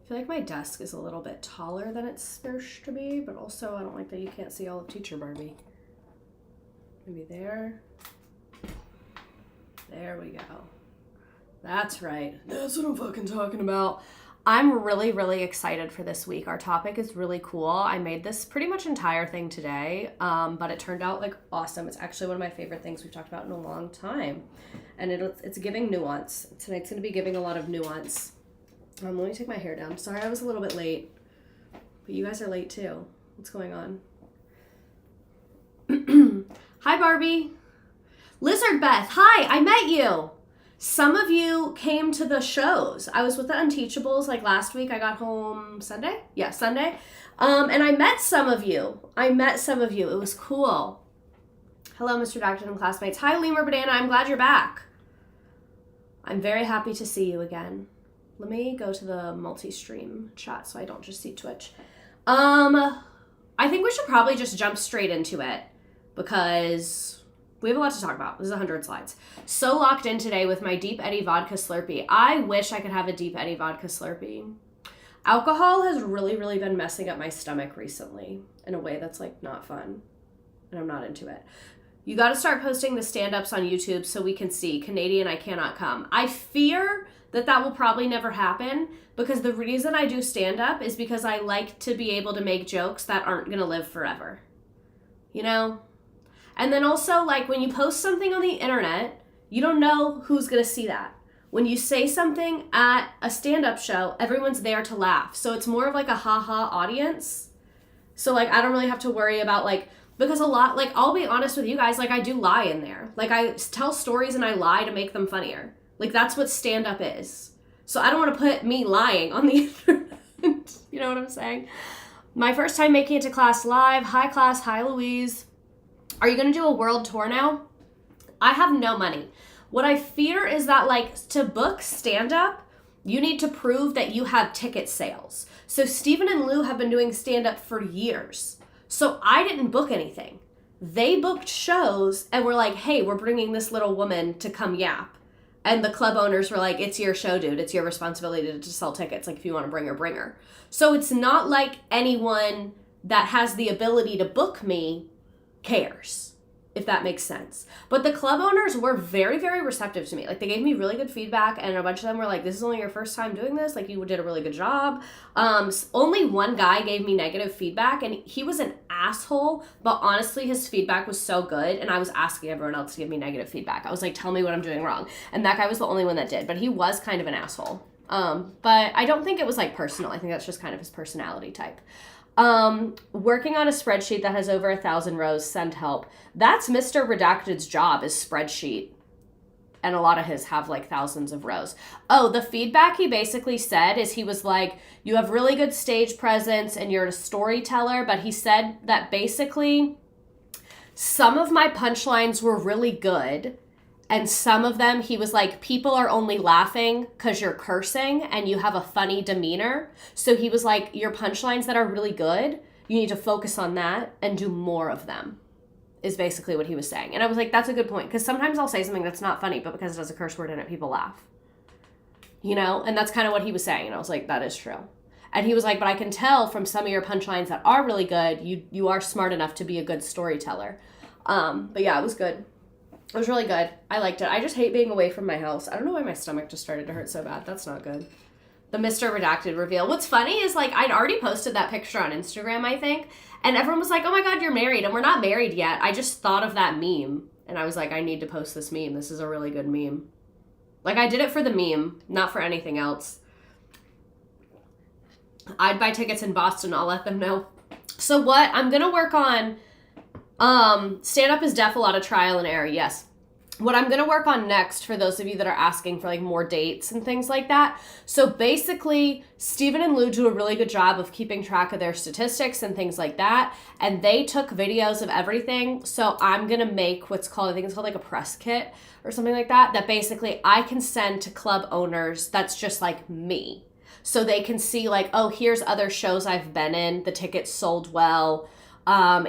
I feel like my desk is a little bit taller than it's supposed to be, but also I don't like that you can't see all of Teacher Barbie. Maybe there. There we go. That's right. That's what I'm fucking talking about. I'm really, really excited for this week. Our topic is really cool. I made this pretty much entire thing today, but it turned out like awesome. It's actually one of my favorite things we've talked about in a long time. And it's giving nuance. Tonight's going to be giving a lot of nuance. Let me take my hair down. Sorry I was a little bit late, but you guys are late too. What's going on? Hi, Barbie. Lizard Beth, hi, I met you. Some of you came to the shows. I was with the Unteachables like last week. I got home Sunday? Yeah, Sunday. And I met some of you. It was cool. Hello, Mr. Doctor and classmates. Hi, Lemur Banana. I'm glad you're back. I'm very happy to see you again. Let me go to the multi-stream chat so I don't just see Twitch. I think we should probably just jump straight into it because we have a lot to talk about. This is 100 slides. So locked in today with my Deep Eddy Vodka Slurpee. I wish I could have a Deep Eddy Vodka Slurpee. Alcohol has really, really been messing up my stomach recently in a way that's like not fun. And I'm not into it. You got to start posting the stand-ups on YouTube so we can see. Canadian, I cannot come. I fear that will probably never happen because the reason I do stand-up is because I like to be able to make jokes that aren't going to live forever. You know? And then also, like, when you post something on the internet, you don't know who's going to see that. When you say something at a stand-up show, everyone's there to laugh. So it's more of like a ha-ha audience. So, like, I don't really have to worry about, like, because a lot, like, I'll be honest with you guys, like, I do lie in there. Like, I tell stories and I lie to make them funnier. Like, that's what stand-up is. So I don't want to put me lying on the internet. You know what I'm saying? My first time making it to class live. Hi, class. Hi, Louise. Are you going to do a world tour now? I have no money. What I fear is that, like, to book stand-up, you need to prove that you have ticket sales. So Stephen and Lou have been doing stand-up for years. So I didn't book anything. They booked shows and were like, hey, we're bringing this little woman to come yap. And the club owners were like, it's your show, dude. It's your responsibility to sell tickets. Like, if you want to bring her, bring her. So it's not like anyone that has the ability to book me cares, if that makes sense. But the club owners were very, very receptive to me. Like, they gave me really good feedback, and a bunch of them were like, this is only your first time doing this. Like, you did a really good job. Only one guy gave me negative feedback, and he was an asshole, but honestly, his feedback was so good, and I was asking everyone else to give me negative feedback. I was like, tell me what I'm doing wrong. And that guy was the only one that did, but he was kind of an asshole. But I don't think it was, like, personal. I think that's just kind of his personality type. Working on a spreadsheet that has over 1,000 rows, send help. That's Mr. Redacted's job, is spreadsheet. And a lot of his have like thousands of rows. Oh, the feedback he basically said is he was like, you have really good stage presence and you're a storyteller. But he said that basically some of my punchlines were really good. And some of them, he was like, people are only laughing because you're cursing and you have a funny demeanor. So he was like, your punchlines that are really good, you need to focus on that and do more of them, is basically what he was saying. And I was like, that's a good point. Because sometimes I'll say something that's not funny, but because it has a curse word in it, people laugh. You know? And that's kind of what he was saying. And I was like, that is true. And he was like, but I can tell from some of your punchlines that are really good, you are smart enough to be a good storyteller. But yeah, it was good. It was really good. I liked it. I just hate being away from my house. I don't know why my stomach just started to hurt so bad. That's not good. The Mr. Redacted reveal. What's funny is, like, I'd already posted that picture on Instagram, I think, and everyone was like, oh my God, you're married. And we're not married yet. I just thought of that meme, and I was like, I need to post this meme. This is a really good meme. Like, I did it for the meme, not for anything else. I'd buy tickets in Boston. I'll let them know. So what I'm going to work on, stand-up is deaf, a lot of trial and error, yes. What I'm going to work on next, for those of you that are asking for like more dates and things like that. So basically, Stephen and Lou do a really good job of keeping track of their statistics and things like that. And they took videos of everything. So I'm going to make what's called, I think it's called like a press kit or something like that, that basically I can send to club owners that's just like me. So they can see like, oh, here's other shows I've been in. The tickets sold well.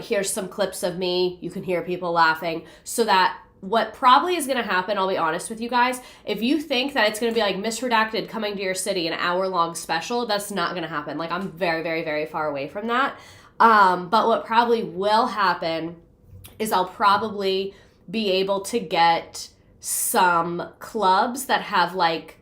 Here's some clips of me. You can hear people laughing, so that what probably is going to happen, I'll be honest with you guys, if you think that it's going to be like Miss Redacted coming to your city, an hour-long special, that's not going to happen. Like, I'm very, very, very far away from that. But what probably will happen is I'll probably be able to get some clubs that have like,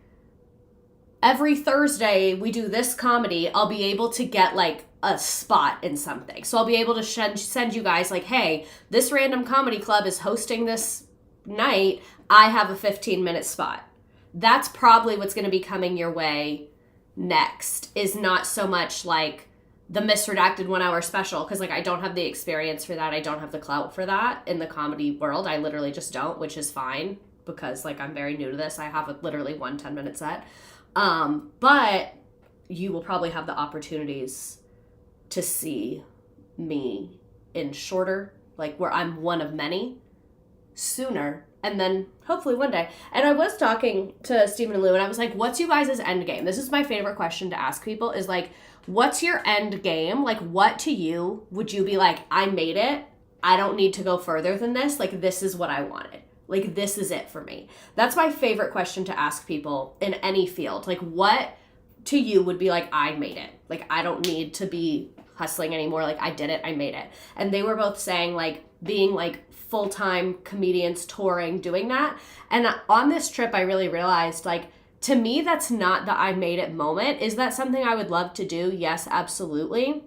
every Thursday we do this comedy, I'll be able to get like a spot in something. So I'll be able to send you guys like, hey, this random comedy club is hosting this night. I have a 15-minute spot. That's probably what's going to be coming your way next, is not so much like the Miss Redacted 1 hour special, because like I don't have the experience for that. I don't have the clout for that in the comedy world. I literally just don't, which is fine because like I'm very new to this. I have literally one 10-minute set. But you will probably have the opportunities to see me in shorter, like where I'm one of many, sooner, and then hopefully one day. And I was talking to Stephen and Lou, and I was like, what's you guys' end game? This is my favorite question to ask people, is like, what's your end game? Like, what to you would you be like, I made it, I don't need to go further than this, like this is what I wanted. Like, this is it for me. That's my favorite question to ask people in any field. Like, what to you would be like, I made it. Like, I don't need to be hustling anymore. Like, I did it. I made it. And they were both saying, like, being, like, full-time comedians touring, doing that. And on this trip, I really realized, like, to me, that's not the I made it moment. Is that something I would love to do? Yes, absolutely.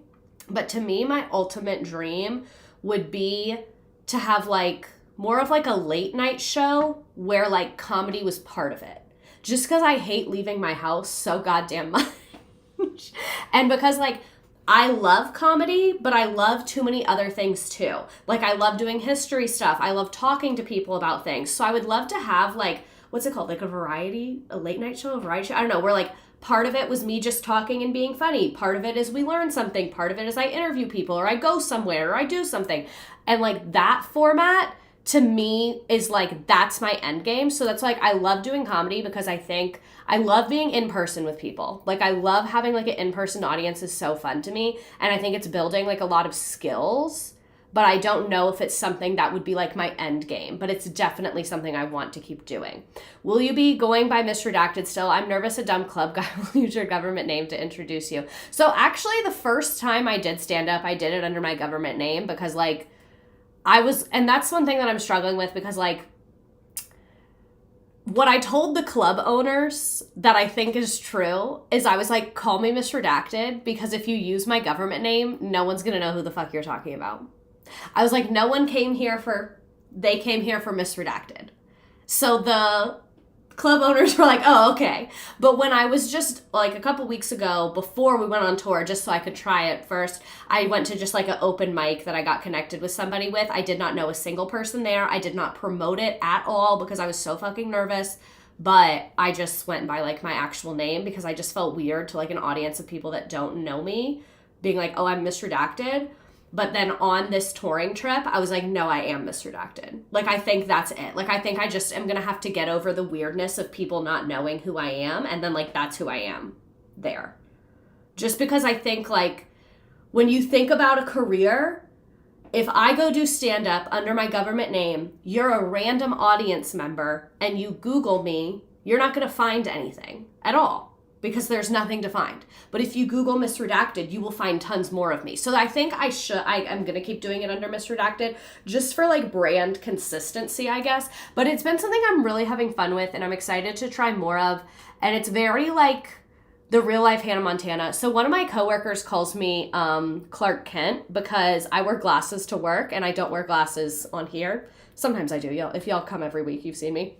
But to me, my ultimate dream would be to have, like, more of like a late night show where like comedy was part of it. Just because I hate leaving my house so goddamn much. And because like I love comedy, but I love too many other things too. Like I love doing history stuff. I love talking to people about things. So I would love to have like, what's it called? Like a late night show, a variety show? I don't know, where like part of it was me just talking and being funny. Part of it is we learn something. Part of it is I interview people or I go somewhere or I do something. And like that format to me is like, that's my end game. So that's like, I love doing comedy because I think I love being in person with people. Like I love having like an in-person audience is so fun to me. And I think it's building like a lot of skills, but I don't know if it's something that would be like my end game, but it's definitely something I want to keep doing. Will you be going by Miss Redacted still? I'm nervous a dumb club guy will use your government name to introduce you. So actually the first time I did stand up, I did it under my government name because like, and that's one thing that I'm struggling with because like what I told the club owners that I think is true is I was like, call me Miss Redacted because if you use my government name, no one's going to know who the fuck you're talking about. I was like, no one came here they came here for Miss Redacted. So the club owners were like, oh, okay. But when I was just like a couple weeks ago, before we went on tour, just so I could try it first, I went to just like an open mic that I got connected with somebody with. I did not know a single person there. I did not promote it at all because I was so fucking nervous. But I just went by like my actual name because I just felt weird to like an audience of people that don't know me being like, oh, I'm Miss Redacted. But then on this touring trip, I was like, no, I am Miss Redacted. Like, I think that's it. Like, I think I just am going to have to get over the weirdness of people not knowing who I am. And then, like, that's who I am there. Just because I think, like, when you think about a career, if I go do stand-up under my government name, you're a random audience member, and you Google me, you're not going to find anything at all. Because there's nothing to find. But if you Google Miss Redacted, you will find tons more of me. So I think I'm going to keep doing it under Miss Redacted just for like brand consistency, I guess. But it's been something I'm really having fun with and I'm excited to try more of. And it's very like the real life Hannah Montana. So one of my coworkers calls me Clark Kent because I wear glasses to work and I don't wear glasses on here. Sometimes I do. If y'all come every week, you've seen me.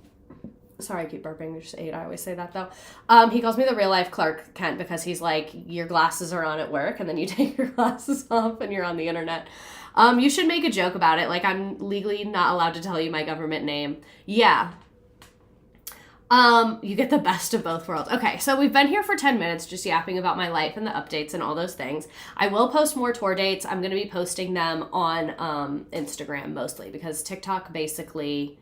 Sorry, I keep burping. There's 8. I always say that, though. He calls me the real life Clark Kent because he's like, your glasses are on at work, and then you take your glasses off, and you're on the internet. You should make a joke about it. Like, I'm legally not allowed to tell you my government name. Yeah. You get the best of both worlds. Okay, so we've been here for 10 minutes just yapping about my life and the updates and all those things. I will post more tour dates. I'm going to be posting them on Instagram mostly because TikTok basically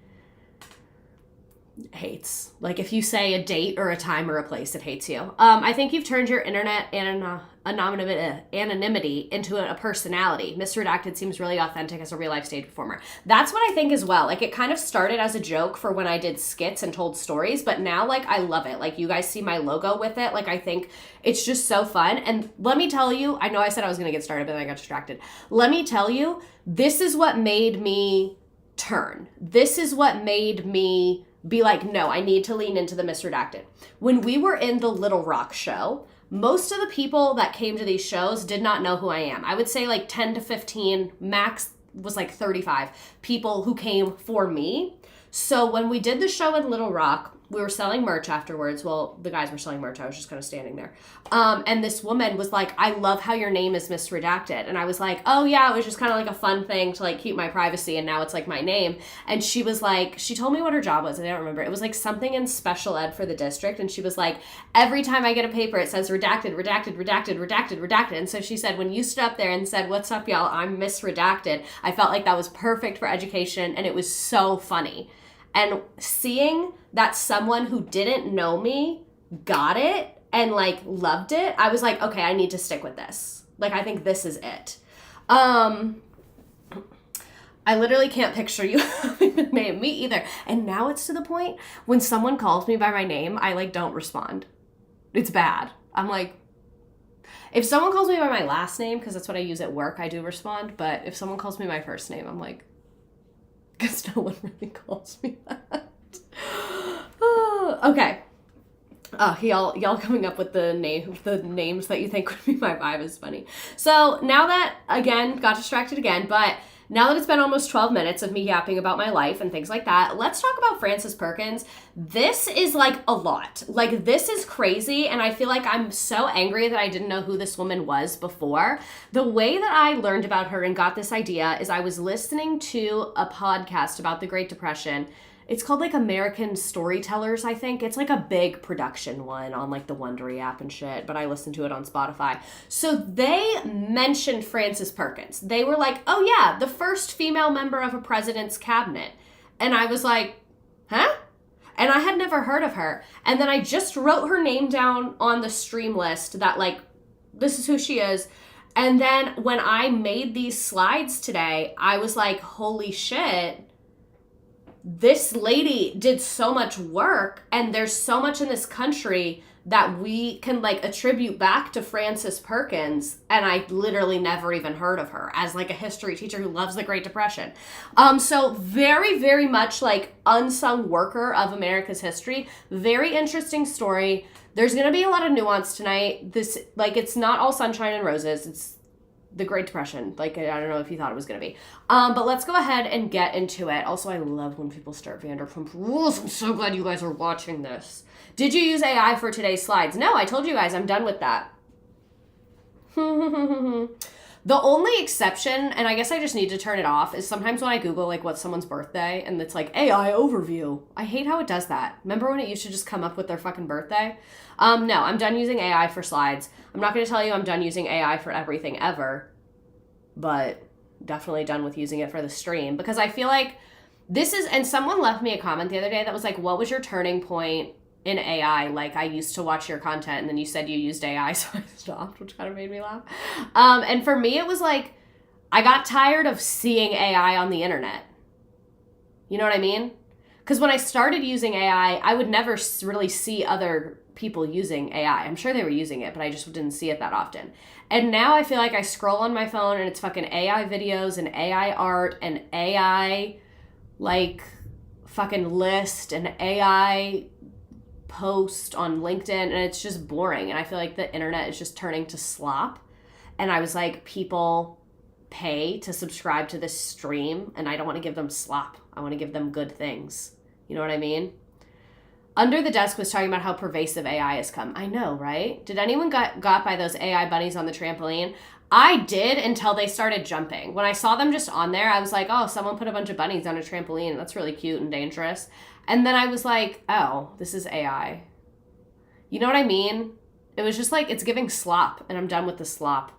hates. Like if you say a date or a time or a place, it hates you. I think you've turned your internet anonymity into a personality. Misredacted seems really authentic as a real life stage performer. That's what I think as well. Like it kind of started as a joke for when I did skits and told stories, but now like I love it. Like you guys see my logo with it. Like I think it's just so fun. And let me tell you, I know I said I was going to get started, but then I got distracted. Let me tell you, this is what made me turn. This is what made me be like, no, I need to lean into the misredacted. When we were in the Little Rock show, most of the people that came to these shows did not know who I am. I would say like 10 to 15, max was like 35 people who came for me. So when we did the show in Little Rock, we were selling merch afterwards. Well, the guys were selling merch. I was just kind of standing there. And this woman was like, I love how your name is misredacted. And I was like, oh yeah, it was just kind of like a fun thing to like keep my privacy. And now it's like my name. And she was like, she told me what her job was. I don't remember. It was like something in special ed for the district. And she was like, every time I get a paper, it says redacted, redacted, redacted, redacted, redacted. And so she said, when you stood up there and said, what's up, y'all? I'm misredacted. I felt like that was perfect for education. And it was so funny. And seeing that someone who didn't know me got it and like loved it, I was like, okay, I need to stick with this. Like, I think this is it. I literally can't picture you having the name. Me either. And now it's to the point when someone calls me by my name, I like don't respond. It's bad. I'm like, if someone calls me by my last name, because that's what I use at work, I do respond. But if someone calls me my first name, I'm like, because no one really calls me that. Okay. Y'all coming up with the names that you think would be my vibe is funny. So now that, again, got distracted again, but now that it's been almost 12 minutes of me yapping about my life and things like that, let's talk about Frances Perkins. This is like a lot. Like this is crazy, and I feel like I'm so angry that I didn't know who this woman was before. The way that I learned about her and got this idea is I was listening to a podcast about the Great Depression. It's called like American Storytellers, I think. It's like a big production one on like the Wondery app and shit, but I listened to it on Spotify. So they mentioned Frances Perkins. They were like, oh yeah, the first female member of a president's cabinet. And I was like, huh? And I had never heard of her. And then I just wrote her name down on the stream list that like, this is who she is. And then when I made these slides today, I was like, holy shit. This lady did so much work, and there's so much in this country that we can like attribute back to Frances Perkins, and I literally never even heard of her as like a history teacher who loves the Great Depression. So very, very much like unsung worker of America's history. Very interesting story. There's gonna be a lot of nuance tonight. This like it's not all sunshine and roses. It's the Great Depression. Like, I don't know if you thought it was going to be. But let's go ahead and get into it. Also, I love when people start Vanderpump Rules. I'm so glad you guys are watching this. Did you use AI for today's slides? No, I told you guys I'm done with that. The only exception, and I guess I just need to turn it off, is sometimes when I Google, like, what's someone's birthday, and it's like, AI overview. I hate how it does that. Remember when it used to just come up with their fucking birthday? No, I'm done using AI for slides. I'm not going to tell you I'm done using AI for everything ever, but definitely done with using it for the stream, because I feel like this is, and someone left me a comment the other day that was like, what was your turning point in AI? Like, I used to watch your content, and then you said you used AI, so I stopped, which kind of made me laugh. And for me, it was like, I got tired of seeing AI on the internet. You know what I mean? Because when I started using AI, I would never really see other people using AI. I'm sure they were using it, but I just didn't see it that often. And now I feel like I scroll on my phone, and it's fucking AI videos and AI art and AI, like, fucking list and AI post on LinkedIn, and it's just boring. And I feel like the internet is just turning to slop. And I was like, people pay to subscribe to this stream, and I don't want to give them slop. I want to give them good things. You know what I mean? Under the Desk was talking about how pervasive AI has come. I know, right? Did anyone got by those AI bunnies on the trampoline? I did, until they started jumping. When I saw them just on there, I was like, oh, someone put a bunch of bunnies on a trampoline. That's really cute and dangerous. And then I was like, oh, this is AI. You know what I mean? It was just like, it's giving slop, and I'm done with the slop.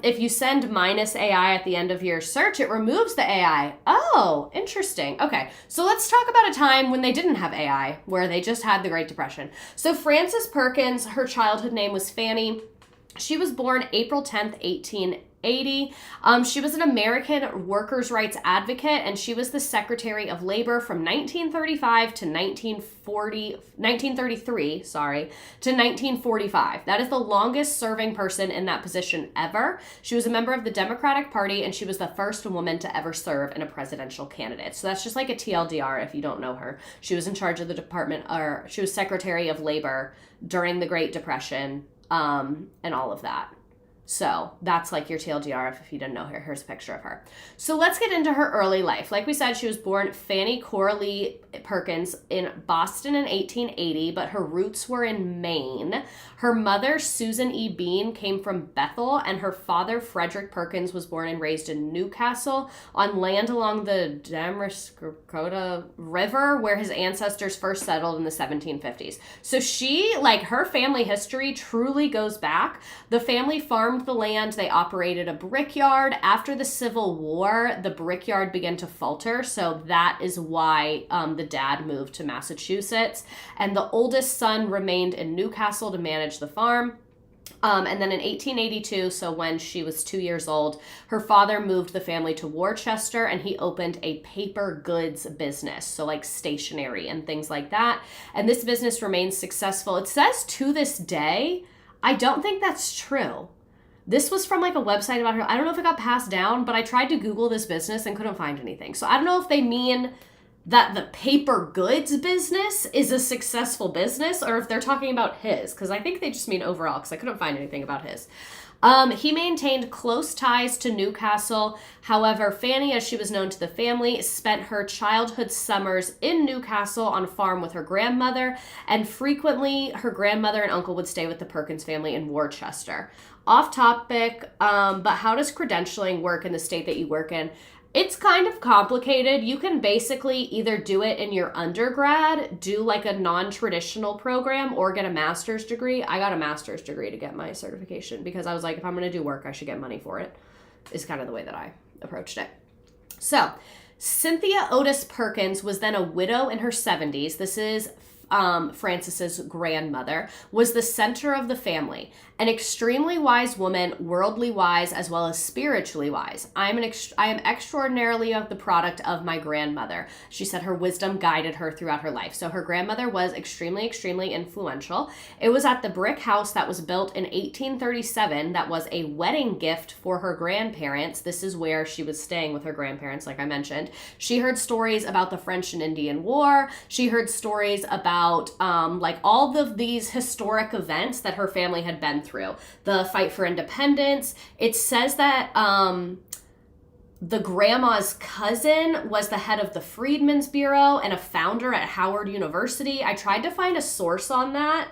If you send -AI at the end of your search, it removes the AI. Oh, interesting. Okay, so let's talk about a time when they didn't have AI, where they just had the Great Depression. So Frances Perkins, her childhood name was Fanny. She was born April 10th, 1880. She was an American workers' rights advocate, and she was the Secretary of Labor from 1935 to 1933, to 1945. That is the longest serving person in that position ever. She was a member of the Democratic Party, and she was the first woman to ever serve in a presidential candidate. So that's just like a TLDR if you don't know her. She was in charge of the department, or she was Secretary of Labor during the Great Depression, and all of that. So that's like your TLDR if you didn't know her. Here's a picture of her. So let's get into her early life. Like we said, she was born Fanny Coralie Perkins in Boston in 1880, but her roots were in Maine. Her mother, Susan E. Bean, came from Bethel, and her father, Frederick Perkins, was born and raised in Newcastle on land along the Damariscotta River, where his ancestors first settled in the 1750s. So she, like, her family history truly goes back. The family farmed the land. They operated a brickyard. After the Civil War, the brickyard began to falter, so that is why the dad moved to Massachusetts, and the oldest son remained in Newcastle to manage the farm. And then in 1882, so when she was 2 years old, her father moved the family to Worcester, and he opened a paper goods business, so like stationery and things like that. And this business remains successful. It says to this day. I don't think that's true. This was from like a website about her. I don't know if it got passed down, but I tried to Google this business and couldn't find anything. So I don't know if they mean that the paper goods business is a successful business, or if they're talking about his, because I think they just mean overall, because I couldn't find anything about his. He maintained close ties to Newcastle. However, Fanny, as she was known to the family, spent her childhood summers in Newcastle on a farm with her grandmother, and frequently her grandmother and uncle would stay with the Perkins family in Worcester. Off topic, but how does credentialing work in the state that you work in? It's kind of complicated. You can basically either do it in your undergrad, do like a non-traditional program, or get a master's degree. I got a master's degree to get my certification because I was like, if I'm going to do work, I should get money for it, is kind of the way that I approached it. So Cynthia Otis Perkins was then a widow in her 70s. This is Frances's grandmother, was the center of the family. An extremely wise woman, worldly wise as well as spiritually wise. I am extraordinarily of the product of my grandmother. She said her wisdom guided her throughout her life. So her grandmother was extremely, extremely influential. It was at the brick house that was built in 1837 that was a wedding gift for her grandparents. This is where she was staying with her grandparents, like I mentioned. She heard stories about the French and Indian War. She heard stories about like all of these historic events that her family had been through. The fight for independence. It says that the grandma's cousin was the head of the Freedmen's Bureau and a founder at Howard University. I tried to find a source on that,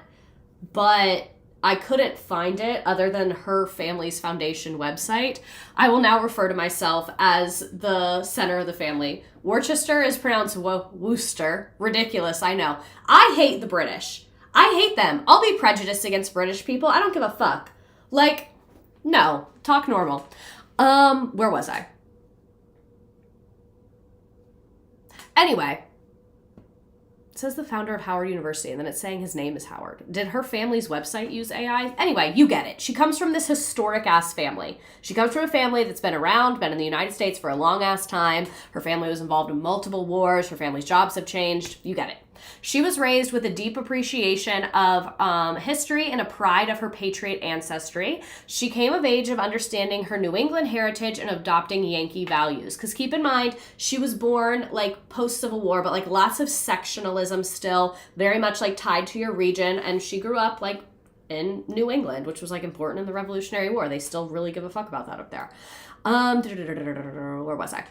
but I couldn't find it other than her family's foundation website. I will now refer to myself as the center of the family. Worcester is pronounced Worcester. Ridiculous, I know. I hate the British. I hate them. I'll be prejudiced against British people. I don't give a fuck. Like, no. Talk normal. Where was I? Anyway. It says the founder of Howard University, and then it's saying his name is Howard. Did her family's website use AI? Anyway, you get it. She comes from this historic-ass family. She comes from a family that's been around, been in the United States for a long-ass time. Her family was involved in multiple wars. Her family's jobs have changed. You get it. She was raised with a deep appreciation of history and a pride of her patriot ancestry. She came of age of understanding her New England heritage and adopting Yankee values. Because keep in mind, she was born like post-Civil War, but like lots of sectionalism still, very much like tied to your region. And she grew up like in New England, which was like important in the Revolutionary War. They still really give a fuck about that up there. Where was I?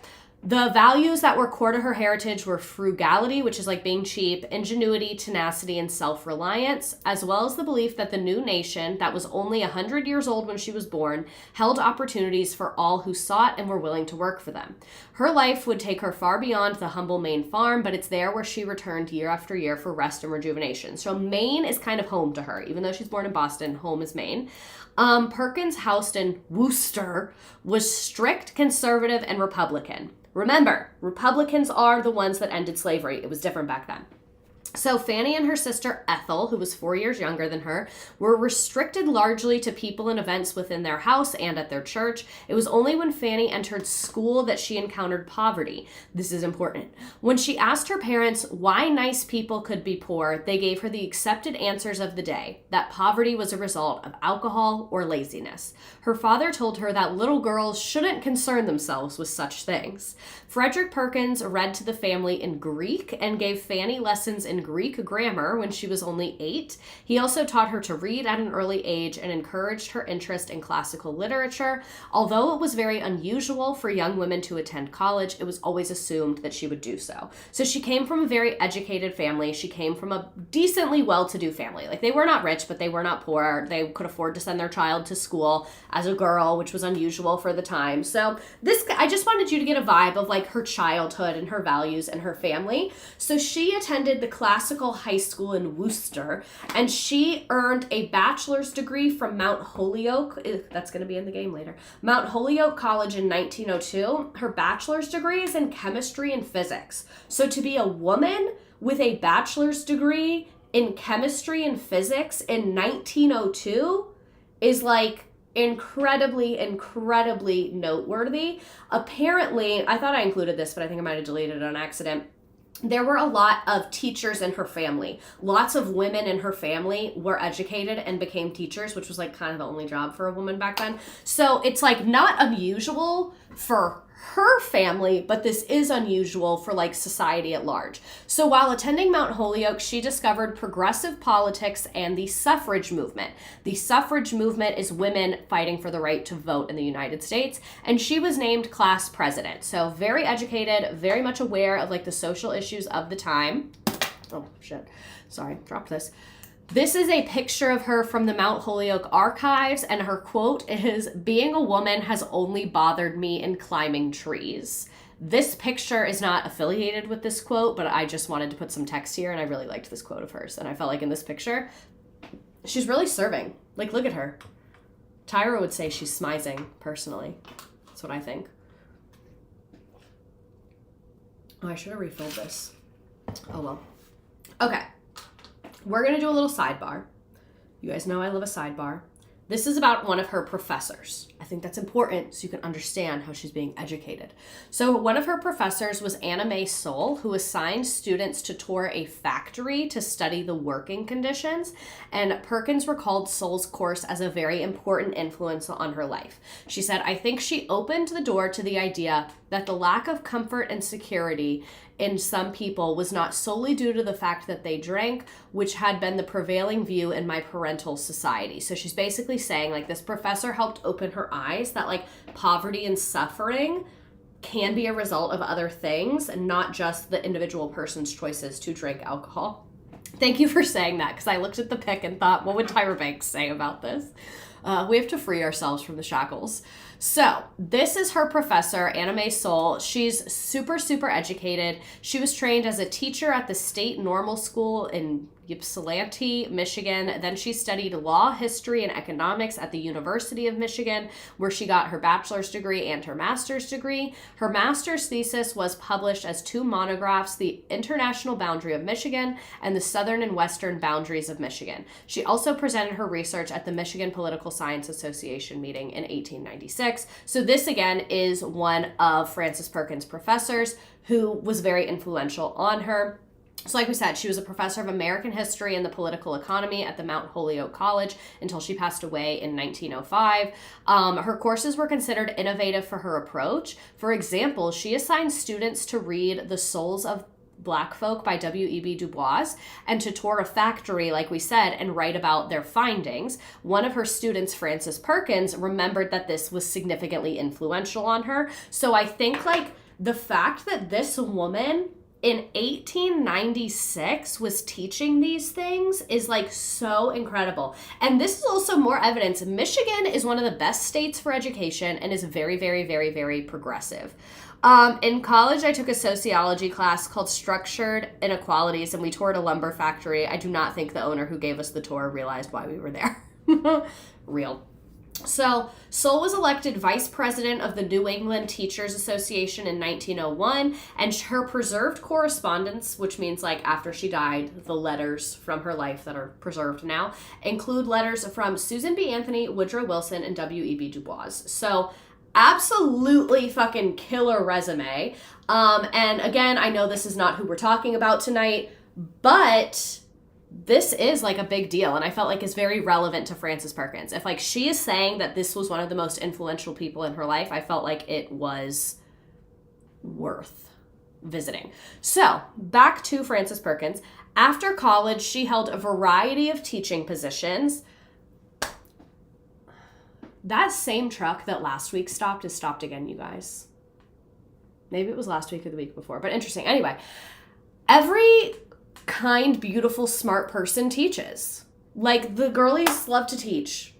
The values that were core to her heritage were frugality, which is like being cheap, ingenuity, tenacity, and self-reliance, as well as the belief that the new nation, that was only 100 years old when she was born, held opportunities for all who sought and were willing to work for them. Her life would take her far beyond the humble Maine farm, but it's there where she returned year after year for rest and rejuvenation. So Maine is kind of home to her. Even though she's born in Boston, home is Maine. Perkins' house in Worcester was strict, conservative, and Republican. Remember, Republicans are the ones that ended slavery. It was different back then. So Fanny and her sister Ethel, who was 4 years younger than her, were restricted largely to people and events within their house and at their church. It was only when Fanny entered school that she encountered poverty. This is important. When she asked her parents why nice people could be poor, they gave her the accepted answers of the day, that poverty was a result of alcohol or laziness. Her father told her that little girls shouldn't concern themselves with such things. Frederick Perkins read to the family in Greek and gave Fanny lessons in Greek grammar when she was only 8. He also taught her to read at an early age and encouraged her interest in classical literature. Although it was very unusual for young women to attend college, it was always assumed that she would do so. So she came from a very educated family. She came from a decently well-to-do family. Like, they were not rich, but they were not poor. They could afford to send their child to school as a girl, which was unusual for the time. So this, I just wanted you to get a vibe of like her childhood and her values and her family. So she attended the classical high school in Worcester, and she earned a bachelor's degree from Mount Holyoke. That's going to be in the game later. Mount Holyoke College in 1902. Her bachelor's degree is in chemistry and physics. So to be a woman with a bachelor's degree in chemistry and physics in 1902 is like incredibly noteworthy. Apparently, I thought I included this, but I think I might have deleted it on accident. There were a lot of teachers in her family. Lots of women in her family were educated and became teachers, which was like kind of the only job for a woman back then. So it's like not unusual for her family, but this is unusual for like society at large. So while attending Mount Holyoke, she discovered progressive politics and the suffrage movement. The suffrage movement is women fighting for the right to vote in the United States, and she was named class president. So very educated, very much aware of like the social issues of the time. Oh shit, sorry, dropped this. This is a picture of her from the Mount Holyoke archives, and her quote is, "Being a woman has only bothered me in climbing trees." This picture is not affiliated with this quote, but I just wanted to put some text here, and I really liked this quote of hers, and I felt like in this picture, she's really serving. Like, look at her. Tyra would say she's smizing, personally. That's what I think. Oh, I should have refilled this. Oh, well. Okay. We're going to do a little sidebar. You guys know I love a sidebar. This is about one of her professors. I think that's important so you can understand how she's being educated. So one of her professors was Anna Mae Soule, who assigned students to tour a factory to study the working conditions. And Perkins recalled Soule's course as a very important influence on her life. She said, "I think she opened the door to the idea that the lack of comfort and security in some people was not solely due to the fact that they drank, which had been the prevailing view in my parental society." So she's basically saying like this professor helped open her eyes that like poverty and suffering can be a result of other things and not just the individual person's choices to drink alcohol. Thank you for saying that, because I looked at the pic and thought, what would Tyra Banks say about this? We have to free ourselves from the shackles. So this is her professor, Anna Mae Soule. She's super educated. She was trained as a teacher at the State Normal School in Ypsilanti, Michigan. Then she studied law, history, and economics at the University of Michigan, where she got her bachelor's degree and her master's degree. Her master's thesis was published as 2 monographs, The International Boundary of Michigan and The Southern and Western Boundaries of Michigan. She also presented her research at the Michigan Political Science Association meeting in 1896. So this, again, is one of Frances Perkins' professors who was very influential on her. So like we said, she was a professor of American history and the political economy at the Mount Holyoke College until she passed away in 1905. Her courses were considered innovative for her approach. For example, she assigned students to read The Souls of Black Folk by W.E.B. Du Bois and to tour a factory, like we said, and write about their findings. One of her students, Frances Perkins, remembered that this was significantly influential on her. So I think like The fact that this woman in 1896 was teaching these things is like so incredible. And this is also more evidence. Michigan is one of the best states for education and is very, very, very, very progressive. In college, I took a sociology class called Structured Inequalities, and we toured a lumber factory. I do not think the owner who gave us the tour realized why we were there. Real. So, Soule was elected vice president of the New England Teachers Association in 1901, and her preserved correspondence, which means like after she died, the letters from her life that are preserved now, include letters from Susan B. Anthony, Woodrow Wilson, and W.E.B. Du Bois. So, absolutely fucking killer resume. And again, I know this is not who we're talking about tonight, but this is like a big deal, and I felt like it's very relevant to Frances Perkins. If like she is saying that this was one of the most influential people in her life, I felt like it was worth visiting. So back to Frances Perkins. After college, she held a variety of teaching positions. That same truck that last week stopped is stopped again, you guys. Maybe it was last week or the week before, but interesting. Anyway, every kind, beautiful, smart person teaches. Like, the girlies love to teach.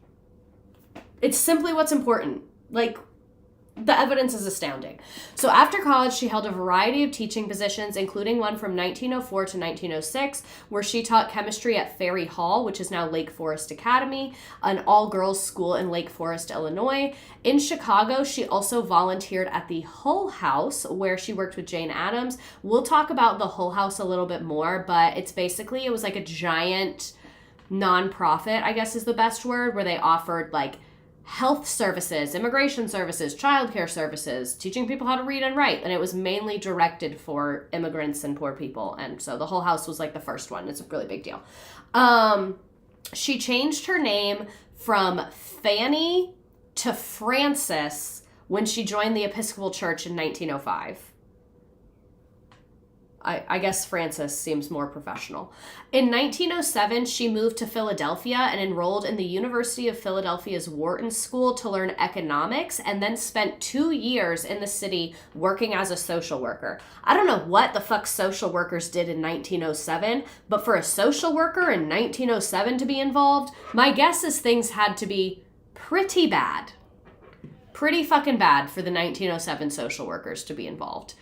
It's simply what's important. Like, the evidence is astounding. So after college, she held a variety of teaching positions, including one from 1904 to 1906, where she taught chemistry at Ferry Hall, which is now Lake Forest Academy, an all-girls school in Lake Forest, Illinois. In Chicago, she also volunteered at the Hull House, where she worked with Jane Addams. We'll talk about the Hull House a little bit more, but it's basically, it was like a giant nonprofit, I guess is the best word, where they offered like health services, immigration services, childcare services, teaching people how to read and write. And it was mainly directed for immigrants and poor people. And so the Hull House was like the first one. It's a really big deal. She changed her name from Fanny to Frances when she joined the Episcopal Church in 1905. I guess Frances seems more professional. In 1907, she moved to Philadelphia and enrolled in the University of Philadelphia's Wharton School to learn economics, and then spent 2 years in the city working as a social worker. I don't know what the fuck social workers did in 1907, but for a social worker in 1907 to be involved, my guess is things had to be pretty bad. Pretty fucking bad for the 1907 social workers to be involved.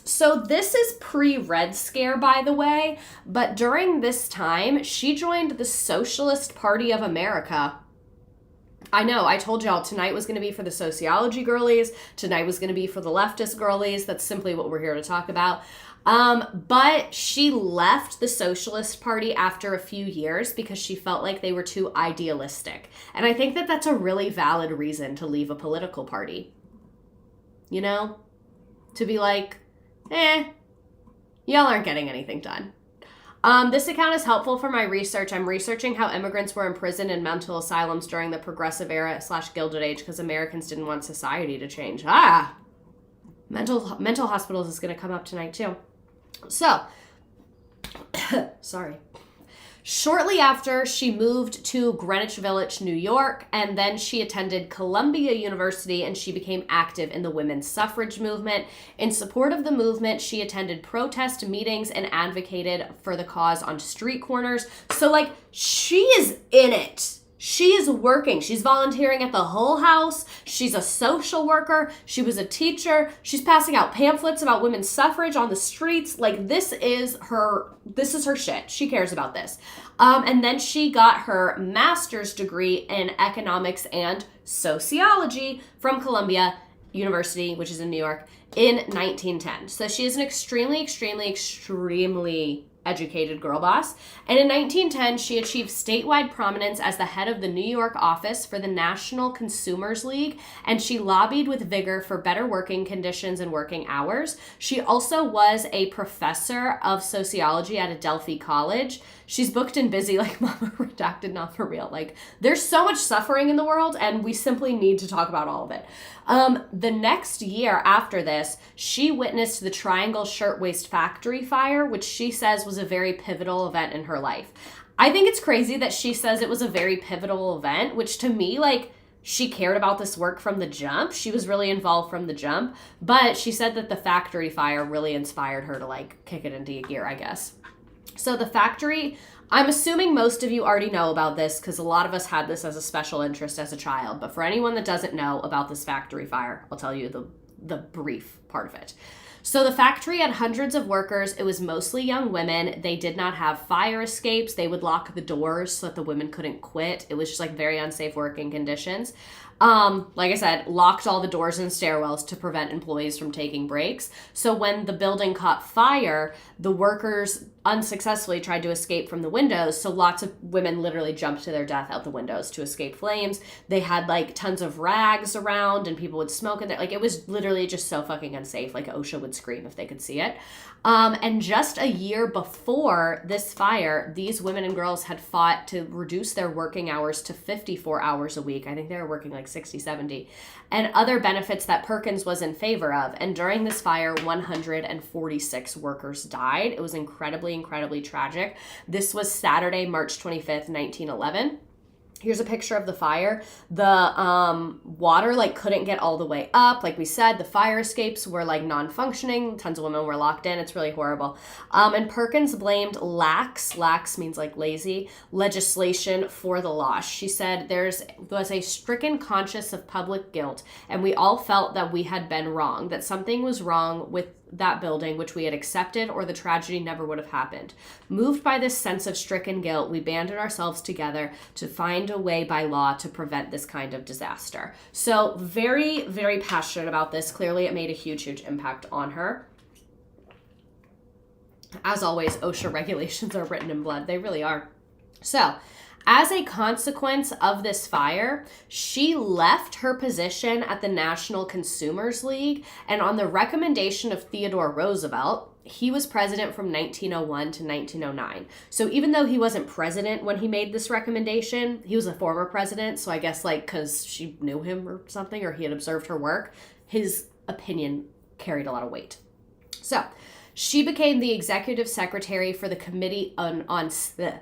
So this is pre-Red Scare, by the way, but during this time, she joined the Socialist Party of America. I know, I told y'all tonight was going to be for the sociology girlies, tonight was going to be for the leftist girlies. That's simply what we're here to talk about. But she left the Socialist Party after a few years because she felt like they were too idealistic. And I think that that's a really valid reason to leave a political party. You know? To be like, y'all aren't getting anything done. This account is helpful for my research. I'm researching how immigrants were imprisoned in mental asylums during the Progressive Era / Gilded Age because Americans didn't want society to change. Mental hospitals is going to come up tonight too. So, sorry. Shortly after, she moved to Greenwich Village, New York, and then she attended Columbia University, and she became active in the women's suffrage movement. In support of the movement, she attended protest meetings and advocated for the cause on street corners. So, like, she is in it. She is working. She's volunteering at the Hull House. She's a social worker. She was a teacher. She's passing out pamphlets about women's suffrage on the streets. Like, this is her shit. She cares about this. And then she got her master's degree in economics and sociology from Columbia University, which is in New York, in 1910. So she is an extremely, extremely, extremely educated girl boss. And in 1910, she achieved statewide prominence as the head of the New York office for the National Consumers League, and she lobbied with vigor for better working conditions and working hours. She also was a professor of sociology at Adelphi College. She's booked and busy like Mama Redacted, not for real. Like, there's so much suffering in the world, and we simply need to talk about all of it. The next year after this, she witnessed the Triangle Shirtwaist Factory fire, which she says was a very pivotal event in her life. I think it's crazy that she says it was a very pivotal event, which to me, like, she cared about this work from the jump. She was really involved from the jump, but she said that the factory fire really inspired her to like kick it into gear, I guess. So the factory, I'm assuming most of you already know about this because a lot of us had this as a special interest as a child, but for anyone that doesn't know about this factory fire, I'll tell you the brief part of it. So the factory had hundreds of workers. It was mostly young women. They did not have fire escapes. They would lock the doors so that the women couldn't quit. It was just like very unsafe working conditions. Like I said, locked all the doors and stairwells to prevent employees from taking breaks. So when the building caught fire, the workers unsuccessfully tried to escape from the windows. So lots of women literally jumped to their death out the windows to escape flames. They had like tons of rags around and people would smoke in there. Like it was literally just so fucking unsafe. Like OSHA would scream if they could see it. And just a year before this fire, these women and girls had fought to reduce their working hours to 54 hours a week. I think they were working like 60, 70, and other benefits that Perkins was in favor of. And during this fire, 146 workers died. It was incredibly tragic. This was Saturday, March 25th, 1911. Here's a picture of the fire. The water like couldn't get all the way up. Like we said, the fire escapes were like non-functioning. Tons of women were locked in. It's really horrible. And Perkins blamed lax means like lazy, legislation for the loss. She said there was a stricken conscience of public guilt, and we all felt that we had been wrong, that something was wrong with that building which we had accepted, or the tragedy never would have happened. Moved by this sense of stricken guilt, we banded ourselves together to find a way by law to prevent this kind of disaster. So very passionate about this. Clearly it made a huge impact on her. As always, OSHA regulations are written in blood. They really are. So as a consequence of this fire, she left her position at the National Consumers League, and on the recommendation of Theodore Roosevelt, he was president from 1901 to 1909. So even though he wasn't president when he made this recommendation, he was a former president, so I guess like because she knew him or something, or he had observed her work, his opinion carried a lot of weight. So she became the executive secretary for the Committee on Safety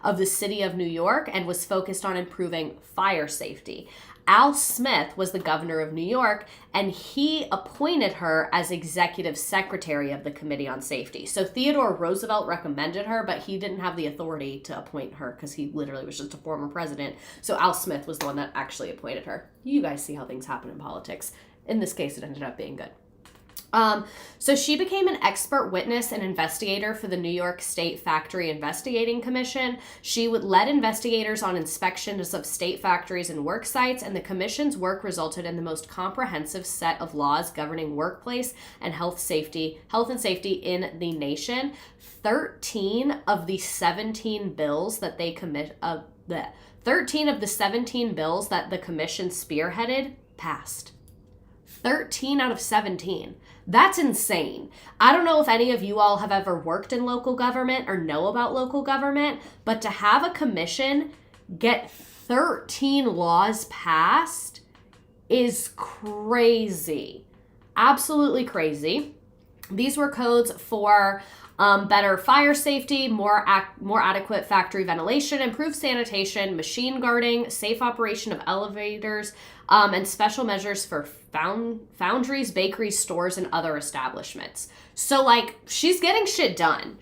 of the City of New York, and was focused on improving fire safety. Al Smith was the governor of New York, and he appointed her as executive secretary of the Committee on Safety. So Theodore Roosevelt recommended her, but he didn't have the authority to appoint her because he literally was just a former president. So Al Smith was the one that actually appointed her. You guys see how things happen in politics. In this case, it ended up being good. So she became an expert witness and investigator for the New York State Factory Investigating Commission. She led investigators on inspections of state factories and work sites, and the commission's work resulted in the most comprehensive set of laws governing workplace and health and safety in the nation. 13 of the 17 bills that the commission spearheaded passed. 13 out of 17. That's insane. I don't know if any of you all have ever worked in local government or know about local government, but to have a commission get 13 laws passed is crazy. Absolutely crazy. These were codes for better fire safety, more adequate factory ventilation, improved sanitation, machine guarding, safe operation of elevators, and special measures for foundries, bakeries, stores, and other establishments. So, like, she's getting shit done.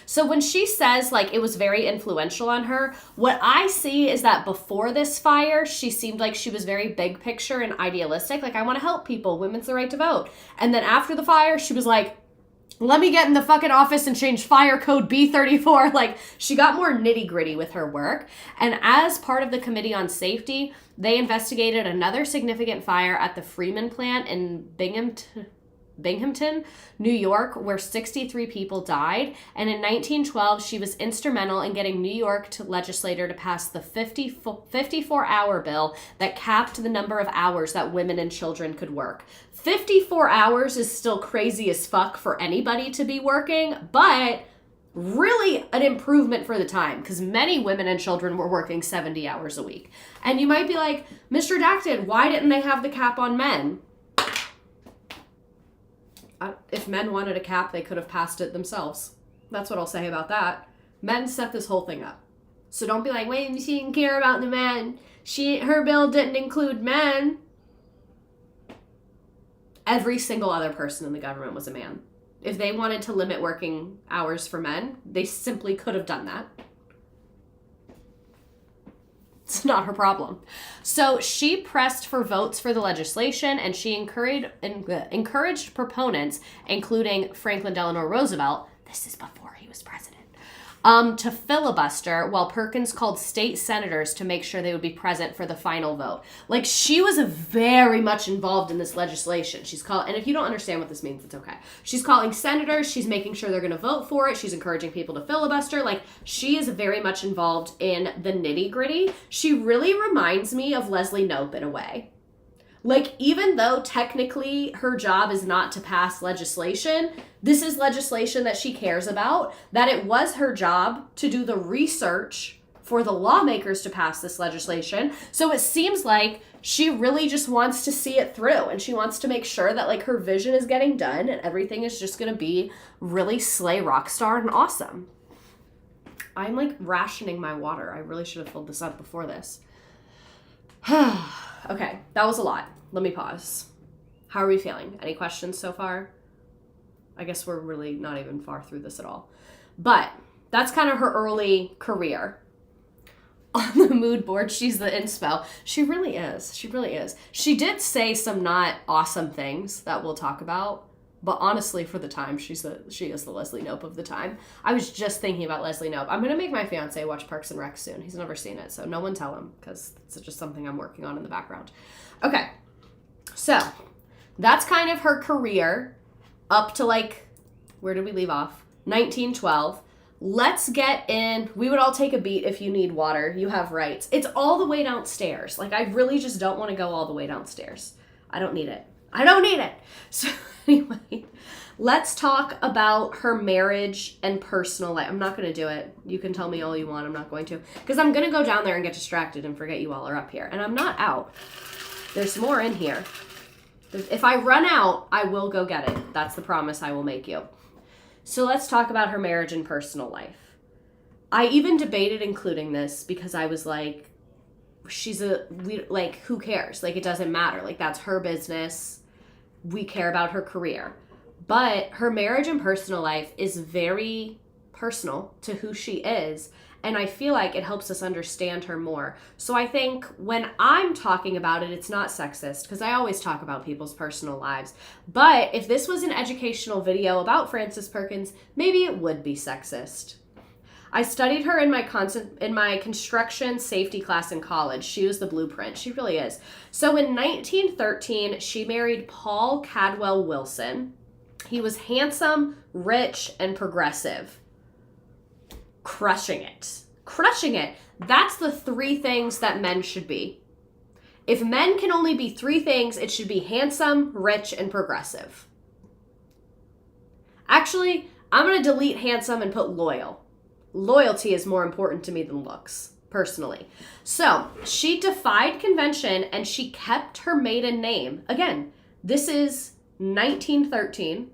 So when she says, like, it was very influential on her, what I see is that before this fire, she seemed like she was very big picture and idealistic. Like, I want to help people. Women's the right to vote. And then after the fire, she was like, let me get in the fucking office and change fire code B34. Like, she got more nitty gritty with her work. And as part of the Committee on Safety, they investigated another significant fire at the Freeman plant in Binghamton, New York, where 63 people died. And in 1912, she was instrumental in getting New York legislature to pass the 54-hour bill that capped the number of hours that women and children could work. 54 hours is still crazy as fuck for anybody to be working, but really an improvement for the time, because many women and children were working 70 hours a week. And you might be like, Ms. Redacted, why didn't they have the cap on men? If men wanted a cap, they could have passed it themselves. That's what I'll say about that. Men set this whole thing up. So don't be like, wait, she didn't care about the men. Her bill didn't include men. Every single other person in the government was a man. If they wanted to limit working hours for men, they simply could have done that. It's not her problem. So she pressed for votes for the legislation, and she encouraged proponents, including Franklin Delano Roosevelt, this is before he was president, to filibuster, while Perkins called state senators to make sure they would be present for the final vote. Like, she was very much involved in this legislation. And if you don't understand what this means, it's okay. She's calling senators. She's making sure they're going to vote for it. She's encouraging people to filibuster. Like, she is very much involved in the nitty-gritty. She really reminds me of Leslie Knope in a way. Like, even though technically her job is not to pass legislation, this is legislation that she cares about, that it was her job to do the research for the lawmakers to pass this legislation. So it seems like she really just wants to see it through, and she wants to make sure that, like, her vision is getting done and everything is just going to be really slay rock star and awesome. I'm, like, rationing my water. I really should have filled this up before this. Okay, that was a lot. Let me pause. How are we feeling? Any questions so far? I guess we're really not even far through this at all. But that's kind of her early career. On the mood board, she's the inspo. She really is. She really is. She did say some not awesome things that we'll talk about. But honestly, for the time, she is the Leslie Knope of the time. I was just thinking about Leslie Knope. I'm going to make my fiance watch Parks and Rec soon. He's never seen it, so no one tell him, because it's just something I'm working on in the background. Okay, so that's kind of her career up to, like, where did we leave off? 1912. Let's get in. We would all take a beat if you need water. You have rights. It's all the way downstairs. Like, I really just don't want to go all the way downstairs. I don't need it. I don't need it. So anyway, let's talk about her marriage and personal life. I'm not going to do it. You can tell me all you want. I'm not going to. Because I'm going to go down there and get distracted and forget you all are up here. And I'm not out. There's more in here. If I run out, I will go get it. That's the promise I will make you. So let's talk about her marriage and personal life. I even debated including this because I was like, who cares? Like, it doesn't matter. Like, that's her business. We care about her career. But her marriage and personal life is very personal to who she is. And I feel like it helps us understand her more. So I think when I'm talking about it, it's not sexist, because I always talk about people's personal lives. But if this was an educational video about Frances Perkins, maybe it would be sexist. I studied her in my construction safety class in college. She was the blueprint. She really is. So in 1913, she married Paul Cadwell Wilson. He was handsome, rich, and progressive. Crushing it. Crushing it. That's the 3 things that men should be. If men can only be 3 things, it should be handsome, rich, and progressive. Actually, I'm going to delete handsome and put loyal. Loyalty is more important to me than looks, personally. So, she defied convention and she kept her maiden name. Again, this is 1913.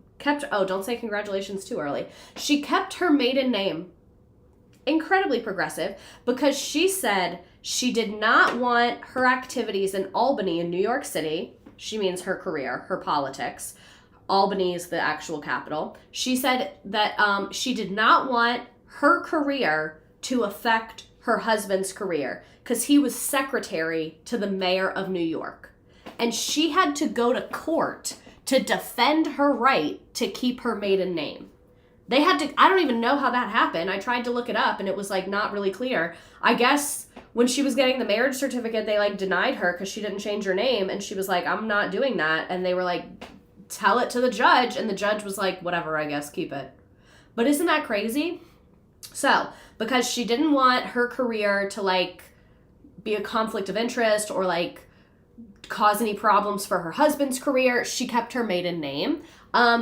Don't say congratulations too early. She kept her maiden name. Incredibly progressive, because she said she did not want her activities in Albany in New York City. She means her career, her politics. Albany is the actual capital. She said that she did not want her career to affect her husband's career, because he was secretary to the mayor of New York. And she had to go to court to defend her right to keep her maiden name. They had to, I don't even know how that happened. I tried to look it up and it was like not really clear. I guess when she was getting the marriage certificate, they like denied her because she didn't change her name. And she was like, I'm not doing that. And they were like, tell it to the judge. And the judge was like, whatever, I guess, keep it. But isn't that crazy? So, because she didn't want her career to like be a conflict of interest or like cause any problems for her husband's career, she kept her maiden name.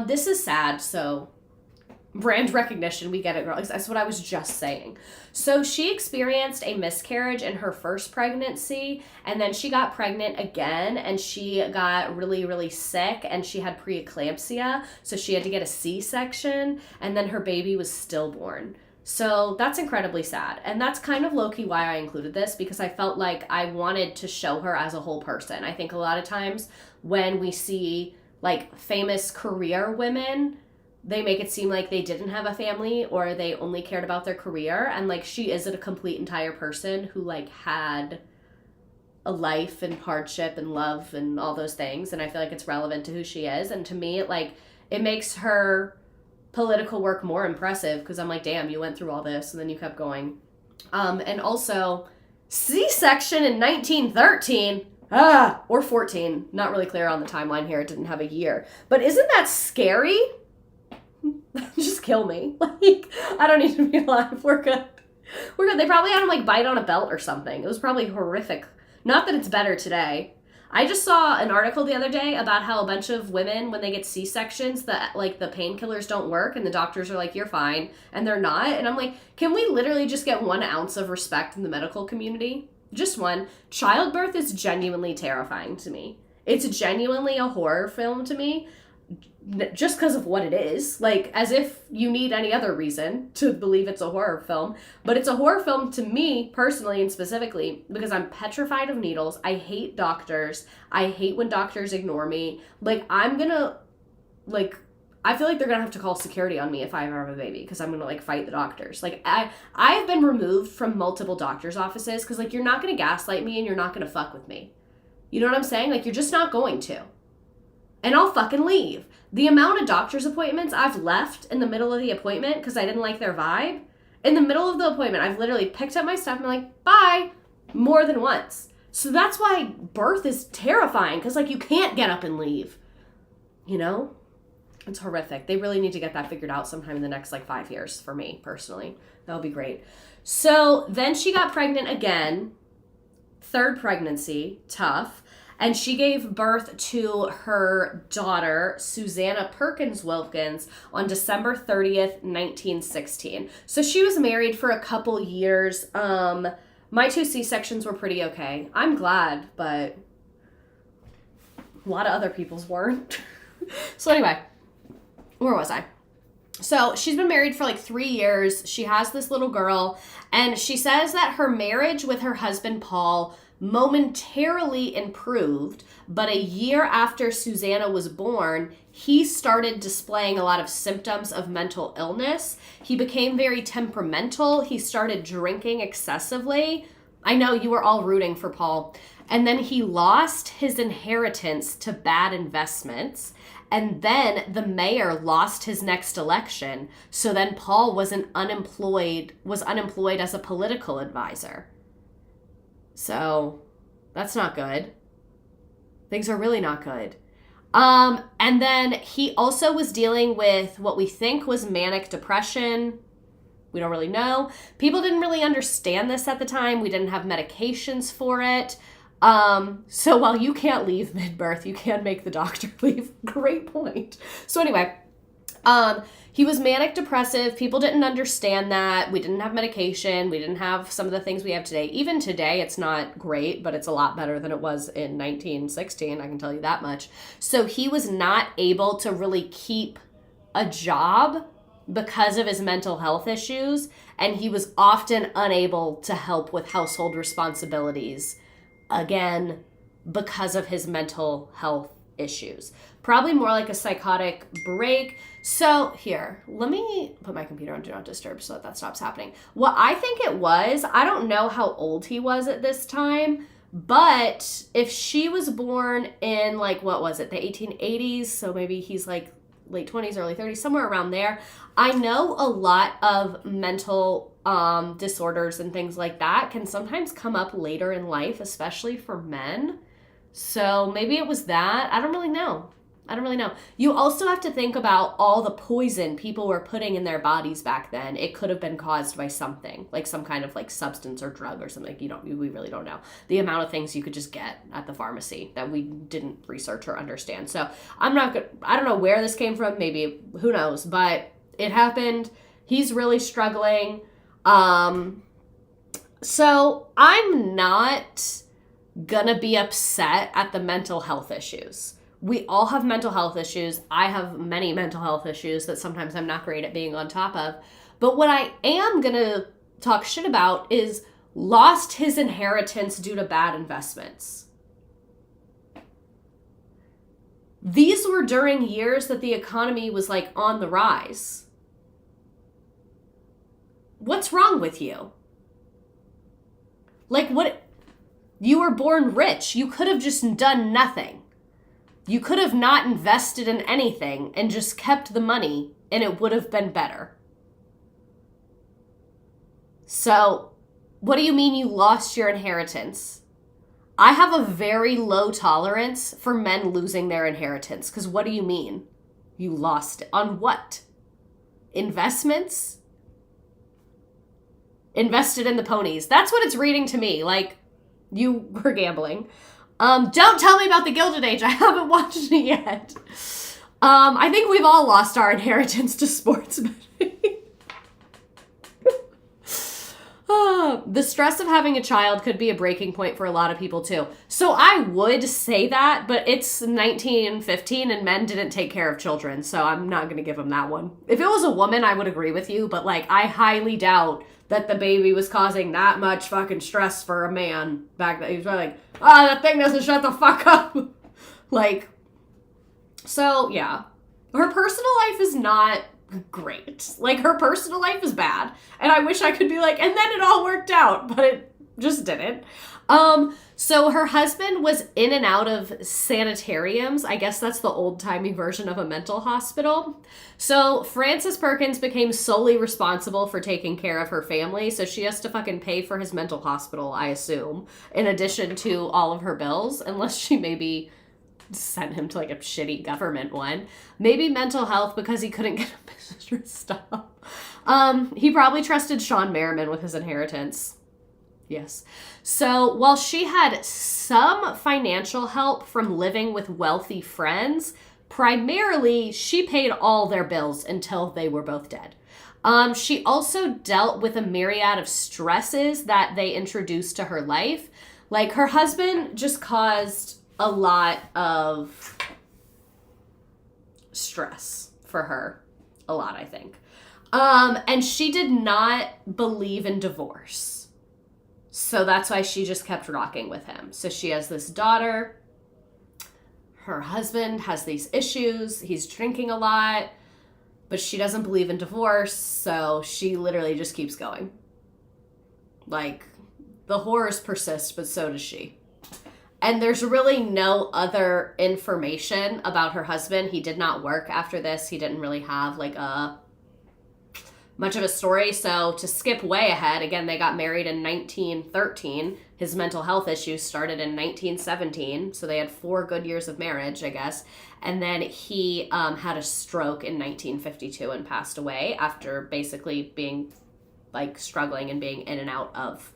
This is sad, so brand recognition, we get it, girl. That's what I was just saying. So she experienced a miscarriage in her first pregnancy, and then she got pregnant again, and she got really, really sick, and she had preeclampsia, so she had to get a C-section, and then her baby was stillborn. So that's incredibly sad. And that's kind of low-key why I included this, because I felt like I wanted to show her as a whole person. I think a lot of times when we see like famous career women, they make it seem like they didn't have a family or they only cared about their career. And like, she is a complete entire person who like had a life and hardship and love and all those things. And I feel like it's relevant to who she is. And to me, it makes her political work more impressive, because I'm like, damn, you went through all this and then you kept going. And also, C-section in 1913, or 14, not really clear on the timeline here, it didn't have a year. But isn't that scary? Just kill me. Like, I don't need to be alive. We're good. We're good. They probably had him like bite on a belt or something. It was probably horrific. Not that it's better today. I just saw an article the other day about how a bunch of women, when they get C-sections, that like the painkillers don't work and the doctors are like, you're fine, and they're not. And I'm like, can we literally just get 1 ounce of respect in the medical community? Just one. Childbirth is genuinely terrifying to me. It's genuinely a horror film to me, just because of what it is. Like, as if you need any other reason to believe it's a horror film. But it's a horror film to me, personally and specifically, because I'm petrified of needles. I hate doctors. I hate when doctors ignore me. Like, I feel like they're gonna have to call security on me if I ever have a baby, because I'm gonna like fight the doctors. Like, I've been removed from multiple doctors' offices because like, you're not gonna gaslight me and you're not gonna fuck with me. You know what I'm saying? Like, you're just not going to. And I'll fucking leave. The amount of doctor's appointments I've left in the middle of the appointment because I didn't like their vibe. In the middle of the appointment, I've literally picked up my stuff and I'm like, bye, more than once. So that's why birth is terrifying, because like, you can't get up and leave. You know? It's horrific. They really need to get that figured out sometime in the next like 5 years for me personally. That would be great. So then she got pregnant again. 3rd pregnancy, tough. And she gave birth to her daughter, Susanna Perkins Wilkins, on December 30th, 1916. So she was married for a couple years. My 2 C-sections were pretty okay. I'm glad, but a lot of other people's weren't. So anyway, where was I? So she's been married for like 3 years. She has this little girl, and she says that her marriage with her husband, Paul, momentarily improved, but a year after Susanna was born, he started displaying a lot of symptoms of mental illness. He became very temperamental. He started drinking excessively. I know you were all rooting for Paul. And then he lost his inheritance to bad investments. And then the mayor lost his next election. So then Paul was unemployed as a political advisor. So that's not good. Things are really not good. And then he also was dealing with what we think was manic depression. We don't really know. People didn't really understand this at the time. We didn't have medications for it. So while you can't leave mid-birth, you can make the doctor leave. Great point. So anyway, he was manic depressive. People didn't understand that. We didn't have medication. We didn't have some of the things we have today. Even today, it's not great, but it's a lot better than it was in 1916. I can tell you that much. So he was not able to really keep a job because of his mental health issues. And he was often unable to help with household responsibilities. Again, because of his mental health issues. Probably more like a psychotic break. So here, let me put my computer on Do Not Disturb so that stops happening. What I think it was, I don't know how old he was at this time, but if she was born in like, what was it, the 1880s, so maybe he's like late 20s, early 30s, somewhere around there. I know a lot of mental disorders and things like that can sometimes come up later in life, especially for men. So maybe it was that. I don't really know. You also have to think about all the poison people were putting in their bodies back then. It could have been caused by something, like some kind of like substance or drug or something. We really don't know. The amount of things you could just get at the pharmacy that we didn't research or understand. So I don't know where this came from. Maybe, who knows, but it happened. He's really struggling. So I'm not gonna be upset at the mental health issues. We all have mental health issues. I have many mental health issues that sometimes I'm not great at being on top of. But what I am going to talk shit about is lost his inheritance due to bad investments. These were during years that the economy was like on the rise. What's wrong with you? Like, what? You were born rich. You could have just done nothing. You could have not invested in anything and just kept the money, and it would have been better. So, what do you mean you lost your inheritance? I have a very low tolerance for men losing their inheritance, because what do you mean? You lost it. On what? Investments? Invested in the ponies. That's what it's reading to me. Like, you were gambling. Don't tell me about the Gilded Age. I haven't watched it yet. I think we've all lost our inheritance to sports betting. The stress of having a child could be a breaking point for a lot of people too. So I would say that, but it's 1915 and men didn't take care of children, so I'm not going to give them that one. If it was a woman, I would agree with you, but like I highly doubt that the baby was causing that much fucking stress for a man back then. He was probably like, that thing doesn't shut the fuck up. Like, so yeah. Her personal life is not great. Like, her personal life is bad. And I wish I could be like, and then it all worked out, but it just didn't. So her husband was in and out of sanitariums. I guess that's the old-timey version of a mental hospital. So Frances Perkins became solely responsible for taking care of her family, so she has to fucking pay for his mental hospital, I assume, in addition to all of her bills, unless she maybe sent him to like a shitty government one. Maybe mental health because he couldn't get a business stop. He probably trusted Sean Merriman with his inheritance. Yes. So while she had some financial help from living with wealthy friends, primarily she paid all their bills until they were both dead. She also dealt with a myriad of stresses that they introduced to her life. Like, her husband just caused a lot of stress for her. A lot, I think. And she did not believe in divorce. So that's why she just kept rocking with him. So she has this daughter. Her husband has these issues. He's drinking a lot. But she doesn't believe in divorce. So she literally just keeps going. Like, the horrors persist, but so does she. And there's really no other information about her husband. He did not work after this. He didn't really have like much of a story. So to skip way ahead, again, they got married in 1913. His mental health issues started in 1917. So they had 4 good years of marriage, I guess. And then he had a stroke in 1952 and passed away after basically being like struggling and being in and out of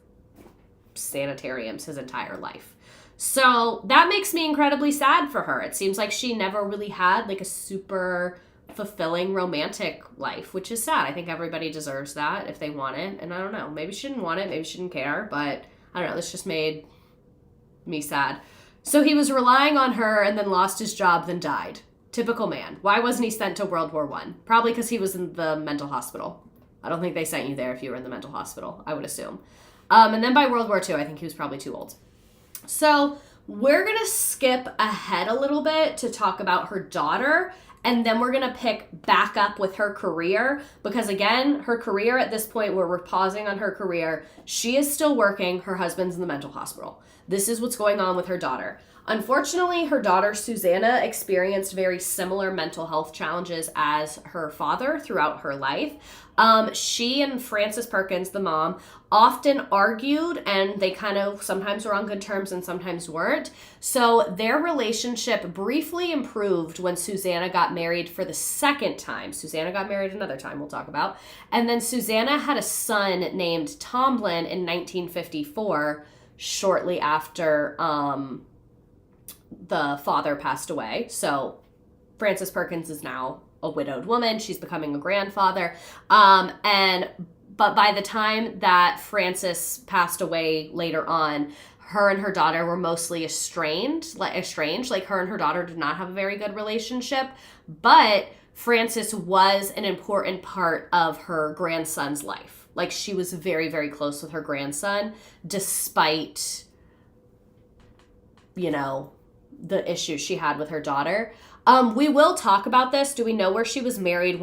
sanitariums his entire life. So that makes me incredibly sad for her. It seems like she never really had like a super fulfilling romantic life, which is sad. I think everybody deserves that if they want it. And I don't know, maybe she didn't want it, maybe she didn't care, but I don't know, this just made me sad. So he was relying on her and then lost his job, then died. Typical man. Why wasn't he sent to World War I? Probably because he was in the mental hospital. I don't think they sent you there if you were in the mental hospital, I would assume. And then by World War II, I think he was probably too old. So we're going to skip ahead a little bit to talk about her daughter, and then we're going to pick back up with her career, because again, her career at this point where we're pausing on her career, she is still working, her husband's in the mental hospital. This is what's going on with her daughter. Unfortunately, her daughter Susanna experienced very similar mental health challenges as her father throughout her life. She and Frances Perkins, the mom, often argued, and they kind of sometimes were on good terms and sometimes weren't. So their relationship briefly improved when Susanna got married for the second time. Susanna got married another time we'll talk about. And then Susanna had a son named Tomlin in 1954, shortly after the father passed away. So Frances Perkins is now a widowed woman. She's becoming a grandfather. But by the time that Frances passed away later on, her and her daughter were mostly estranged. Like her and her daughter did not have a very good relationship. But Frances was an important part of her grandson's life. Like, she was very, very close with her grandson, despite, you know, the issues she had with her daughter. We will talk about this. Do we know where she was married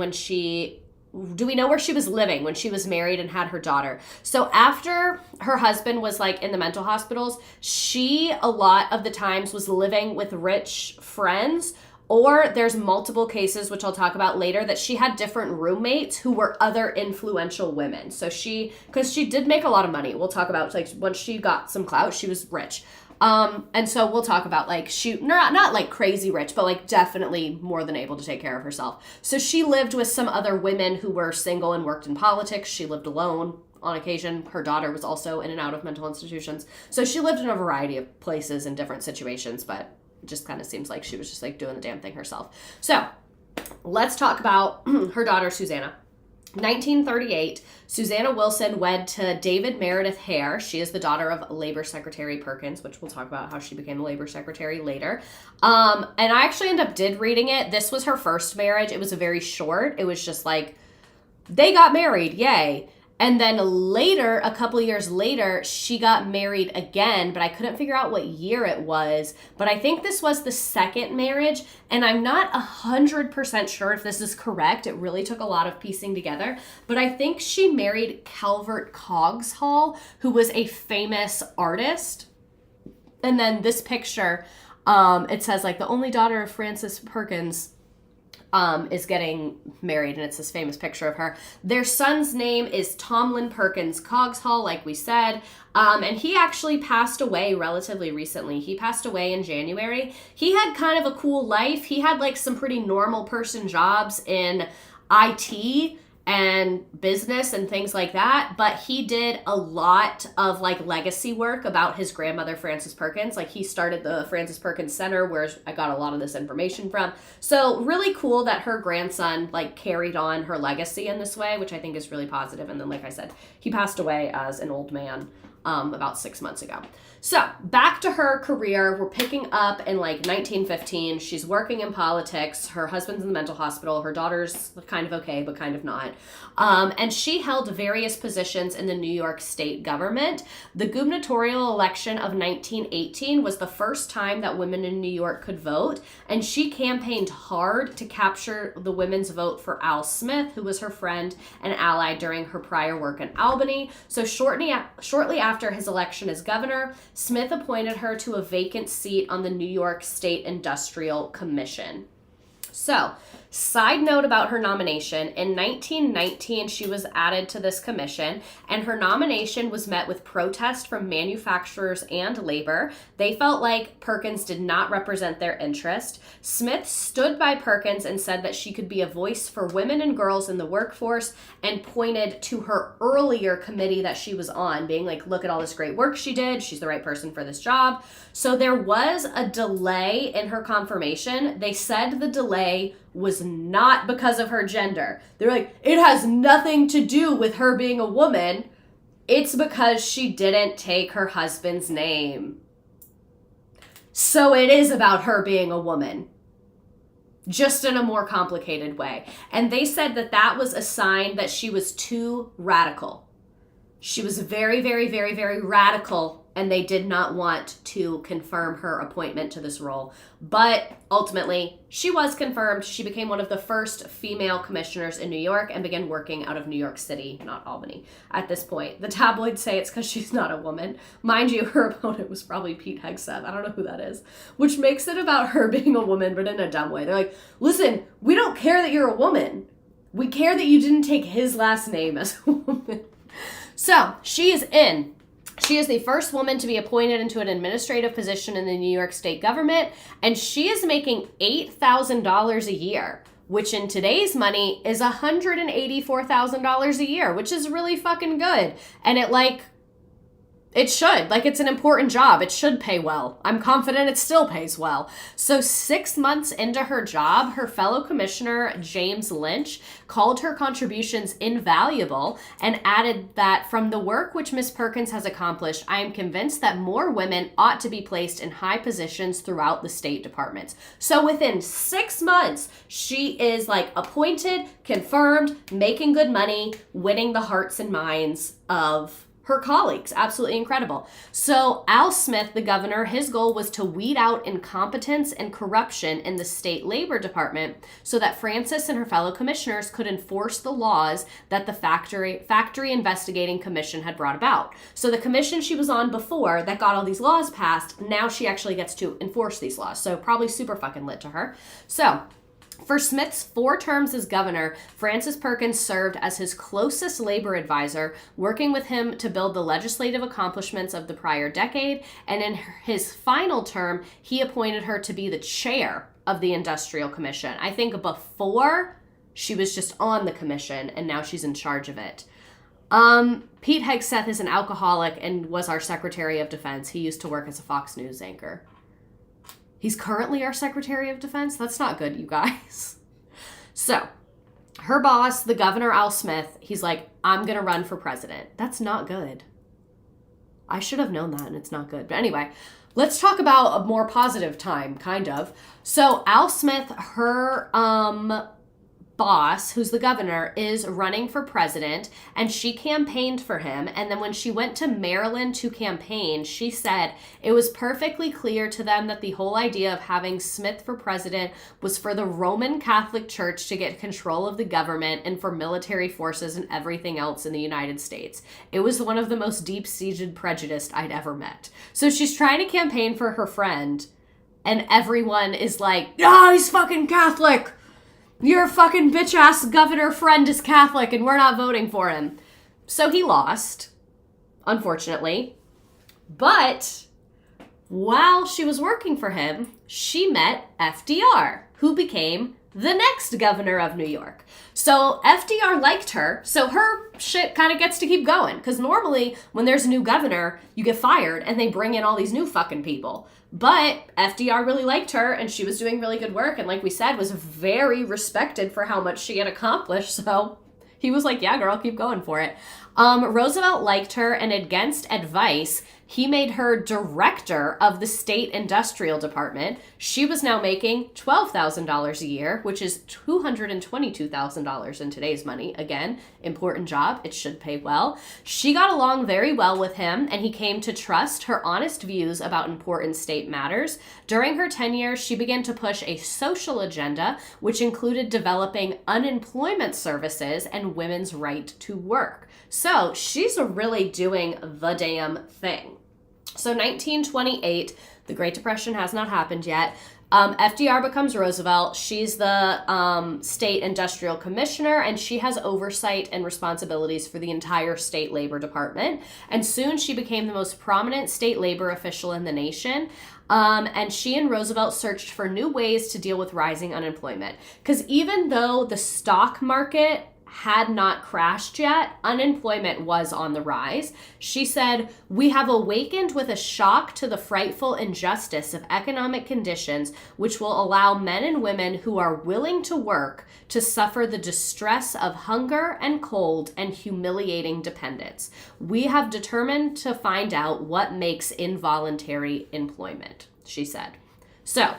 do we know where she was living when she was married and had her daughter? So after her husband was like in the mental hospitals, she a lot of the times was living with rich friends, or there's multiple cases, which I'll talk about later, that she had different roommates who were other influential women. So because she did make a lot of money. We'll talk about, like, once she got some clout, she was rich. And so we'll talk about, like, not like crazy rich, but like definitely more than able to take care of herself. So she lived with some other women who were single and worked in politics. She lived alone on occasion. Her daughter was also in and out of mental institutions. So she lived in a variety of places in different situations, but it just kind of seems like she was just like doing the damn thing herself. So let's talk about her daughter, Susanna. 1938, Susanna Wilson wed to David Meredith Hare. She is the daughter of Labor Secretary Perkins, which we'll talk about how she became Labor Secretary later. And I actually did reading it. This was her first marriage. It was a very short. It was just like, they got married, yay. And then later, a couple years later, she got married again, but I couldn't figure out what year it was. But I think this was the second marriage, and I'm not 100% sure if this is correct. It really took a lot of piecing together. But I think she married Calvert Coggeshall, who was a famous artist. And then this picture, it says, like, the only daughter of Frances Perkins is getting married, and it's this famous picture of her. Their son's name is Tomlin Perkins Coggeshall, like we said, and he actually passed away relatively recently. He passed away in January. He had kind of a cool life. He had like some pretty normal person jobs in IT and business and things like that, but he did a lot of like legacy work about his grandmother Frances Perkins. Like, he started the Frances Perkins Center, where I got a lot of this information from. So really cool that her grandson like carried on her legacy in this way, which I think is really positive. And then, like I said, he passed away as an old man about 6 months ago. So back to her career, we're picking up in like 1915. She's working in politics. Her husband's in the mental hospital. Her daughter's kind of okay, but kind of not. And she held various positions in the New York state government. The gubernatorial election of 1918 was the first time that women in New York could vote, and she campaigned hard to capture the women's vote for Al Smith, who was her friend and ally during her prior work in Albany. So shortly after his election as governor, Smith appointed her to a vacant seat on the New York State Industrial Commission. So, side note about her nomination, in 1919 she was added to this commission, and her nomination was met with protest from manufacturers and labor. They felt like Perkins did not represent their interest. Smith stood by Perkins and said that she could be a voice for women and girls in the workforce, and pointed to her earlier committee that she was on, being like, look at all this great work she did. She's the right person for this job. So there was a delay in her confirmation. They said the delay was not because of her gender. They're like, it has nothing to do with her being a woman. It's because she didn't take her husband's name. So it is about her being a woman, just in a more complicated way. And they said that that was a sign that she was too radical. She was very, very, very, very radical, and they did not want to confirm her appointment to this role. But ultimately, she was confirmed. She became one of the first female commissioners in New York and began working out of New York City, not Albany, at this point. The tabloids say it's because she's not a woman. Mind you, her opponent was probably Pete Hegseth. I don't know who that is. Which makes it about her being a woman, but in a dumb way. They're like, listen, we don't care that you're a woman. We care that you didn't take his last name as a woman. So, she is the first woman to be appointed into an administrative position in the New York state government, and she is making $8,000 a year, which in today's money is $184,000 a year, which is really fucking good. And it It should. Like, it's an important job. It should pay well. I'm confident it still pays well. So 6 months into her job, her fellow commissioner, James Lynch, called her contributions invaluable and added that from the work which Miss Perkins has accomplished, I am convinced that more women ought to be placed in high positions throughout the state departments. So within 6 months, she is like appointed, confirmed, making good money, winning the hearts and minds of her colleagues. Absolutely incredible. So Al Smith, the governor, his goal was to weed out incompetence and corruption in the state labor department so that Frances and her fellow commissioners could enforce the laws that the factory investigating commission had brought about. So the commission she was on before that got all these laws passed, now she actually gets to enforce these laws. So probably super fucking lit to her. So for Smith's 4 terms as governor, Frances Perkins served as his closest labor advisor, working with him to build the legislative accomplishments of the prior decade, and in his final term, he appointed her to be the chair of the Industrial Commission. I think before, she was just on the commission, and now she's in charge of it. Pete Hegseth is an alcoholic and was our Secretary of Defense. He used to work as a Fox News anchor. He's currently our Secretary of Defense? That's not good, you guys. So, her boss, the governor, Al Smith, he's like, I'm going to run for president. That's not good. I should have known that, and it's not good. But anyway, let's talk about a more positive time, kind of. So, Al Smith, her boss, who's the governor, is running for president, and she campaigned for him. And then when she went to Maryland to campaign, she said it was perfectly clear to them that the whole idea of having Smith for president was for the Roman Catholic Church to get control of the government and for military forces and everything else in the United States. It was one of the most deep-seated prejudice I'd ever met. So she's trying to campaign for her friend, and everyone is like, oh, he's fucking Catholic. Your fucking bitch-ass governor friend is Catholic and we're not voting for him. So he lost, unfortunately. But while she was working for him, she met FDR, who became the next governor of New York. So FDR liked her, so her shit kind of gets to keep going. Because normally, when there's a new governor, you get fired and they bring in all these new fucking people. But FDR really liked her, and she was doing really good work, and like we said, was very respected for how much she had accomplished, so he was like, yeah, girl, keep going for it. Roosevelt liked her, and against advice, he made her director of the state industrial department. She was now making $12,000 a year, which is $222,000 in today's money. Again, important job. It should pay well. She got along very well with him, and he came to trust her honest views about important state matters. During her tenure, she began to push a social agenda, which included developing unemployment services and women's right to work. So she's really doing the damn thing. So 1928, the Great Depression has not happened yet. FDR becomes Roosevelt. She's the state industrial commissioner, and she has oversight and responsibilities for the entire state labor department. And soon she became the most prominent state labor official in the nation. And she and Roosevelt searched for new ways to deal with rising unemployment. Because even though the stock market had not crashed yet, unemployment was on the rise. She said, "We have awakened with a shock to the frightful injustice of economic conditions which will allow men and women who are willing to work to suffer the distress of hunger and cold and humiliating dependence. We have determined to find out what makes involuntary employment," she said. So,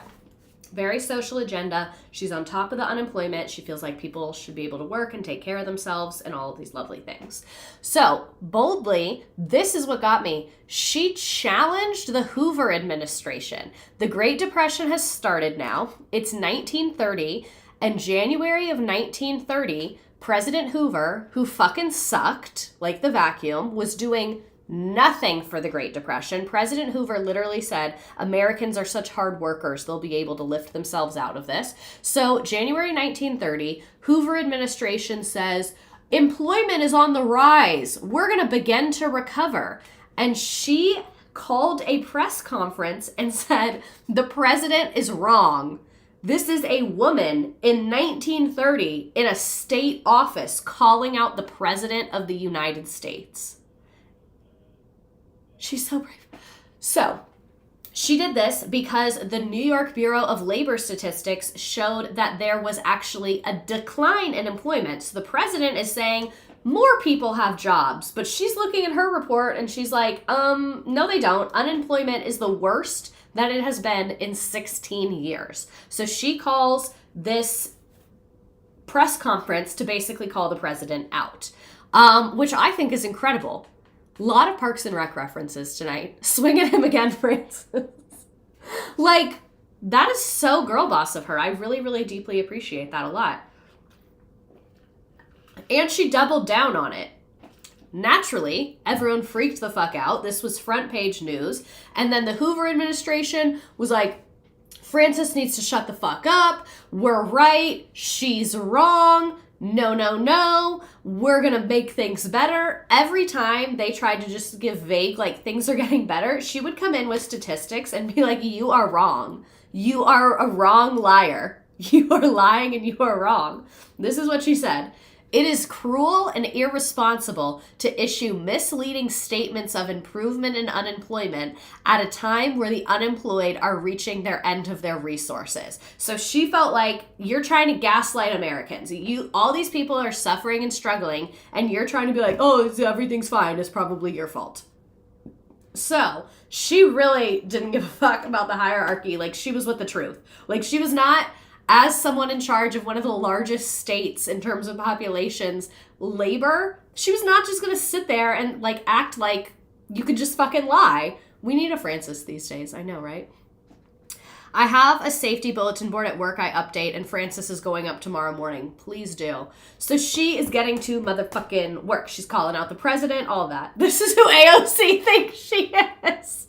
very social agenda. She's on top of the unemployment. She feels like people should be able to work and take care of themselves and all of these lovely things. So, boldly, this is what got me. She challenged the Hoover administration. The Great Depression has started now. It's 1930, and January of 1930, President Hoover, who fucking sucked like the vacuum, was doing nothing for the Great Depression. President Hoover literally said, Americans are such hard workers, they'll be able to lift themselves out of this. So January 1930, Hoover administration says, employment is on the rise. We're going to begin to recover. And she called a press conference and said, the president is wrong. This is a woman in 1930 in a state office calling out the president of the United States. She's so brave. So she did this because the New York Bureau of Labor Statistics showed that there was actually a decline in employment. So the president is saying more people have jobs, but she's looking at her report and she's like, no, they don't. Unemployment is the worst that it has been in 16 years. So she calls this press conference to basically call the president out, which I think is incredible. A lot of Parks and Rec references tonight. Swing at him again, Francis. Like, that is so girl boss of her. I really, really deeply appreciate that a lot. And she doubled down on it. Naturally, everyone freaked the fuck out. This was front page news. And then the Hoover administration was like, Francis needs to shut the fuck up. We're right. She's wrong. No, no, no. We're going to make things better. Every time they tried to just give vague, like, things are getting better, she would come in with statistics and be like, you are wrong. You are a wrong liar. You are lying and you are wrong. This is what she said. It is cruel and irresponsible to issue misleading statements of improvement in unemployment at a time where the unemployed are reaching their end of their resources. So she felt like you're trying to gaslight Americans. All these people are suffering and struggling, and you're trying to be like, oh, everything's fine. It's probably your fault. So she really didn't give a fuck about the hierarchy. Like, she was with the truth. Like, she was not, as someone in charge of one of the largest states in terms of populations, labor, she was not just going to sit there and, like, act like you could just fucking lie. We need a Francis these days. I know, right? I have a safety bulletin board at work I update, and Francis is going up tomorrow morning. Please do. So she is getting to motherfucking work. She's calling out the president, all that. This is who AOC thinks she is.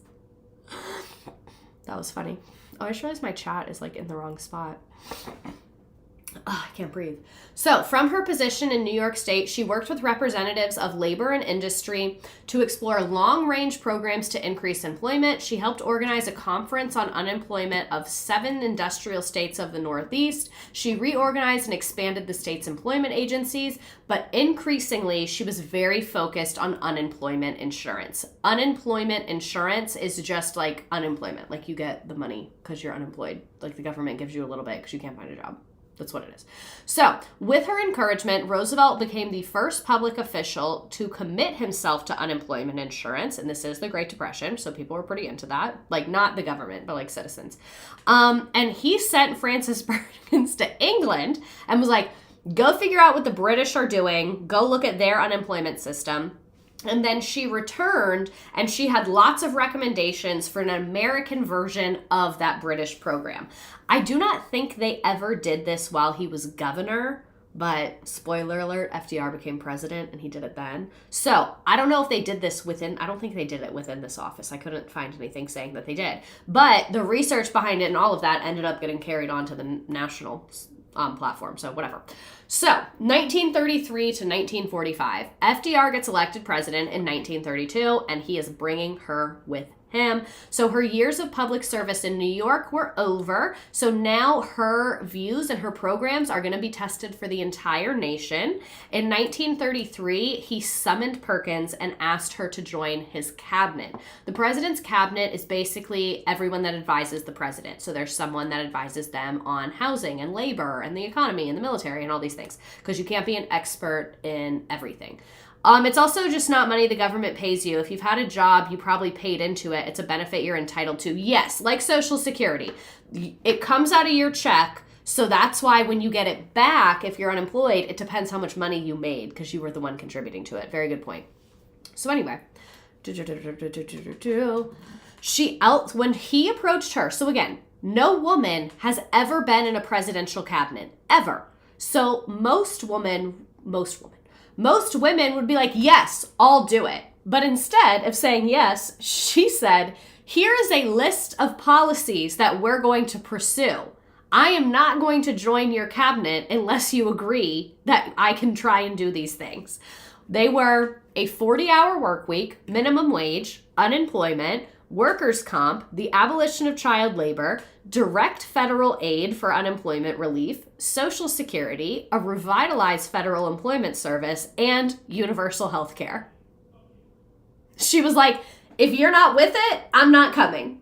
That was funny. Oh, I just realized my chat is, like, in the wrong spot. Oh, I can't breathe. So, from her position in New York State, she worked with representatives of labor and industry to explore long-range programs to increase employment. She helped organize a conference on unemployment of 7 industrial states of the Northeast. She reorganized and expanded the state's employment agencies, but increasingly, she was very focused on unemployment insurance. Unemployment insurance is just like unemployment. Like, you get the money because you're unemployed. Like, the government gives you a little bit because you can't find a job. That's what it is. So, with her encouragement, Roosevelt became the first public official to commit himself to unemployment insurance, and this is the Great Depression, so people were pretty into that. Like, not the government, but, like, citizens. And he sent Frances Perkins to England and was like, go figure out what the British are doing, go look at their unemployment system. And then she returned, and she had lots of recommendations for an American version of that British program. I do not think they ever did this while he was governor, but spoiler alert, FDR became president, and he did it then. So I don't know if they did this I don't think they did it within this office. I couldn't find anything saying that they did. But the research behind it and all of that ended up getting carried on to the national platform, so whatever. So, 1933 to 1945, FDR gets elected president in 1932, and he is bringing her with him. So her years of public service in New York were over. So now her views and her programs are going to be tested for the entire nation. In 1933, he summoned Perkins and asked her to join his cabinet. The president's cabinet is basically everyone that advises the president. So there's someone that advises them on housing and labor and the economy and the military and all these things, because you can't be an expert in everything. It's also just not money the government pays you. If you've had a job, you probably paid into it. It's a benefit you're entitled to. Yes, like Social Security. It comes out of your check, so that's why when you get it back, if you're unemployed, it depends how much money you made because you were the one contributing to it. Very good point. So anyway, when he approached her, so again, no woman has ever been in a presidential cabinet, ever. So most women would be like, yes, I'll do it. But instead of saying yes, she said, here is a list of policies that we're going to pursue. I am not going to join your cabinet unless you agree that I can try and do these things. They were a 40-hour work week, minimum wage, unemployment, workers' comp, the abolition of child labor, direct federal aid for unemployment relief, Social Security, a revitalized federal employment service, and universal health care. She was like, if you're not with it, I'm not coming.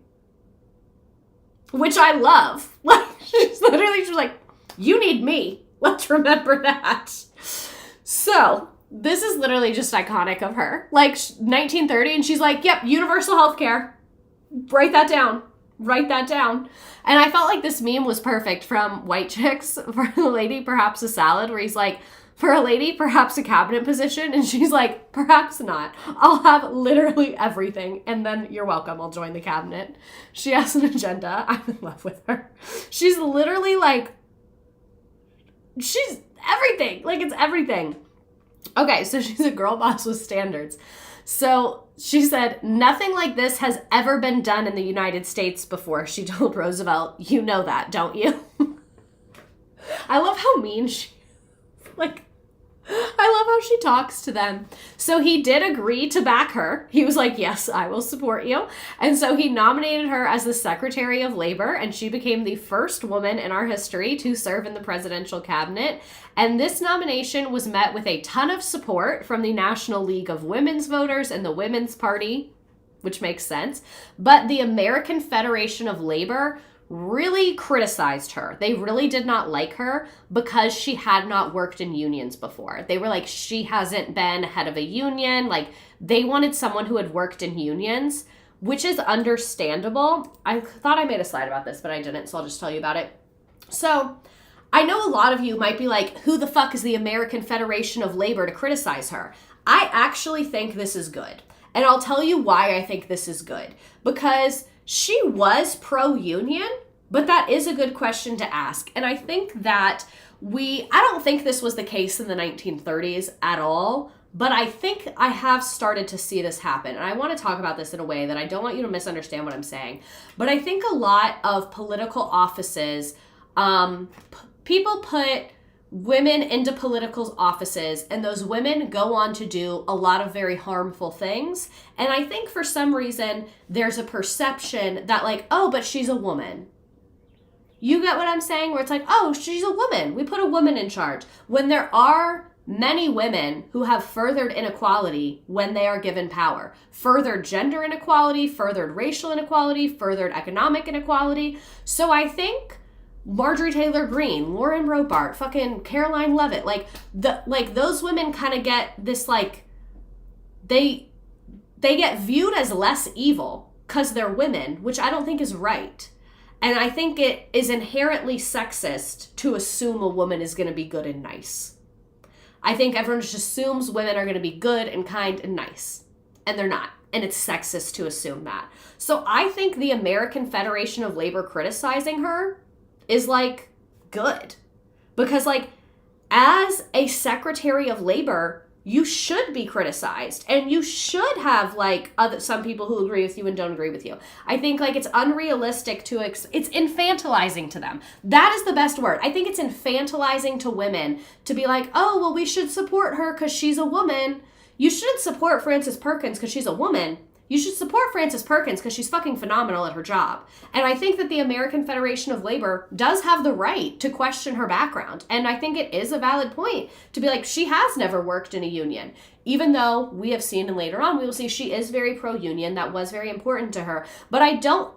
Which I love. Like, she's like, you need me. Let's remember that. So, this is literally just iconic of her. Like, 1930, and she's like, yep, universal health care. Write that down. Write that down. And I felt like this meme was perfect from White Chicks for a lady, perhaps a salad, where he's like, for a lady, perhaps a cabinet position. And she's like, perhaps not. I'll have literally everything. And then you're welcome. I'll join the cabinet. She has an agenda. I'm in love with her. She's literally like, she's everything. Like, it's everything. Okay, so she's a girl boss with standards. So she said, nothing like this has ever been done in the United States before, she told Roosevelt. You know that, don't you? I love how mean she, like, I love how she talks to them. So he did agree to back her. He was like, yes, I will support you. And so he nominated her as the Secretary of Labor, and she became the first woman in our history to serve in the presidential cabinet. And this nomination was met with a ton of support from the National League of Women's Voters and the Women's Party, which makes sense. But the American Federation of Labor really criticized her. They really did not like her because she had not worked in unions before. They were like, she hasn't been head of a union. Like, they wanted someone who had worked in unions, which is understandable. I thought I made a slide about this, but I didn't, so I'll just tell you about it. So I know a lot of you might be like, who the fuck is the American Federation of Labor to criticize her? I actually think this is good. And I'll tell you why I think this is good. Because she was pro-union, but that is a good question to ask. And I think that I don't think this was the case in the 1930s at all, but I think I have started to see this happen. And I want to talk about this in a way that I don't want you to misunderstand what I'm saying. But I think a lot of political offices, people put women into political offices, and those women go on to do a lot of very harmful things. And I think for some reason, there's a perception that like, oh, but she's a woman. You get what I'm saying? Where it's like, oh, she's a woman. We put a woman in charge. When there are many women who have furthered inequality when they are given power. Furthered gender inequality, furthered racial inequality, furthered economic inequality. So I think Marjorie Taylor Greene, Lauren Robart, fucking Caroline Leavitt, those women kind of get this, like, they get viewed as less evil because they're women, which I don't think is right. And I think it is inherently sexist to assume a woman is going to be good and nice. I think everyone just assumes women are going to be good and kind and nice, and they're not. And it's sexist to assume that. So I think the American Federation of Labor criticizing her is like good, because like as a Secretary of Labor, you should be criticized, and you should have like some people who agree with you and don't agree with you. I think like it's unrealistic to it's infantilizing to them. That is the best word. I think it's infantilizing to women to be like, oh, well, we should support her because she's a woman. You shouldn't support Frances Perkins because she's a woman. You should support Frances Perkins because she's fucking phenomenal at her job. And I think that the American Federation of Labor does have the right to question her background. And I think it is a valid point to be like, she has never worked in a union. Even though we have seen, and later on we will see, she is very pro-union. That was very important to her. But I don't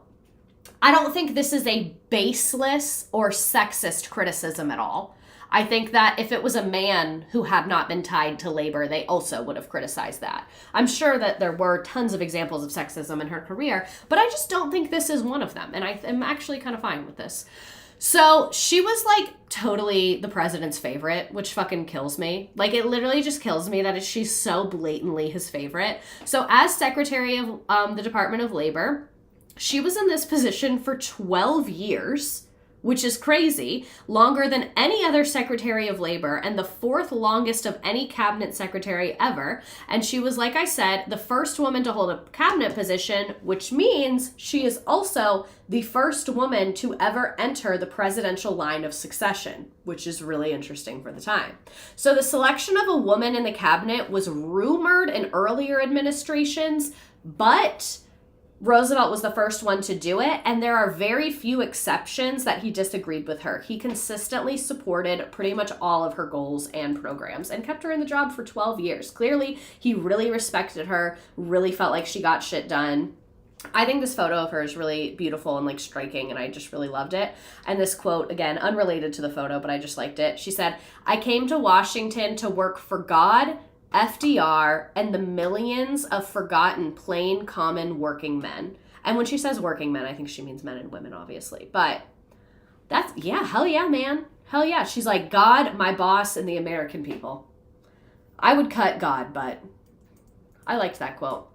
think this is a baseless or sexist criticism at all. I think that if it was a man who had not been tied to labor, they also would have criticized that. I'm sure that there were tons of examples of sexism in her career, but I just don't think this is one of them. And I am actually kind of fine with this. So she was like totally the president's favorite, which fucking kills me. Like, it literally just kills me that she's so blatantly his favorite. So as Secretary of the Department of Labor, she was in this position for 12 years, which is crazy, longer than any other Secretary of Labor and the fourth longest of any cabinet secretary ever. And she was, like I said, the first woman to hold a cabinet position, which means she is also the first woman to ever enter the presidential line of succession, which is really interesting for the time. So the selection of a woman in the cabinet was rumored in earlier administrations, but Roosevelt was the first one to do it, and there are very few exceptions that he disagreed with her. He consistently supported pretty much all of her goals and programs and kept her in the job for 12 years. Clearly, he really respected her, really felt like she got shit done. I think this photo of her is really beautiful and like striking, and I just really loved it. And this quote, again, unrelated to the photo, but I just liked it. She said, "I came to Washington to work for God, FDR, and the millions of forgotten, plain, common working men." And when she says working men, I think she means men and women, obviously. But that's, yeah, hell yeah, man. Hell yeah. She's like, God, my boss, and the American people. I would cut God, but I liked that quote.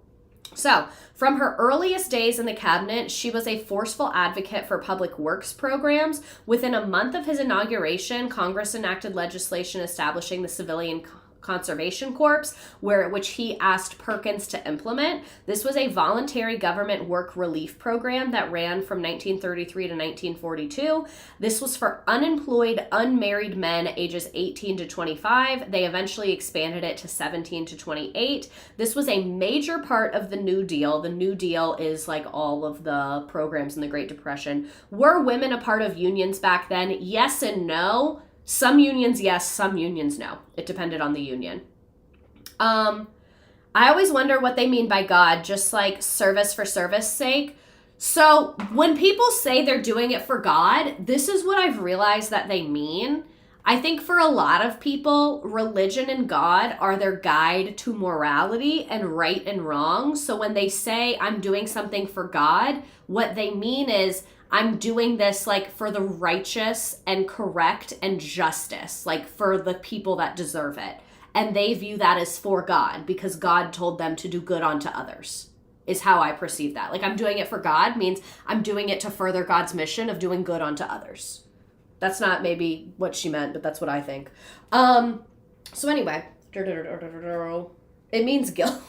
So, from her earliest days in the cabinet, she was a forceful advocate for public works programs. Within a month of his inauguration, Congress enacted legislation establishing the Civilian Conservation Corps, which he asked Perkins to implement. This was a voluntary government work relief program that ran from 1933 to 1942. This was for unemployed, unmarried men ages 18 to 25. They eventually expanded it to 17 to 28. This was a major part of the New Deal. The New Deal is like all of the programs in the Great Depression. Were women a part of unions back then? Yes and no. Some unions, yes. Some unions, no. It depended on the union. I always wonder what they mean by God, just like service for service sake. So when people say they're doing it for God, this is what I've realized that they mean. I think for a lot of people, religion and God are their guide to morality and right and wrong. So when they say I'm doing something for God, what they mean is I'm doing this like for the righteous and correct and justice, like for the people that deserve it. And they view that as for God because God told them to do good unto others, is how I perceive that. Like I'm doing it for God means I'm doing it to further God's mission of doing good unto others. That's not maybe what she meant, but that's what I think. So anyway, it means guilt.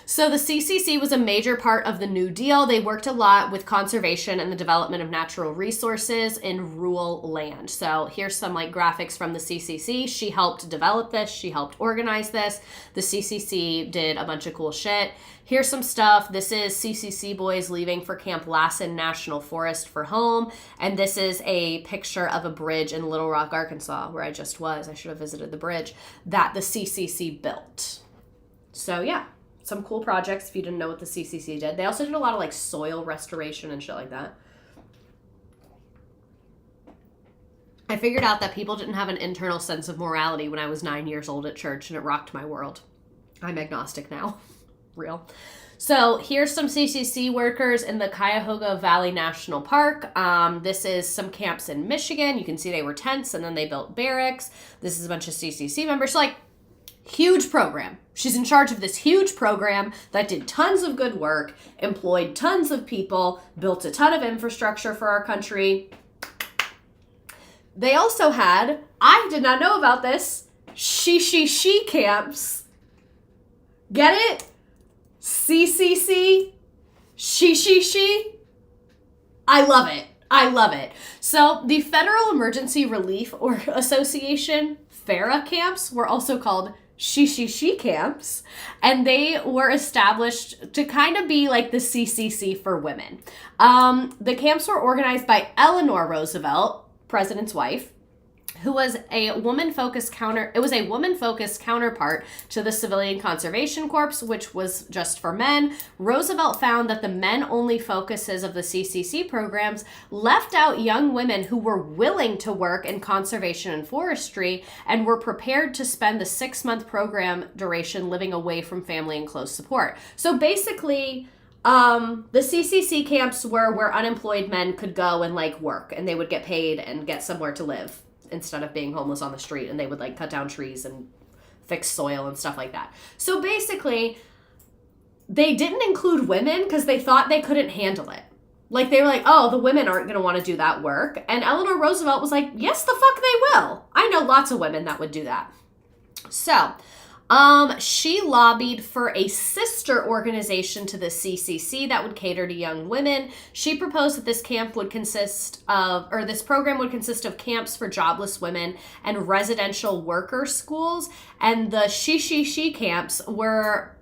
So the CCC was a major part of the New Deal. They worked a lot with conservation and the development of natural resources in rural land. So here's some like graphics from the CCC. She helped develop this. She helped organize this. The CCC did a bunch of cool shit. Here's some stuff. This is CCC boys leaving for Camp Lassen National Forest for home. And this is a picture of a bridge in Little Rock, Arkansas, where I just was. I should have visited the bridge that the CCC built. So yeah, some cool projects if you didn't know what the CCC did. They also did a lot of like soil restoration and shit like that. I figured out that people didn't have an internal sense of morality when I was 9 years old at church, and it rocked my world. I'm agnostic now. Real. So here's some CCC workers in the Cuyahoga Valley National Park. This is some camps in Michigan. You can see they were tents and then they built barracks. This is a bunch of CCC members. So like, huge program. She's in charge of this huge program that did tons of good work, employed tons of people, built a ton of infrastructure for our country. They also had, I did not know about this, She-She camps. Get it? CCC, She-She. I love it. I love it. So the Federal Emergency Relief Association, FERA camps, were also called She-She camps, and they were established to kind of be like the CCC for women. The camps were organized by Eleanor Roosevelt, president's wife, who was a woman-focused counterpart to the Civilian Conservation Corps, which was just for men. Roosevelt found that the men-only focuses of the CCC programs left out young women who were willing to work in conservation and forestry and were prepared to spend the 6-month program duration living away from family and close support. So basically, the CCC camps were where unemployed men could go and like work, and they would get paid and get somewhere to live instead of being homeless on the street, and they would like cut down trees and fix soil and stuff like that. So basically, they didn't include women because they thought they couldn't handle it. Like they were like, oh, the women aren't going to want to do that work. And Eleanor Roosevelt was like, yes, the fuck they will. I know lots of women that would do that. So she lobbied for a sister organization to the CCC that would cater to young women. She proposed that this program would consist of camps for jobless women and residential worker schools. And the She-She camps were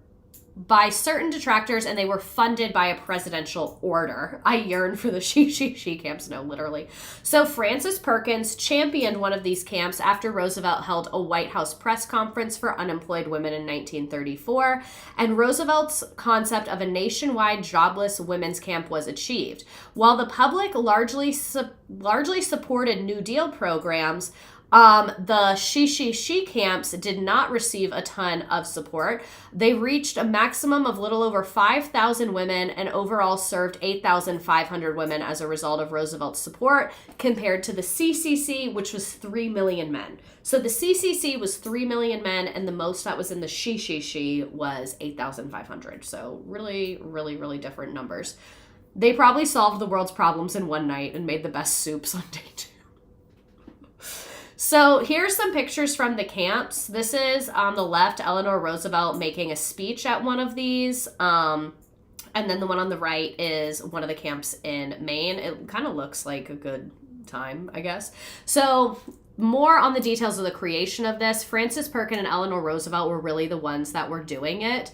by certain detractors, and they were funded by a presidential order. I yearn for the She-She camps, no, literally. So Frances Perkins championed one of these camps after Roosevelt held a White House press conference for unemployed women in 1934, and Roosevelt's concept of a nationwide jobless women's camp was achieved. While the public largely supported New Deal programs, the She-She camps did not receive a ton of support. They reached a maximum of little over 5,000 women and overall served 8,500 women as a result of Roosevelt's support, compared to the CCC, which was 3 million men. So the CCC was 3 million men, and the most that was in the She-She was 8,500. So really, really, really different numbers. They probably solved the world's problems in one night and made the best soups on day 2. So here's some pictures from the camps. This is on the left, Eleanor Roosevelt making a speech at one of these. And then the one on the right is one of the camps in Maine. It kind of looks like a good time, I guess. So more on the details of the creation of this. Frances Perkins and Eleanor Roosevelt were really the ones that were doing it.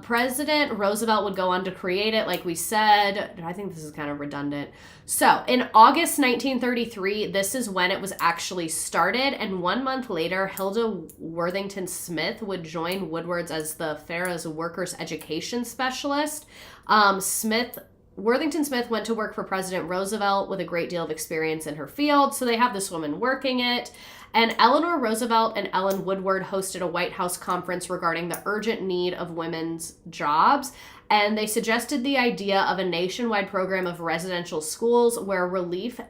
President Roosevelt would go on to create it, like we said. I think this is kind of redundant. So in August 1933, this is when it was actually started, and 1 month later, Hilda Worthington Smith would join Woodward's as the FARA's Workers' Education Specialist. Worthington Smith went to work for President Roosevelt with a great deal of experience in her field, so they have this woman working it. And Eleanor Roosevelt and Ellen Woodward hosted a White House conference regarding the urgent need of women's jobs. And they suggested the idea of a nationwide program of residential schools where relief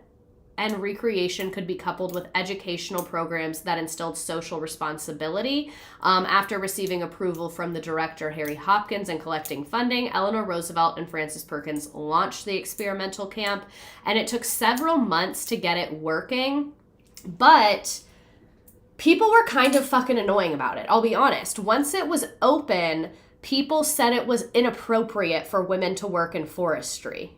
and recreation could be coupled with educational programs that instilled social responsibility. After receiving approval from the director, Harry Hopkins, and collecting funding, Eleanor Roosevelt and Frances Perkins launched the experimental camp. And it took several months to get it working. But people were kind of fucking annoying about it, I'll be honest. Once it was open, people said it was inappropriate for women to work in forestry.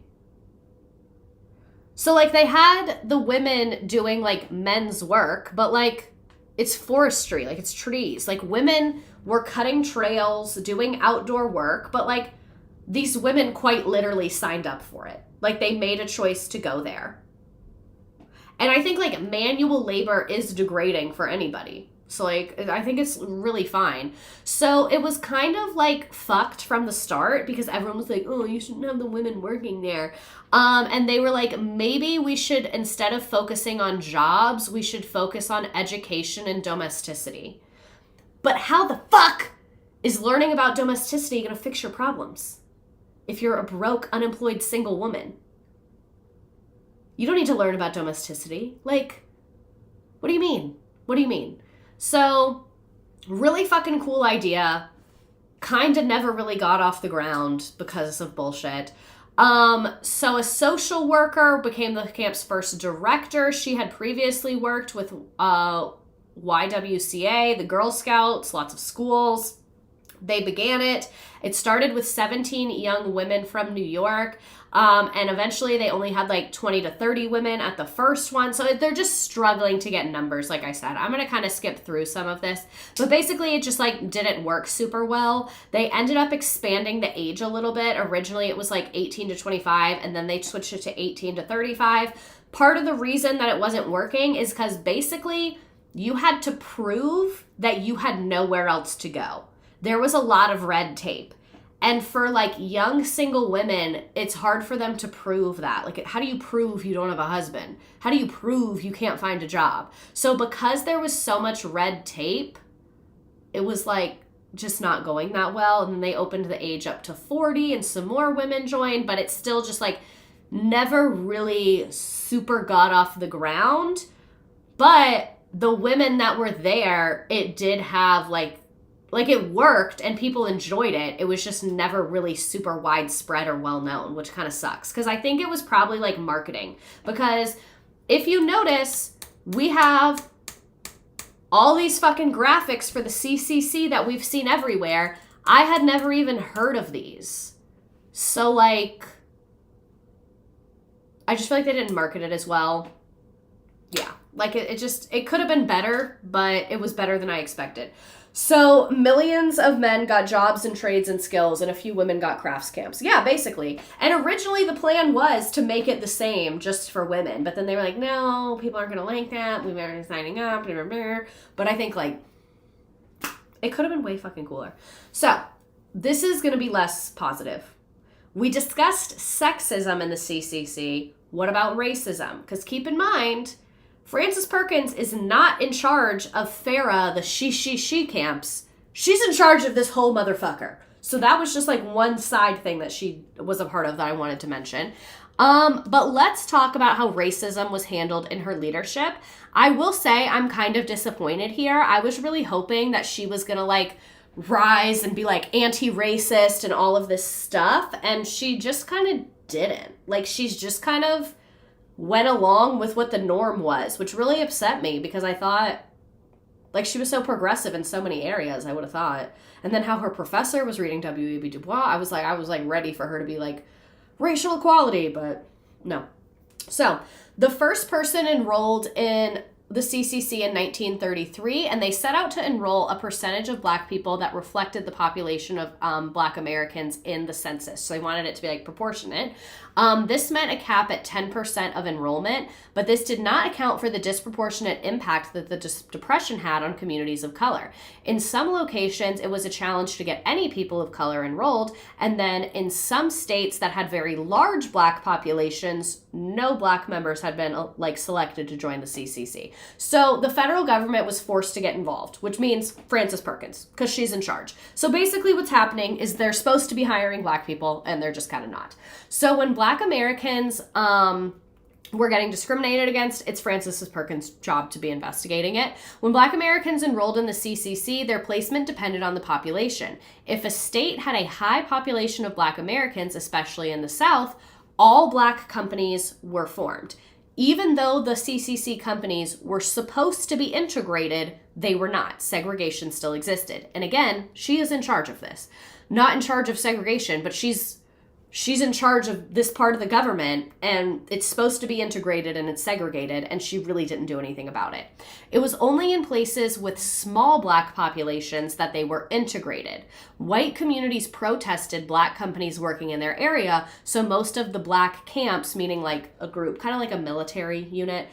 So, like, they had the women doing, like, men's work, but, like, it's forestry, like, it's trees. Like, women were cutting trails, doing outdoor work, but, like, these women quite literally signed up for it. Like, they made a choice to go there. And I think, like, manual labor is degrading for anybody. So, like, I think it's really fine. So it was kind of, like, fucked from the start because everyone was like, oh, you shouldn't have the women working there. And they were like, maybe we should, instead of focusing on jobs, we should focus on education and domesticity. But how the fuck is learning about domesticity going to fix your problems if you're a broke, unemployed, single woman? You don't need to learn about domesticity. Like, what do you mean? What do you mean? So, really fucking cool idea. Kind of never really got off the ground because of bullshit. So a social worker became the camp's first director. She had previously worked with YWCA, the Girl Scouts, lots of schools. They began it. It started with 17 young women from New York. And eventually they only had like 20 to 30 women at the first one. So they're just struggling to get numbers, like I said. I'm going to kind of skip through some of this. But basically it just like didn't work super well. They ended up expanding the age a little bit. Originally it was like 18 to 25 and then they switched it to 18 to 35. Part of the reason that it wasn't working is because basically you had to prove that you had nowhere else to go. There was a lot of red tape. And for like young single women, it's hard for them to prove that. Like, how do you prove you don't have a husband? How do you prove you can't find a job? So because there was so much red tape, it was like just not going that well. And then they opened the age up to 40 and some more women joined, but it's still just like never really super got off the ground. But the women that were there, it did have like it worked and people enjoyed it. It was just never really super widespread or well known, which kind of sucks. Because I think it was probably like marketing. Because if you notice, we have all these fucking graphics for the CCC that we've seen everywhere. I had never even heard of these. So like, I just feel like they didn't market it as well. Yeah, like it could have been better, but it was better than I expected. So millions of men got jobs and trades and skills, and a few women got crafts camps. Yeah, basically. And originally the plan was to make it the same just for women. But then they were like, no, people aren't going to like that. We aren't signing up. But I think, like, it could have been way fucking cooler. So this is going to be less positive. We discussed sexism in the CCC. What about racism? Because keep in mind, Frances Perkins is not in charge of Farrah, the She-She camps. She's in charge of this whole motherfucker. So that was just like one side thing that she was a part of that I wanted to mention. But let's talk about how racism was handled in her leadership. I will say I'm kind of disappointed here. I was really hoping that she was going to like rise and be like anti-racist and all of this stuff. And she just kind of didn't. Like she's just kind of went along with what the norm was, which really upset me because I thought, like, she was so progressive in so many areas, I would have thought. And then how her professor was reading W.E.B. Du Bois, I was ready for her to be like, racial equality, but no. So, the first person enrolled in the CCC in 1933, and they set out to enroll a percentage of Black people that reflected the population of Black Americans in the census. So they wanted it to be like proportionate. This meant a cap at 10% of enrollment, but this did not account for the disproportionate impact that the Depression had on communities of color. In some locations, it was a challenge to get any people of color enrolled, and then in some states that had very large Black populations, no Black members had been selected to join the CCC. So the federal government was forced to get involved, which means Frances Perkins, because she's in charge. So basically what's happening is they're supposed to be hiring Black people, and they're just kind of not. So when Black Americans were getting discriminated against, it's Frances Perkins' job to be investigating it. When Black Americans enrolled in the CCC, their placement depended on the population. If a state had a high population of Black Americans, especially in the South, all Black companies were formed. Even though the CCC companies were supposed to be integrated, they were not. Segregation still existed. And again, she is in charge of this. Not in charge of segregation, but she's in charge of this part of the government, and it's supposed to be integrated and it's segregated, and she really didn't do anything about it. It was only in places with small Black populations that they were integrated. White communities protested Black companies working in their area, so most of the Black camps, meaning like a group, kind of like a military unit,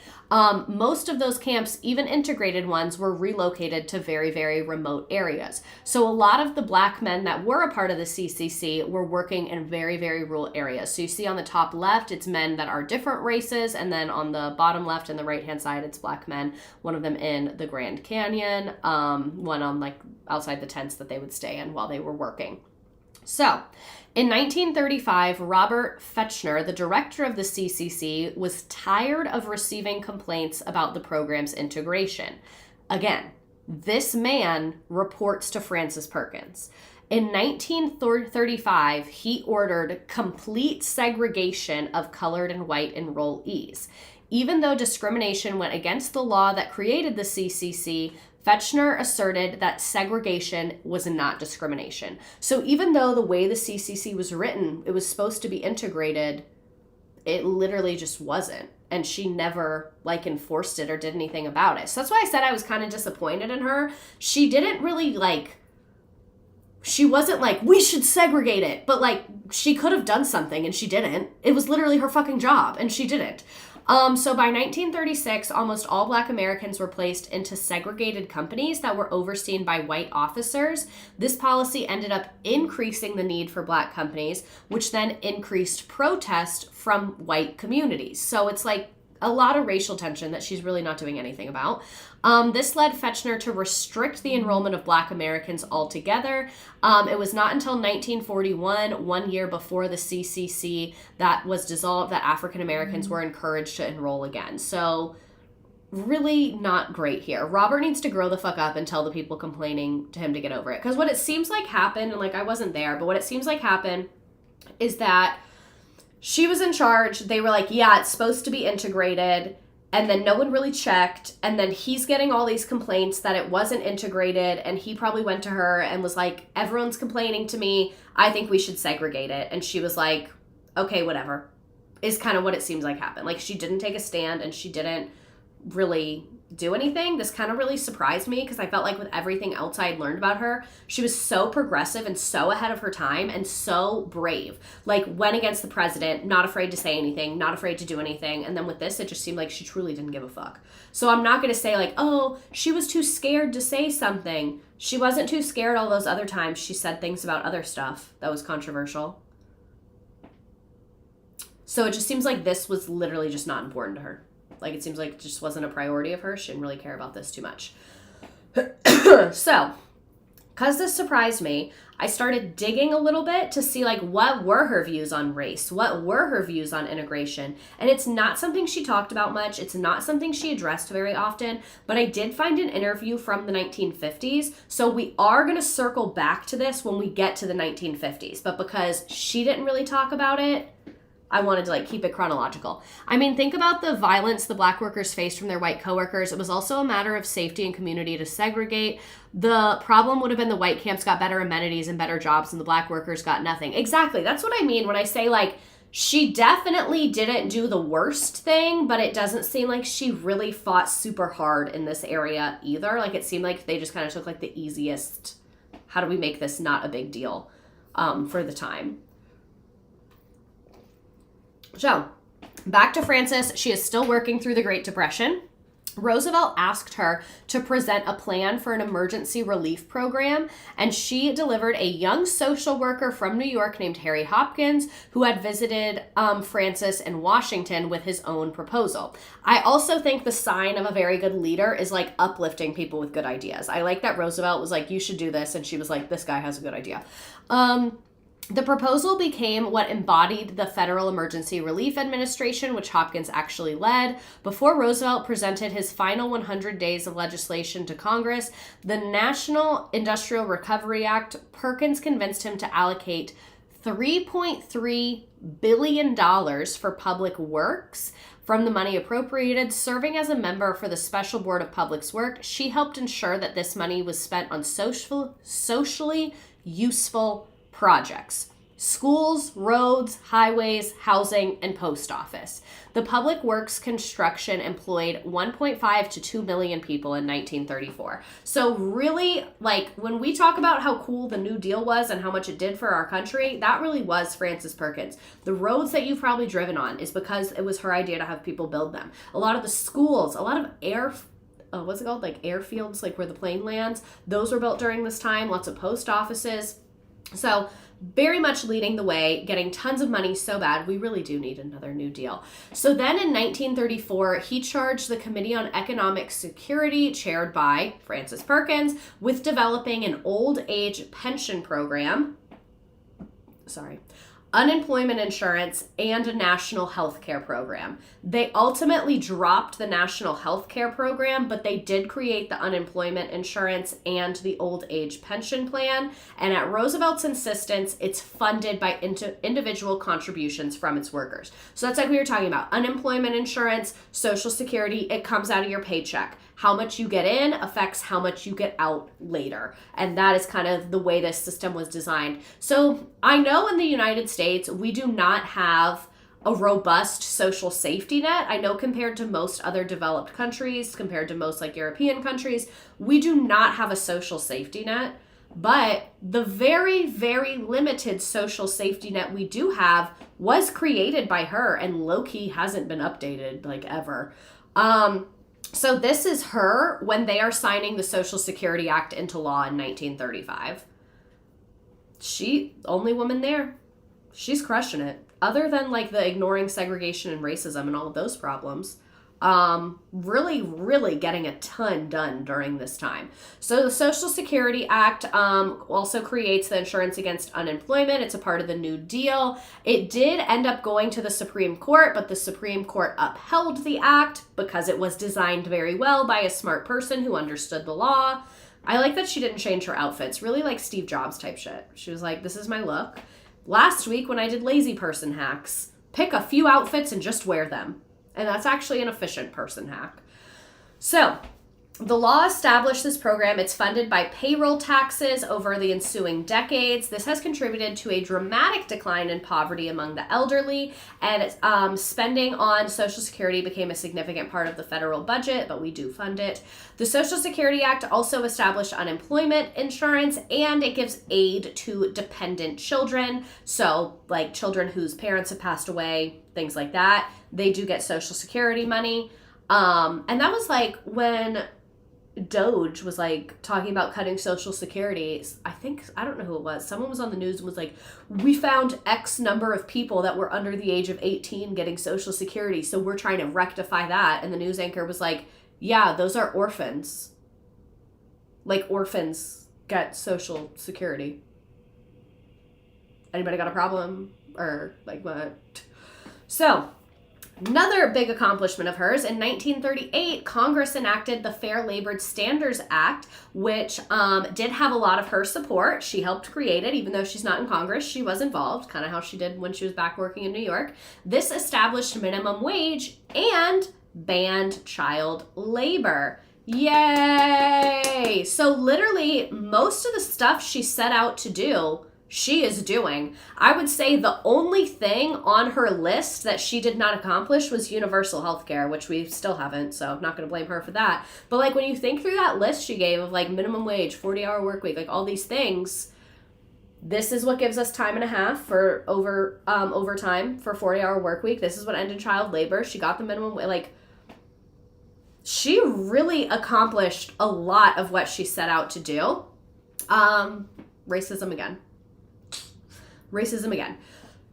most of those camps, even integrated ones, were relocated to very, very remote areas. So a lot of the Black men that were a part of the CCC were working in very, very rural areas. So you see on the top left, it's men that are different races, and then on the bottom left and the right-hand side, it's Black men, one of them in the Grand Canyon, one on like outside the tents that they would stay in while they were working. So, in 1935, Robert Fechner, the director of the CCC, was tired of receiving complaints about the program's integration. Again, this man reports to Frances Perkins. In 1935, he ordered complete segregation of colored and white enrollees. Even though discrimination went against the law that created the CCC, Fechner asserted that segregation was not discrimination. So even though the way the CCC was written, it was supposed to be integrated, it literally just wasn't. And she never enforced it or did anything about it. So that's why I said I was kind of disappointed in her. She didn't really she wasn't like, we should segregate it. But she could have done something and she didn't. It was literally her fucking job and she didn't. So by 1936, almost all Black Americans were placed into segregated companies that were overseen by white officers. This policy ended up increasing the need for Black companies, which then increased protest from white communities. So it's like a lot of racial tension that she's really not doing anything about. This led Fechner to restrict the enrollment of Black Americans altogether. It was not until 1941, 1 year before the CCC, that was dissolved, that African Americans were encouraged to enroll again. So really not great here. Robert needs to grow the fuck up and tell the people complaining to him to get over it. Because what it seems like happened, and I wasn't there, but what it seems like happened is that she was in charge. They were like, yeah, it's supposed to be integrated. And then no one really checked. And then he's getting all these complaints that it wasn't integrated. And he probably went to her and was like, everyone's complaining to me. I think we should segregate it. And she was like, okay, whatever, is kind of what it seems like happened. She didn't take a stand and she didn't really do anything. This kind of really surprised me because I felt like with everything else I had learned about her, she was so progressive and so ahead of her time and so brave. Like went against the president, not afraid to say anything, not afraid to do anything. And then with this, it just seemed like she truly didn't give a fuck. So I'm not going to say like, oh, she was too scared to say something. She wasn't too scared all those other times she said things about other stuff that was controversial. So it just seems like this was literally just not important to her. Like, it seems like it just wasn't a priority of hers. She didn't really care about this too much. So, because this surprised me, I started digging a little bit to see, like, what were her views on race? What were her views on integration? And it's not something she talked about much. It's not something she addressed very often. But I did find an interview from the 1950s. So we are going to circle back to this when we get to the 1950s. But because she didn't really talk about it, I wanted to like keep it chronological. I mean, think about the violence the black workers faced from their white coworkers. It was also a matter of safety and community to segregate. The problem would have been the white camps got better amenities and better jobs and the black workers got nothing. Exactly. That's what I mean when I say like, she definitely didn't do the worst thing, but it doesn't seem like she really fought super hard in this area either. Like it seemed like they just kind of took like the easiest, how do we make this not a big deal for the time. So, back to Frances. She is still working through the Great Depression. Roosevelt asked her to present a plan for an emergency relief program, and she delivered a young social worker from New York named Harry Hopkins, who had visited Frances in Washington with his own proposal. I also think the sign of a very good leader is like uplifting people with good ideas. I like that Roosevelt was like, you should do this, and she was like, this guy has a good idea. The proposal became what embodied the Federal Emergency Relief Administration, which Hopkins actually led. Before Roosevelt presented his final 100 days of legislation to Congress, the National Industrial Recovery Act, Perkins convinced him to allocate $3.3 billion for public works from the money appropriated. Serving as a member for the Special Board of Public Works, she helped ensure that this money was spent on socially useful projects: schools, roads, highways, housing, and post office. The public works construction employed 1.5 to 2 million people in 1934. So really, like, when we talk about how cool the New Deal was and how much it did for our country, that really was Frances Perkins. The roads that you've probably driven on is because it was her idea to have people build them. A lot of the schools, a lot of airfields, like where the plane lands, those were built during this time. Lots of post offices. So very much leading the way, getting tons of money so bad, we really do need another New Deal. So then in 1934, he charged the Committee on Economic Security, chaired by Frances Perkins, with developing an old age pension program, unemployment insurance, and a national health care program. They ultimately dropped the national health care program, but they did create the unemployment insurance and the old age pension plan. And at Roosevelt's insistence, it's funded by individual contributions from its workers. So that's like we were talking about. Unemployment insurance, Social Security, it comes out of your paycheck. How much you get in affects how much you get out later. And that is kind of the way this system was designed. So I know in the United States, we do not have a robust social safety net. I know compared to most other developed countries, compared to most like European countries, we do not have a social safety net. But the very, very limited social safety net we do have was created by her and low-key hasn't been updated like ever. So this is her when they are signing the Social Security Act into law in 1935. She, only woman there. She's crushing it. Other than like the ignoring segregation and racism and all of those problems. Really, really getting a ton done during this time. So the Social Security Act also creates the insurance against unemployment. It's a part of the New Deal. It did end up going to the Supreme Court, but the Supreme Court upheld the act because it was designed very well by a smart person who understood the law. I like that she didn't change her outfits. Really like Steve Jobs type shit. She was like, this is my look. Last week when I did lazy person hacks, pick a few outfits and just wear them. And that's actually an efficient person hack. So, The law established this program. It's funded by payroll taxes over the ensuing decades. This has contributed to a dramatic decline in poverty among the elderly, and spending on Social Security became a significant part of the federal budget, but we do fund it. The Social Security Act also established unemployment insurance, and it gives aid to dependent children. So, like children whose parents have passed away, things like that, they do get Social Security money. And that was like when Doge was like talking about cutting Social Security. I don't know who it was. Someone was on the news and was like, we found X number of people that were under the age of 18 getting Social Security, so we're trying to rectify that. And the news anchor was like, yeah, those are orphans. Like, orphans get Social Security. Anybody got a problem? Or like what? So, another big accomplishment of hers, in 1938, Congress enacted the Fair Labor Standards Act, which did have a lot of her support. She helped create it, even though she's not in Congress. She was involved, kind of how she did when she was back working in New York. This established minimum wage and banned child labor. Yay! So literally, most of the stuff she set out to do, she is doing. I would say the only thing on her list that she did not accomplish was universal health care, which we still haven't, so I'm not going to blame her for that. But like when you think through that list she gave of like minimum wage, 40-hour work week, like all these things, this is what gives us time and a half for overtime for 40-hour work week. This is what ended child labor. She got the minimum wage. Like, she really accomplished a lot of what she set out to do. Racism again.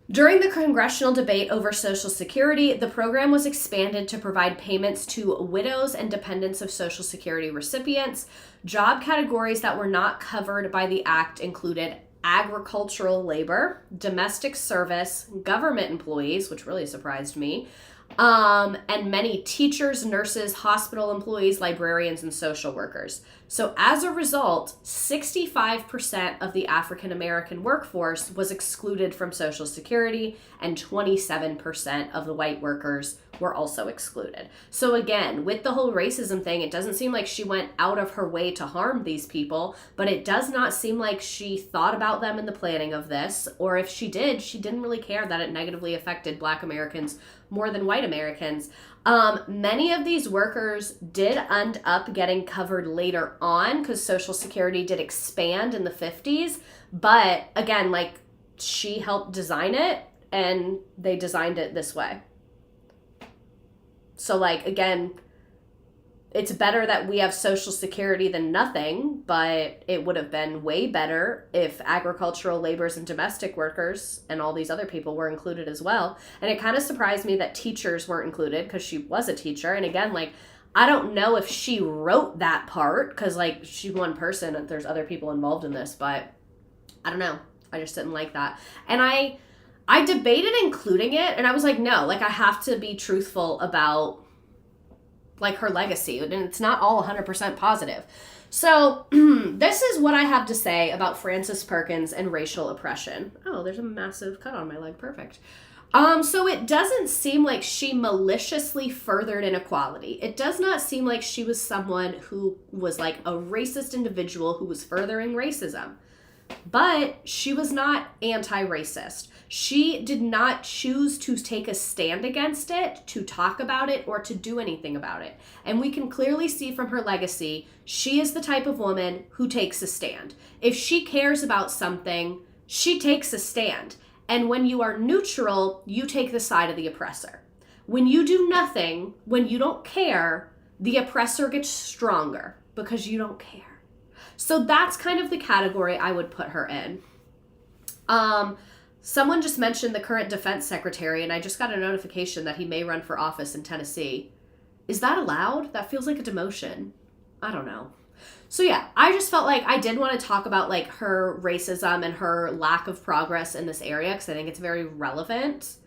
During the congressional debate over Social Security, the program was expanded to provide payments to widows and dependents of Social Security recipients. Job categories that were not covered by the act included agricultural labor, domestic service, government employees, which really surprised me, and many teachers, nurses, hospital employees, librarians, and social workers. So as a result, 65% of the African American workforce was excluded from Social Security, and 27% of the white workers were also excluded. So again, with the whole racism thing, it doesn't seem like she went out of her way to harm these people, but it does not seem like she thought about them in the planning of this, or if she did, she didn't really care that it negatively affected Black Americans more than white Americans. Many of these workers did end up getting covered later on because Social Security did expand in the 50s. But again, like, she helped design it and they designed it this way. So like, again, it's better that we have Social Security than nothing, but it would have been way better if agricultural laborers and domestic workers and all these other people were included as well. And it kind of surprised me that teachers weren't included because she was a teacher. And again, like, I don't know if she wrote that part because, like, she's one person and there's other people involved in this, but I don't know. I just didn't like that. And I debated including it, and I was like, no, like, I have to be truthful about, like, her legacy, and it's not all 100% positive. So this is what I have to say about Frances Perkins and racial oppression. Oh, there's a massive cut on my leg. Perfect. So it doesn't seem like she maliciously furthered inequality. It does not seem like she was someone who was like a racist individual who was furthering racism. But she was not anti-racist. She did not choose to take a stand against it, to talk about it, or to do anything about it. And we can clearly see from her legacy, she is the type of woman who takes a stand. If she cares about something, she takes a stand. And when you are neutral, you take the side of the oppressor. When you do nothing, when you don't care, the oppressor gets stronger because you don't care. So that's kind of the category I would put her in. Someone just mentioned the current defense secretary, and I just got a notification that he may run for office in Tennessee. Is that allowed? That feels like a demotion. I don't know. So yeah, I just felt like I did want to talk about like her racism and her lack of progress in this area because I think it's very relevant.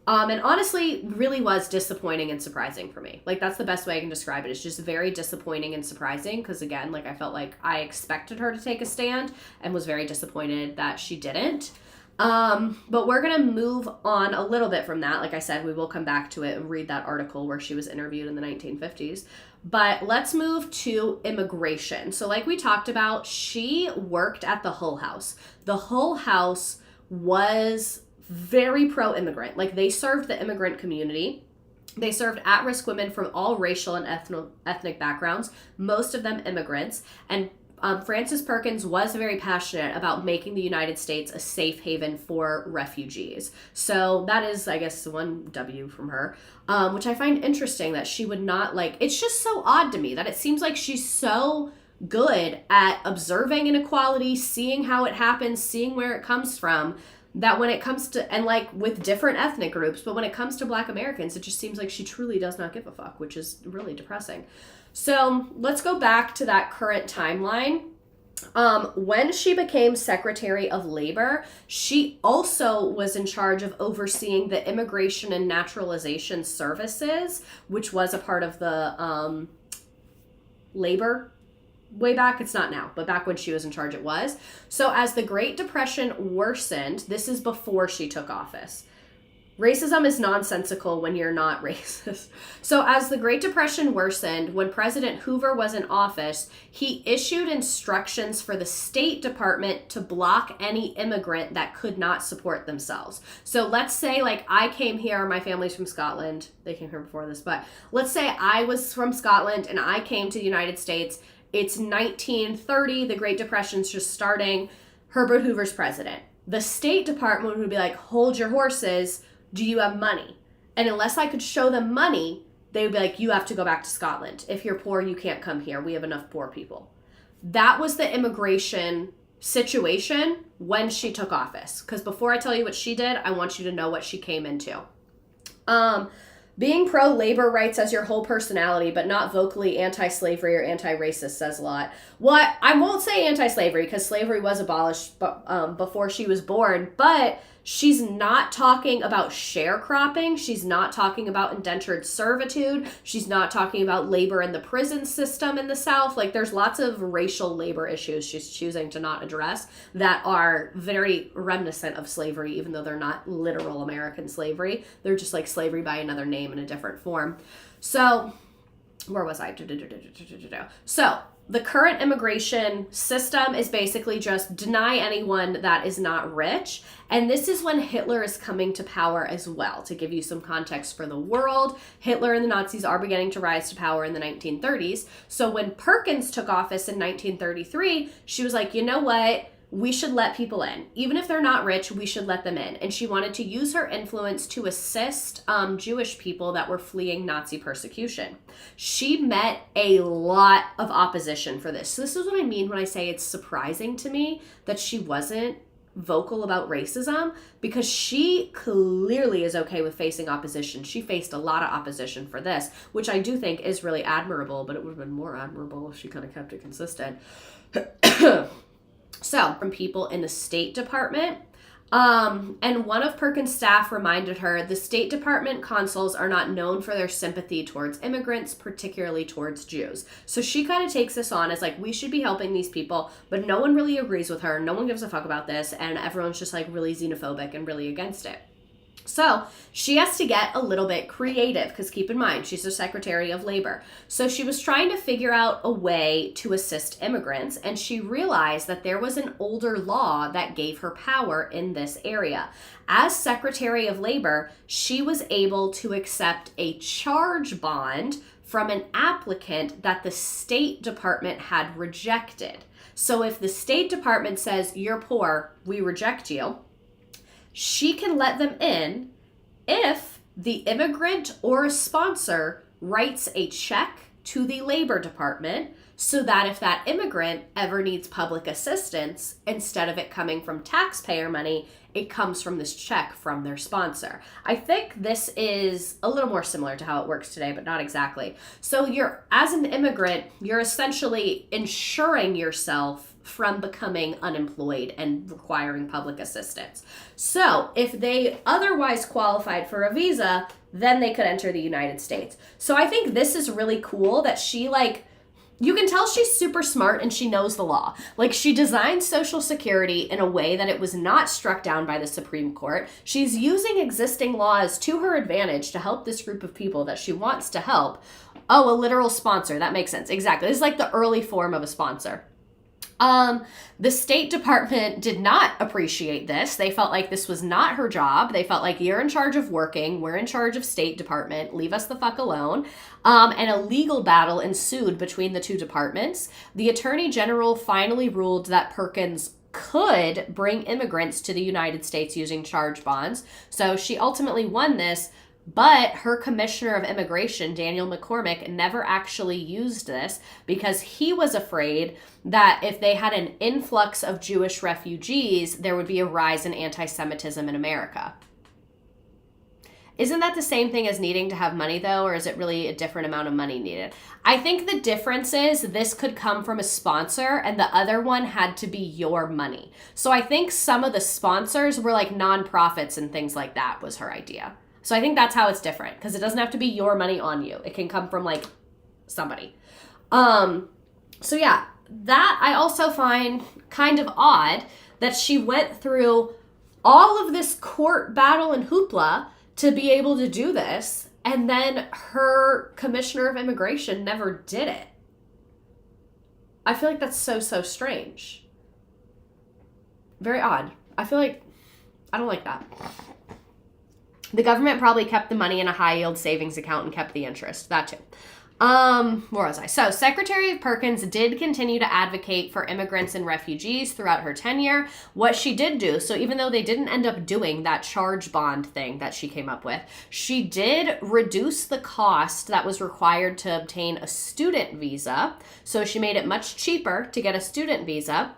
And honestly, really was disappointing and surprising for me. Like, that's the best way I can describe it. It's just very disappointing and surprising because, again, like, I felt like I expected her to take a stand and was very disappointed that she didn't. But we're going to move on a little bit from that. Like I said, we will come back to it and read that article where she was interviewed in the 1950s. But let's move to immigration. So like we talked about, she worked at the Hull House. The Hull House was very pro-immigrant. Like they served the immigrant community. They served at-risk women from all racial and ethnic backgrounds, most of them immigrants. And Frances Perkins was very passionate about making the United States a safe haven for refugees. So that is, I guess, one W from her, which I find interesting that she would not like. It's just so odd to me that it seems like she's so good at observing inequality, seeing how it happens, seeing where it comes from, that when it comes to, and like with different ethnic groups, but when it comes to Black Americans, it just seems like she truly does not give a fuck, which is really depressing. So let's go back to that current timeline. When she became Secretary of Labor, she also was in charge of overseeing the Immigration and Naturalization Services, which was a part of the labor way back. It's not now, but back when she was in charge, it was. So as the Great Depression worsened, this is before she took office. Racism is nonsensical when you're not racist. So as the Great Depression worsened, when President Hoover was in office, he issued instructions for the State Department to block any immigrant that could not support themselves. So let's say like I came here, my family's from Scotland. They came here before this, but let's say I was from Scotland and I came to the United States. It's 1930, the Great Depression's just starting. Herbert Hoover's president. The State Department would be like, hold your horses. Do you have money? And unless I could show them money, they would be like, you have to go back to Scotland. If you're poor, you can't come here. We have enough poor people. That was the immigration situation when she took office. Because before I tell you what she did, I want you to know what she came into. Being pro-labor rights as your whole personality, but not vocally anti-slavery or anti-racist says a lot. What I won't say anti-slavery because slavery was abolished before she was born, but she's not talking about sharecropping. She's not talking about indentured servitude. She's not talking about labor in the prison system in the South. Like there's lots of racial labor issues she's choosing to not address that are very reminiscent of slavery, even though they're not literal American slavery. They're just like slavery by another name in a different form. So where was I? So the current immigration system is basically just deny anyone that is not rich. And this is when Hitler is coming to power as well. To give you some context for the world, Hitler and the Nazis are beginning to rise to power in the 1930s. So when Perkins took office in 1933, she was like, you know what? We should let people in. Even if they're not rich, we should let them in. And she wanted to use her influence to assist Jewish people that were fleeing Nazi persecution. She met a lot of opposition for this. So this is what I mean when I say it's surprising to me that she wasn't vocal about racism, because she clearly is okay with facing opposition. She faced a lot of opposition for this, which I do think is really admirable, but it would have been more admirable if she kind of kept it consistent. So, from people in the State Department, and one of Perkins' staff reminded her, the State Department consuls are not known for their sympathy towards immigrants, particularly towards Jews. So she kind of takes this on as like, we should be helping these people, but no one really agrees with her. No one gives a fuck about this, and everyone's just like really xenophobic and really against it. So she has to get a little bit creative because keep in mind, she's the Secretary of Labor. So she was trying to figure out a way to assist immigrants, and she realized that there was an older law that gave her power in this area. As Secretary of Labor, she was able to accept a charge bond from an applicant that the State Department had rejected. So if the State Department says, you're poor, we reject you, she can let them in if the immigrant or a sponsor writes a check to the Labor Department so that if that immigrant ever needs public assistance, instead of it coming from taxpayer money, it comes from this check from their sponsor. I think this is a little more similar to how it works today, but not exactly. So as an immigrant, you're essentially insuring yourself from becoming unemployed and requiring public assistance. So if they otherwise qualified for a visa, then they could enter the United States. So I think this is really cool that she You can tell she's super smart and she knows the law. Like, she designed Social Security in a way that it was not struck down by the Supreme Court. She's using existing laws to her advantage to help this group of people that she wants to help. Oh, a literal sponsor. That makes sense. Exactly. This is like the early form of a sponsor. The State Department did not appreciate this. They felt like this was not her job. They felt like, you're in charge of working. We're in charge of State Department. Leave us the fuck alone. And a legal battle ensued between the two departments. The Attorney General finally ruled that Perkins could bring immigrants to the United States using charge bonds. So she ultimately won this. But her commissioner of immigration, Daniel McCormick, never actually used this because he was afraid that if they had an influx of Jewish refugees, there would be a rise in anti-Semitism in America. Isn't that the same thing as needing to have money, though, or is it really a different amount of money needed? I think the difference is this could come from a sponsor and the other one had to be your money. So I think some of the sponsors were like nonprofits and things like that was her idea. So I think that's how it's different, because it doesn't have to be your money on you. It can come from like somebody. So yeah, that I also find kind of odd that she went through all of this court battle and hoopla to be able to do this, and then her commissioner of immigration never did it. I feel like that's so strange. Very odd. I feel like I don't like that. The government probably kept the money in a high-yield savings account and kept the interest. That too. Where was I? So Secretary Perkins did continue to advocate for immigrants and refugees throughout her tenure. What she did do, so even though they didn't end up doing that charge bond thing that she came up with, she did reduce the cost that was required to obtain a student visa. So she made it much cheaper to get a student visa.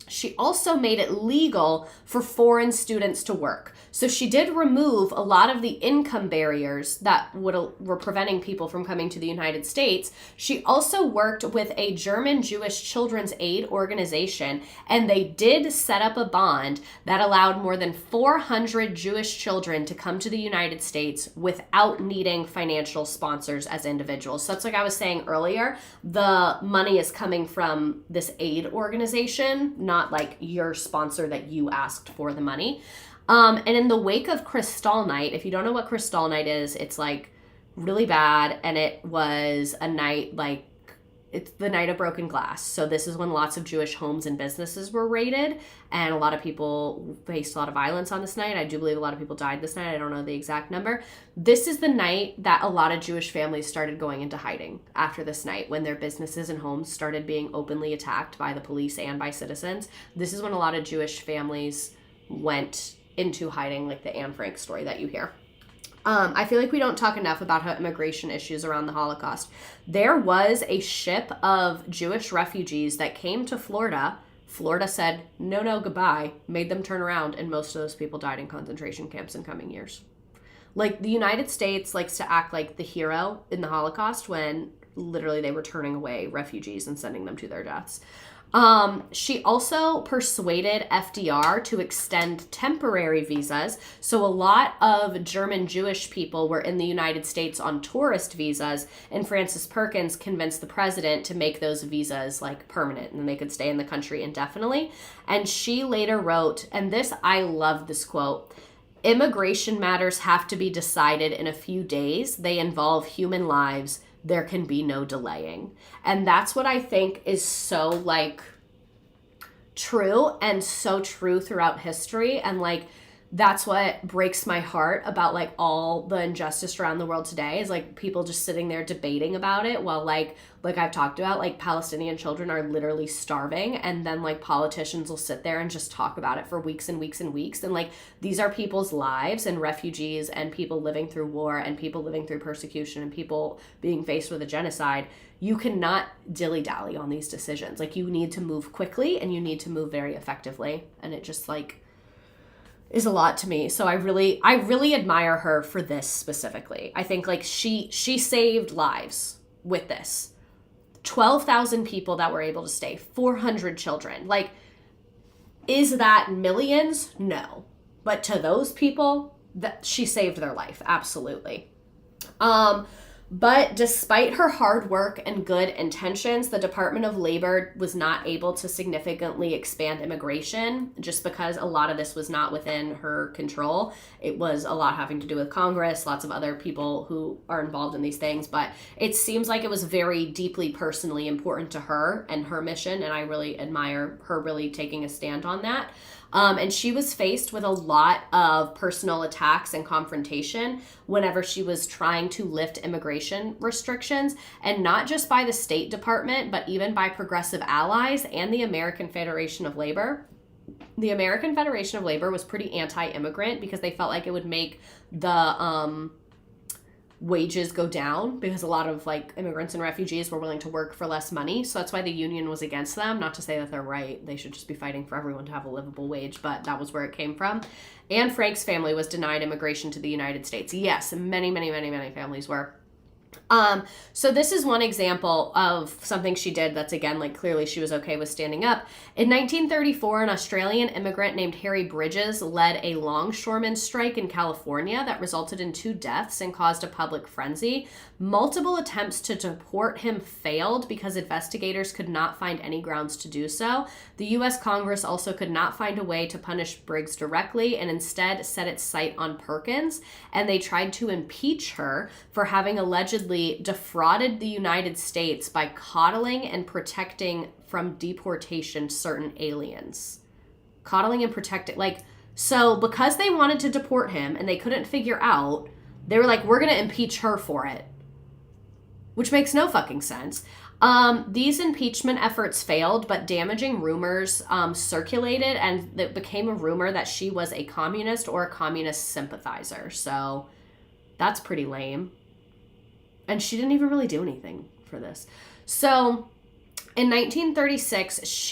She also made it legal for foreign students to work. So she did remove a lot of the income barriers that were preventing people from coming to the United States. She also worked with a German Jewish children's aid organization, and they did set up a bond that allowed more than 400 Jewish children to come to the United States without needing financial sponsors as individuals. So that's like I was saying earlier, the money is coming from this aid organization, not like your sponsor that you asked for the money. And in the wake of Kristallnacht, if you don't know what Kristallnacht is, it's like really bad. And it was a night, like it's the night of broken glass. So this is when lots of Jewish homes and businesses were raided, and a lot of people faced a lot of violence on this night. I do believe a lot of people died this night. I don't know the exact number. This is the night that a lot of Jewish families started going into hiding after this night, when their businesses and homes started being openly attacked by the police and by citizens. This is when a lot of Jewish families went into hiding, like the Anne Frank story that you hear. I feel like we don't talk enough about how immigration issues around the Holocaust. There was a ship of Jewish refugees that came to Florida. Florida said, no, goodbye, made them turn around, and most of those people died in concentration camps in coming years. Like, the United States likes to act like the hero in the Holocaust when literally they were turning away refugees and sending them to their deaths. She also persuaded FDR to extend temporary visas. So a lot of German Jewish people were in the United States on tourist visas, and Frances Perkins convinced the president to make those visas like permanent and they could stay in the country indefinitely. And she later wrote, and this, I love this quote, "Immigration matters have to be decided in a few days. They involve human lives. There can be no delaying." And that's what I think is so like true, and so true throughout history. And like, that's what breaks my heart about like all the injustice around the world today, is like people just sitting there debating about it while like I've talked about, like Palestinian children are literally starving, and then like politicians will sit there and just talk about it for weeks and weeks and weeks. And like, these are people's lives, and refugees and people living through war and people living through persecution and people being faced with a genocide. You cannot dilly-dally on these decisions. Like, you need to move quickly and you need to move very effectively. And it just like is a lot to me. So I really admire her for this specifically. I think like she saved lives with this. 12,000 people that were able to stay, 400 children. Like, is that millions? No. But to those people, that she saved their life. Absolutely. But despite her hard work and good intentions, the Department of Labor was not able to significantly expand immigration just because a lot of this was not within her control. It was a lot having to do with Congress, lots of other people who are involved in these things. But it seems like it was very deeply personally important to her and her mission. And I really admire her really taking a stand on that. And she was faced with a lot of personal attacks and confrontation whenever she was trying to lift immigration restrictions, and not just by the State Department, but even by progressive allies and the American Federation of Labor. The American Federation of Labor was pretty anti-immigrant because they felt like it would make the wages go down because a lot of like immigrants and refugees were willing to work for less money. So that's why the union was against them. Not to say that they're right. They should just be fighting for everyone to have a livable wage, but that was where it came from. Anne Frank's family was denied immigration to the United States. Yes, many families were. So this is one example of something she did that's, again, like clearly she was okay with standing up. In 1934, an Australian immigrant named Harry Bridges led a longshoreman strike in California that resulted in 2 deaths and caused a public frenzy. Multiple attempts to deport him failed because investigators could not find any grounds to do so. The U.S. Congress also could not find a way to punish Briggs directly and instead set its sight on Perkins, and they tried to impeach her for having allegedly defrauded the United States by coddling and protecting from deportation certain aliens. Coddling and protecting, like, so because they wanted to deport him and they couldn't figure out, they were like, we're going to impeach her for it. Which makes no fucking sense. These impeachment efforts failed, but damaging rumors circulated, and it became a rumor that she was a communist or a communist sympathizer. So that's pretty lame. And she didn't even really do anything for this. So in 1936,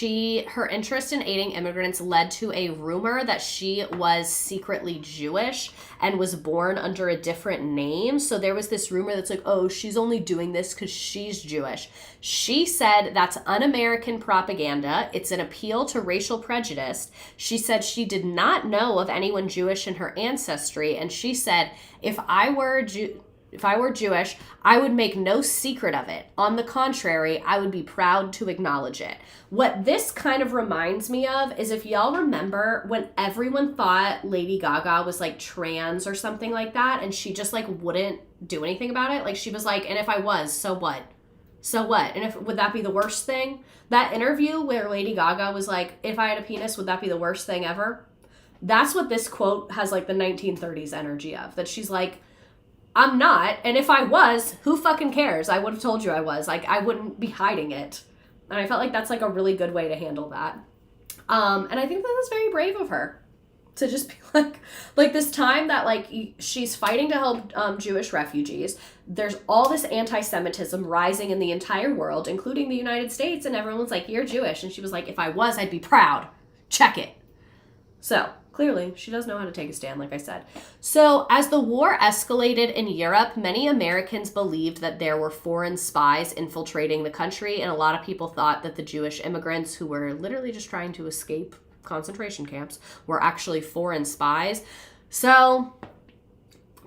her interest in aiding immigrants led to a rumor that she was secretly Jewish and was born under a different name. So there was this rumor that's like, oh, she's only doing this because she's Jewish. She said that's un-American propaganda. It's an appeal to racial prejudice. She said she did not know of anyone Jewish in her ancestry. And she said, if I were Jewish, I would make no secret of it. On the contrary, I would be proud to acknowledge it. What this kind of reminds me of is, if y'all remember when everyone thought Lady Gaga was like trans or something like that, and she just like wouldn't do anything about it. Like she was like, and if I was, so what? So what? And would that be the worst thing? That interview where Lady Gaga was like, if I had a penis, would that be the worst thing ever? That's what this quote has like the 1930s energy of. That she's like, I'm not, and if I was, who fucking cares? I would have told you I was. Like, I wouldn't be hiding it. And I felt like that's like a really good way to handle that. And I think that was very brave of her to just be like this time that like she's fighting to help Jewish refugees. There's all this anti-Semitism rising in the entire world, including the United States, and everyone's like, you're Jewish. And she was like, if I was, I'd be proud. Check it. So clearly, she does know how to take a stand, like I said. So as the war escalated in Europe, many Americans believed that there were foreign spies infiltrating the country, and a lot of people thought that the Jewish immigrants who were literally just trying to escape concentration camps were actually foreign spies. So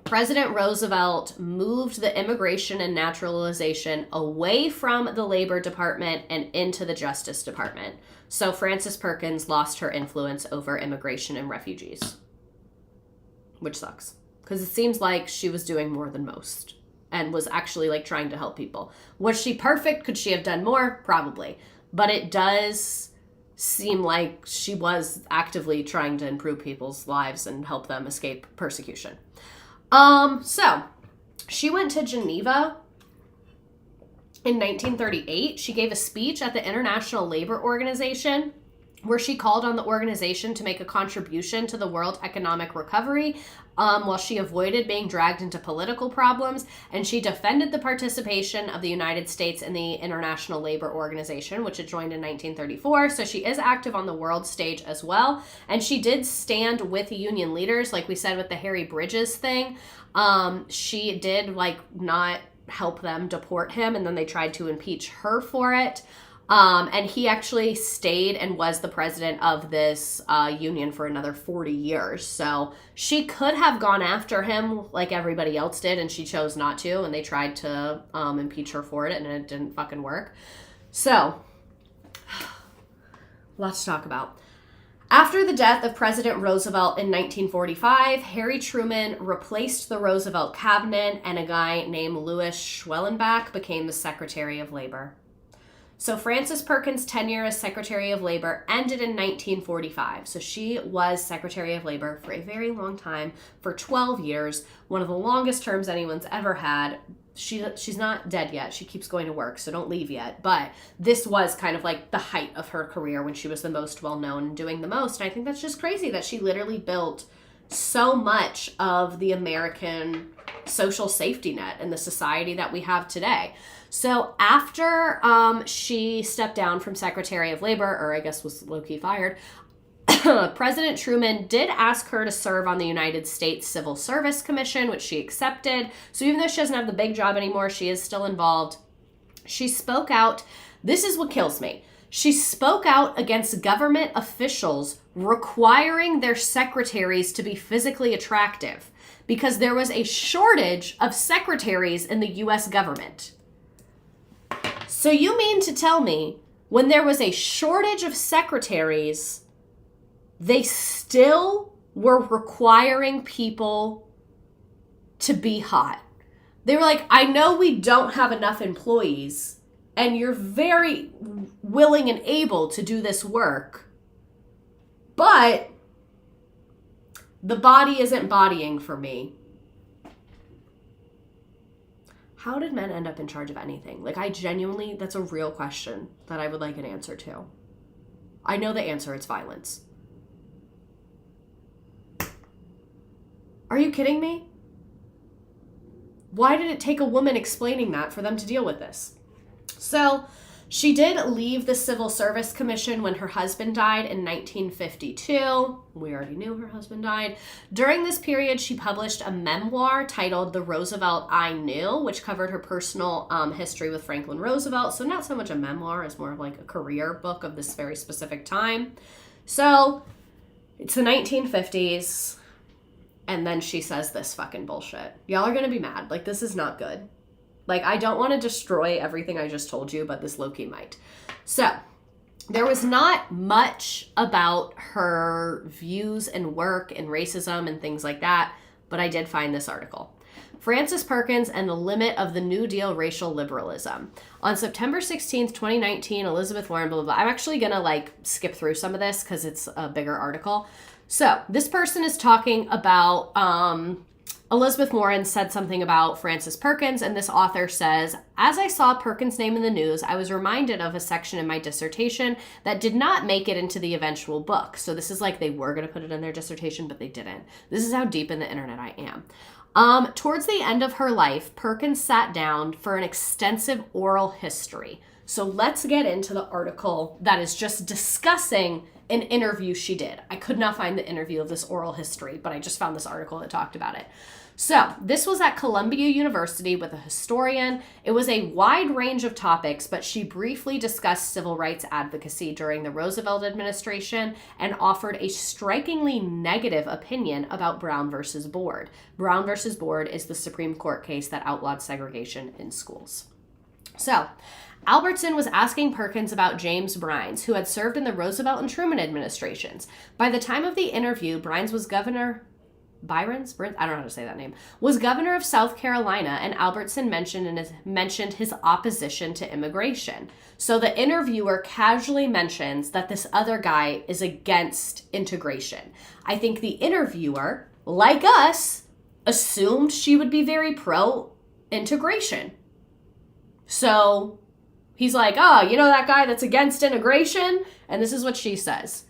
President Roosevelt moved the Immigration and Naturalization away from the Labor Department and into the Justice Department. So Frances Perkins lost her influence over immigration and refugees, which sucks because it seems like she was doing more than most and was actually like trying to help people. Was she perfect? Could she have done more? Probably. But it does seem like she was actively trying to improve people's lives and help them escape persecution. So she went to Geneva in 1938. She gave a speech at the International Labor Organization where she called on the organization to make a contribution to the world economic recovery while she avoided being dragged into political problems. And she defended the participation of the United States in the International Labor Organization, which it joined in 1934. So she is active on the world stage as well. And she did stand with union leaders, like we said with the Harry Bridges thing. She did like not help them deport him, and then they tried to impeach her for it. And he actually stayed and was the president of this union for another 40 years. So she could have gone after him like everybody else did, and she chose not to, and they tried to impeach her for it, and it didn't fucking work. So, lots to talk about. After the death of President Roosevelt in 1945, Harry Truman replaced the Roosevelt cabinet, and a guy named Louis Schwellenbach became the Secretary of Labor. So Frances Perkins' tenure as Secretary of Labor ended in 1945. So she was Secretary of Labor for a very long time, for 12 years, one of the longest terms anyone's ever had. She's not dead yet. She keeps going to work, so don't leave yet. But this was kind of like the height of her career when she was the most well-known and doing the most. And I think that's just crazy that she literally built so much of the American social safety net and the society that we have today. So after she stepped down from Secretary of Labor, or I guess was low-key fired, President Truman did ask her to serve on the United States Civil Service Commission, which she accepted. So even though she doesn't have the big job anymore, she is still involved. She spoke out. This is what kills me. She spoke out against government officials requiring their secretaries to be physically attractive because there was a shortage of secretaries in the U.S. government. So you mean to tell me when there was a shortage of secretaries, they still were requiring people to be hot? They were like, I know we don't have enough employees, and you're very willing and able to do this work, but the body isn't bodying for me. How did men end up in charge of anything? Like, I genuinely, that's a real question that I would like an answer to. I know the answer, it's violence. Are you kidding me? Why did it take a woman explaining that for them to deal with this? So she did leave the Civil Service Commission when her husband died in 1952. We already knew her husband died. During this period, she published a memoir titled The Roosevelt I Knew, which covered her personal history with Franklin Roosevelt. So not so much a memoir, as more of like a career book of this very specific time. So it's the 1950s. And then she says this fucking bullshit. Y'all are going to be mad. Like, this is not good. Like, I don't want to destroy everything I just told you, but this low-key might. So, there was not much about her views and work and racism and things like that, but I did find this article. Frances Perkins and the Limit of the New Deal Racial Liberalism. On September 16th, 2019, Elizabeth Warren, blah, blah, blah. I'm actually going to, skip through some of this because it's a bigger article. So, this person is talking about... Elizabeth Warren said something about Frances Perkins, and this author says, as I saw Perkins' name in the news, I was reminded of a section in my dissertation that did not make it into the eventual book. So this is like they were going to put it in their dissertation, but they didn't. This is how deep in the internet I am. Towards the end of her life, Perkins sat down for an extensive oral history. So let's get into the article that is just discussing an interview she did. I could not find the interview of this oral history, but I just found this article that talked about it. So this was at Columbia University with a historian. It was a wide range of topics, but she briefly discussed civil rights advocacy during the Roosevelt administration and offered a strikingly negative opinion about Brown versus Board. Brown versus Board is the Supreme Court case that outlawed segregation in schools. So, Albertson was asking Perkins about James Brines, who had served in the Roosevelt and Truman administrations. By the time of the interview, Brines was governor... I don't know how to say that name, was governor of South Carolina, and Albertson mentioned his opposition to immigration. So the interviewer casually mentions that this other guy is against integration. I think the interviewer, like us, assumed she would be very pro-integration. So he's like, oh, you know that guy that's against integration? And this is what she says.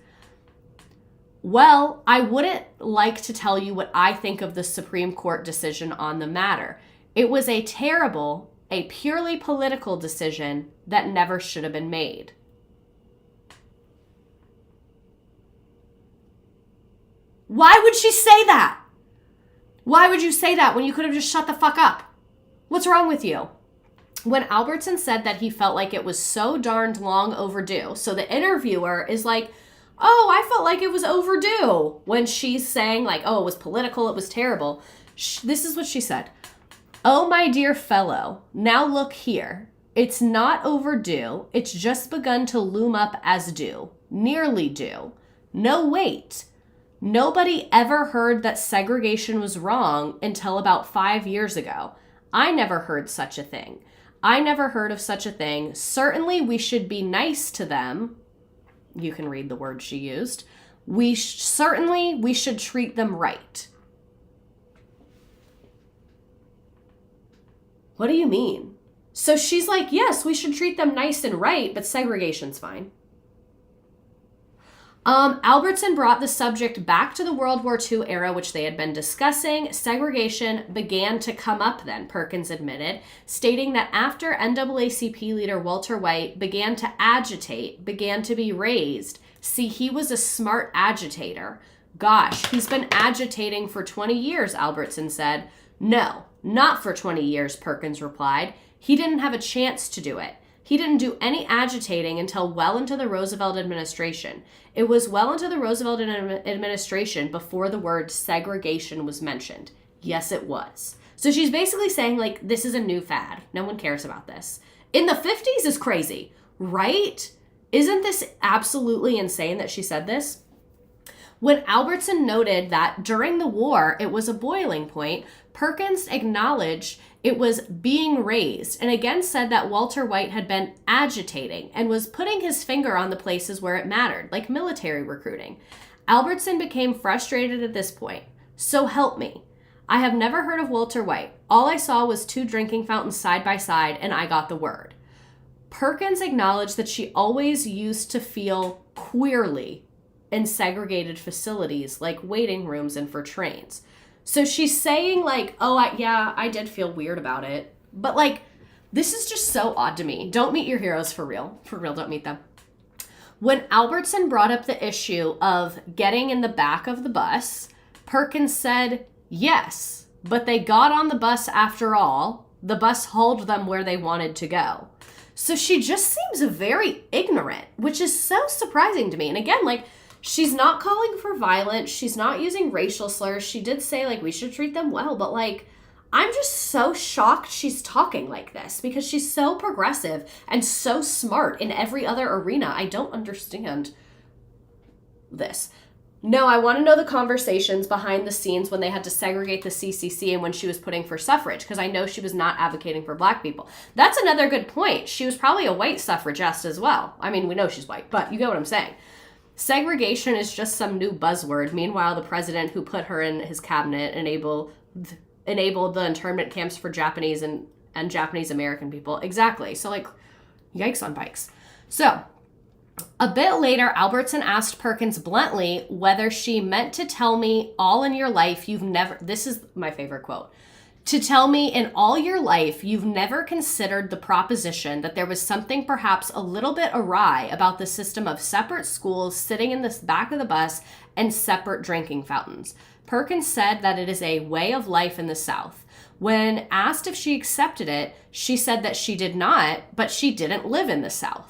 Well, I wouldn't like to tell you what I think of the Supreme Court decision on the matter. It was a purely political decision that never should have been made. Why would she say that? Why would you say that when you could have just shut the fuck up? What's wrong with you? when Albertson said that he felt like it was so darned long overdue. So the interviewer is like, oh, I felt like it was overdue. When she's saying like, oh, it was political, it was terrible. This is what she said. Oh, my dear fellow, now look here. It's not overdue. It's just begun to loom up as due. Nearly due. No, wait. Nobody ever heard that segregation was wrong until about 5 years ago. I never heard such a thing. I never heard of such a thing. Certainly we should be nice to them. You can read the word she used. We should treat them right. What do you mean? So she's like, yes, we should treat them nice and right, but segregation's fine. Albertson brought the subject back to the World War II era, which they had been discussing. Segregation began to come up then, Perkins admitted, stating that after NAACP leader Walter White began to agitate, began to be raised. See, he was a smart agitator. Gosh, he's been agitating for 20 years, Albertson said. No, not for 20 years, Perkins replied. He didn't have a chance to do it. He didn't do any agitating until well into the Roosevelt administration. It was well into the Roosevelt administration before the word segregation was mentioned. Yes, it was. So she's basically saying, like, this is a new fad. No one cares about this. In the 50s is crazy, right? Isn't this absolutely insane that she said this? When Albertson noted that during the war it was a boiling point, Perkins acknowledged it was being raised and again said that Walter White had been agitating and was putting his finger on the places where it mattered, like military recruiting. Albertson became frustrated at this point. So help me. I have never heard of Walter White. All I saw was 2 drinking fountains side by side and I got the word. Perkins acknowledged that she always used to feel queerly in segregated facilities like waiting rooms and for trains. So she's saying like, oh, I did feel weird about it. But like, this is just so odd to me. Don't meet your heroes for real. For real, don't meet them. When Albertson brought up the issue of getting in the back of the bus, Perkins said, yes, but they got on the bus after all. The bus hauled them where they wanted to go. So she just seems very ignorant, which is so surprising to me. And again, like, she's not calling for violence. She's not using racial slurs. She did say, like, we should treat them well. But, like, I'm just so shocked she's talking like this because she's so progressive and so smart in every other arena. I don't understand this. No, I want to know the conversations behind the scenes when they had to segregate the CCC and when she was putting for suffrage, because I know she was not advocating for black people. That's another good point. She was probably a white suffragist as well. I mean, we know she's white, but you get what I'm saying. Segregation is just some new buzzword. Meanwhile, the president who put her in his cabinet enabled the internment camps for Japanese and Japanese American people. Exactly. So, like, yikes on bikes. So, a bit later, Albertson asked Perkins bluntly whether she meant to tell me all in your life you've never, this is my favorite quote, to tell me in all your life you've never considered the proposition that there was something perhaps a little bit awry about the system of separate schools sitting in the back of the bus and separate drinking fountains. Perkins said that it is a way of life in the South. When asked if she accepted it, she said that she did not, but she didn't live in the South.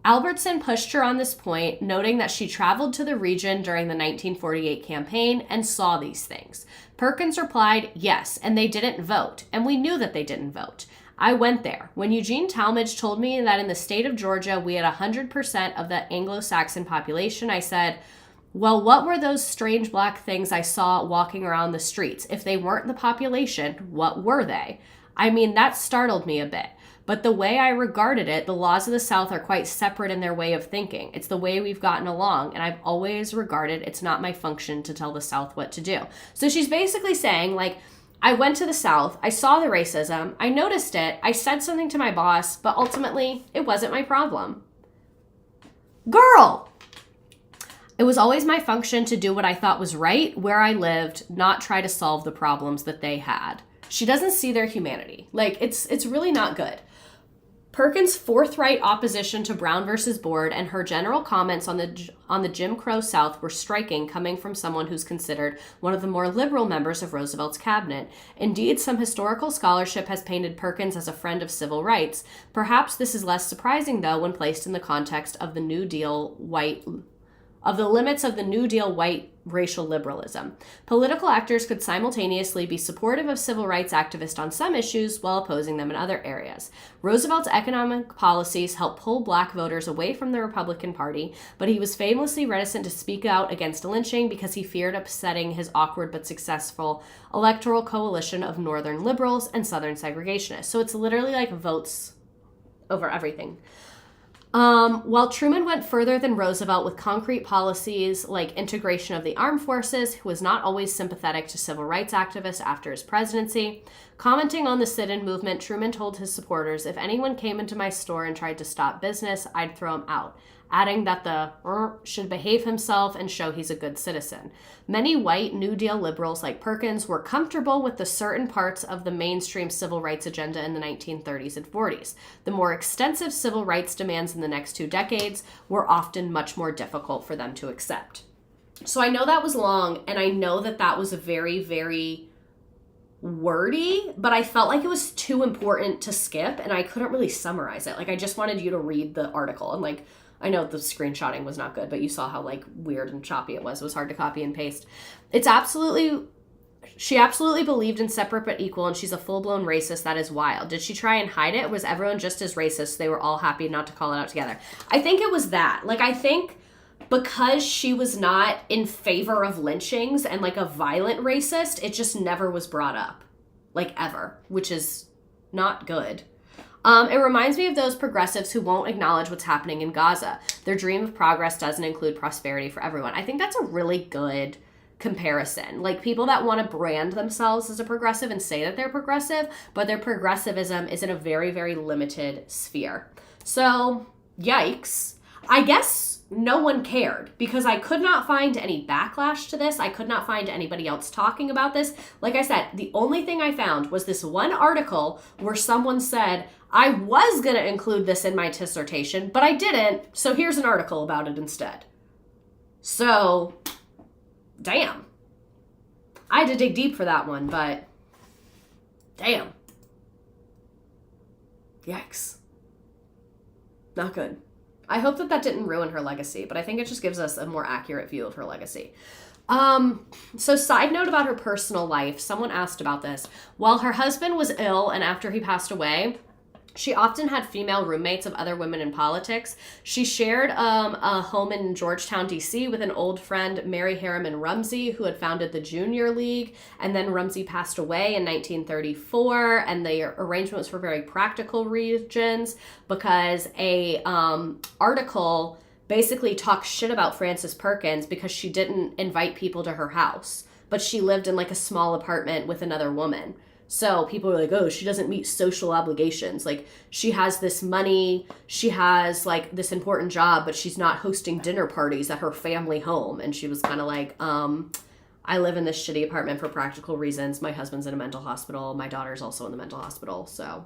Albertson pushed her on this point, noting that she traveled to the region during the 1948 campaign and saw these things. Perkins replied, yes, and they didn't vote, and we knew that they didn't vote. I went there. When Eugene Talmadge told me that in the state of Georgia we had 100% of the Anglo-Saxon population, I said, well, what were those strange black things I saw walking around the streets? If they weren't the population, what were they? I mean, that startled me a bit. But the way I regarded it, the laws of the South are quite separate in their way of thinking. It's the way we've gotten along, and I've always regarded it's not my function to tell the South what to do. So she's basically saying, like, I went to the South, I saw the racism, I noticed it, I said something to my boss, but ultimately, it wasn't my problem. Girl! It was always my function to do what I thought was right, where I lived, not try to solve the problems that they had. She doesn't see their humanity. Like, it's really not good. Perkins' forthright opposition to Brown versus Board and her general comments on the Jim Crow South were striking, coming from someone who's considered one of the more liberal members of Roosevelt's cabinet. Indeed, some historical scholarship has painted Perkins as a friend of civil rights. Perhaps this is less surprising, though, when placed in the context of the limits of the New Deal white racial liberalism. Political actors could simultaneously be supportive of civil rights activists on some issues while opposing them in other areas. Roosevelt's economic policies helped pull black voters away from the Republican Party, but he was famously reticent to speak out against lynching because he feared upsetting his awkward but successful electoral coalition of Northern liberals and Southern segregationists. So it's literally like votes over everything. While Truman went further than Roosevelt with concrete policies like integration of the armed forces, who was not always sympathetic to civil rights activists after his presidency. Commenting on the sit-in movement, Truman told his supporters, "If anyone came into my store and tried to stop business, I'd throw him out," adding that the should behave himself and show he's a good citizen. Many white New Deal liberals like Perkins were comfortable with the certain parts of the mainstream civil rights agenda in the 1930s and 40s. The more extensive civil rights demands in the next 2 decades were often much more difficult for them to accept. So I know that was long, and I know that that was a very, very wordy, but I felt like it was too important to skip, and I couldn't really summarize it. Like, I just wanted you to read the article, and like, I know the screenshotting was not good, but you saw how like weird and choppy it was. It was hard to copy and paste. She absolutely believed in separate but equal, and she's a full-blown racist. That is wild. Did she try and hide it? Or was everyone just as racist? They were all happy not to call it out together. I think it was that. Like, I think because she was not in favor of lynchings and like a violent racist, it just never was brought up. Like, ever. Which is not good. It reminds me of those progressives who won't acknowledge what's happening in Gaza. Their dream of progress doesn't include prosperity for everyone. I think that's a really good comparison. Like, people that want to brand themselves as a progressive and say that they're progressive, but their progressivism is in a very, very limited sphere. So, yikes. I guess no one cared because I could not find any backlash to this. I could not find anybody else talking about this. Like I said, the only thing I found was this one article where someone said, I was going to include this in my dissertation, but I didn't, so here's an article about it instead. So, damn. I had to dig deep for that one, but damn. Yikes. Not good. I hope that didn't ruin her legacy, but I think it just gives us a more accurate view of her legacy. So side note about her personal life, someone asked about this. While her husband was ill and after he passed away, she often had female roommates of other women in politics. She shared a home in Georgetown, D.C. with an old friend, Mary Harriman Rumsey, who had founded the Junior League. And then Rumsey passed away in 1934, and the arrangement was for very practical reasons because a article basically talks shit about Frances Perkins because she didn't invite people to her house, but she lived in like a small apartment with another woman. So people were like, oh, she doesn't meet social obligations. Like, she has this money, she has like this important job, but she's not hosting dinner parties at her family home. And she was kind of like, I live in this shitty apartment for practical reasons. My husband's in a mental hospital. My daughter's also in the mental hospital. So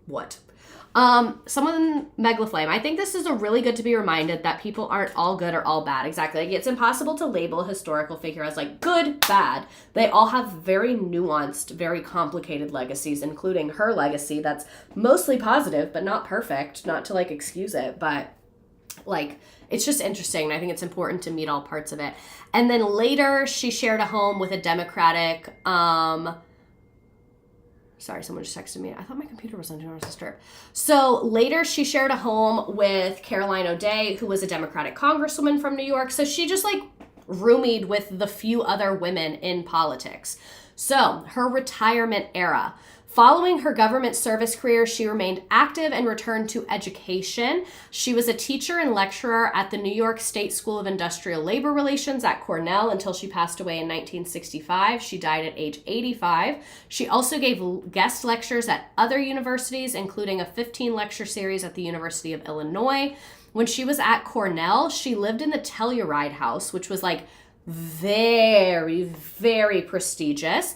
what? Someone Megalaflame. I think this is a really good to be reminded that people aren't all good or all bad. Exactly. Like, it's impossible to label a historical figure as like good, bad. They all have very nuanced, very complicated legacies, including her legacy that's mostly positive, but not perfect. Not to like excuse it, but like, it's just interesting. I think it's important to meet all parts of it. And then later she shared a home with a Democratic, sorry, someone just texted me. I thought my computer was on Do Not Disturb. So later she shared a home with Caroline O'Day, who was a Democratic congresswoman from New York. So she just like roomied with the few other women in politics. So her retirement era. Following her government service career, she remained active and returned to education. She was a teacher and lecturer at the New York State School of Industrial Labor Relations at Cornell until she passed away in 1965. She died at age 85. She also gave guest lectures at other universities, including a 15-lecture series at the University of Illinois. When she was at Cornell, she lived in the Telluride House, which was like very, very prestigious.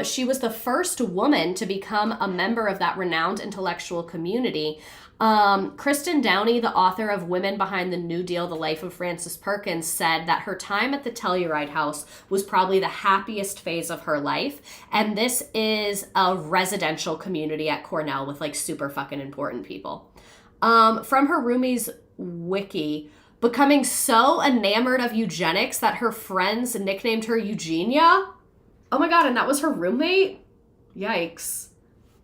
She was the first woman to become a member of that renowned intellectual community. Kristen Downey, the author of Women Behind the New Deal, The Life of Frances Perkins, said that her time at the Telluride House was probably the happiest phase of her life. And this is a residential community at Cornell with like super fucking important people. From her roomie's wiki, becoming so enamored of eugenics that her friends nicknamed her Eugenia. Oh my God, and that was her roommate? Yikes.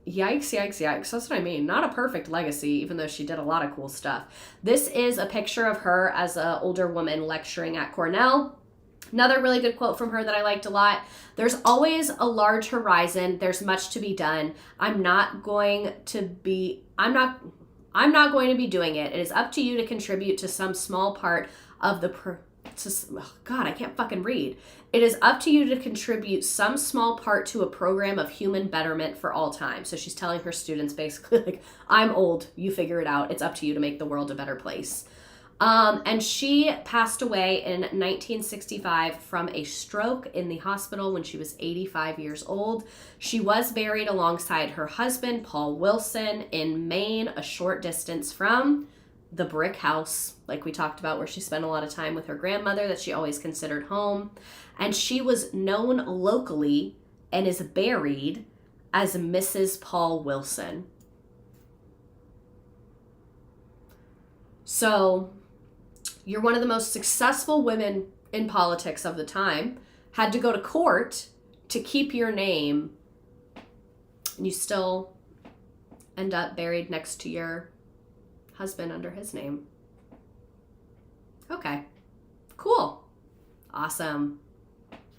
Yikes, yikes, yikes. That's what I mean. Not a perfect legacy, even though she did a lot of cool stuff. This is a picture of her as an older woman lecturing at Cornell. Another really good quote from her that I liked a lot. There's always a large horizon. There's much to be done. I'm not going to be doing it. It is up to you to contribute to some small part of the God, I can't fucking read. It is up to you to contribute some small part to a program of human betterment for all time. So she's telling her students basically like, I'm old, you figure it out. It's up to you to make the world a better place. And she passed away in 1965 from a stroke in the hospital when she was 85 years old. She was buried alongside her husband, Paul Wilson, in Maine, a short distance from the brick house, like we talked about, where she spent a lot of time with her grandmother that she always considered home. And she was known locally and is buried as Mrs. Paul Wilson. So you're one of the most successful women in politics of the time, had to go to court to keep your name, and you still end up buried next to your husband under his name. Okay. Cool. Awesome.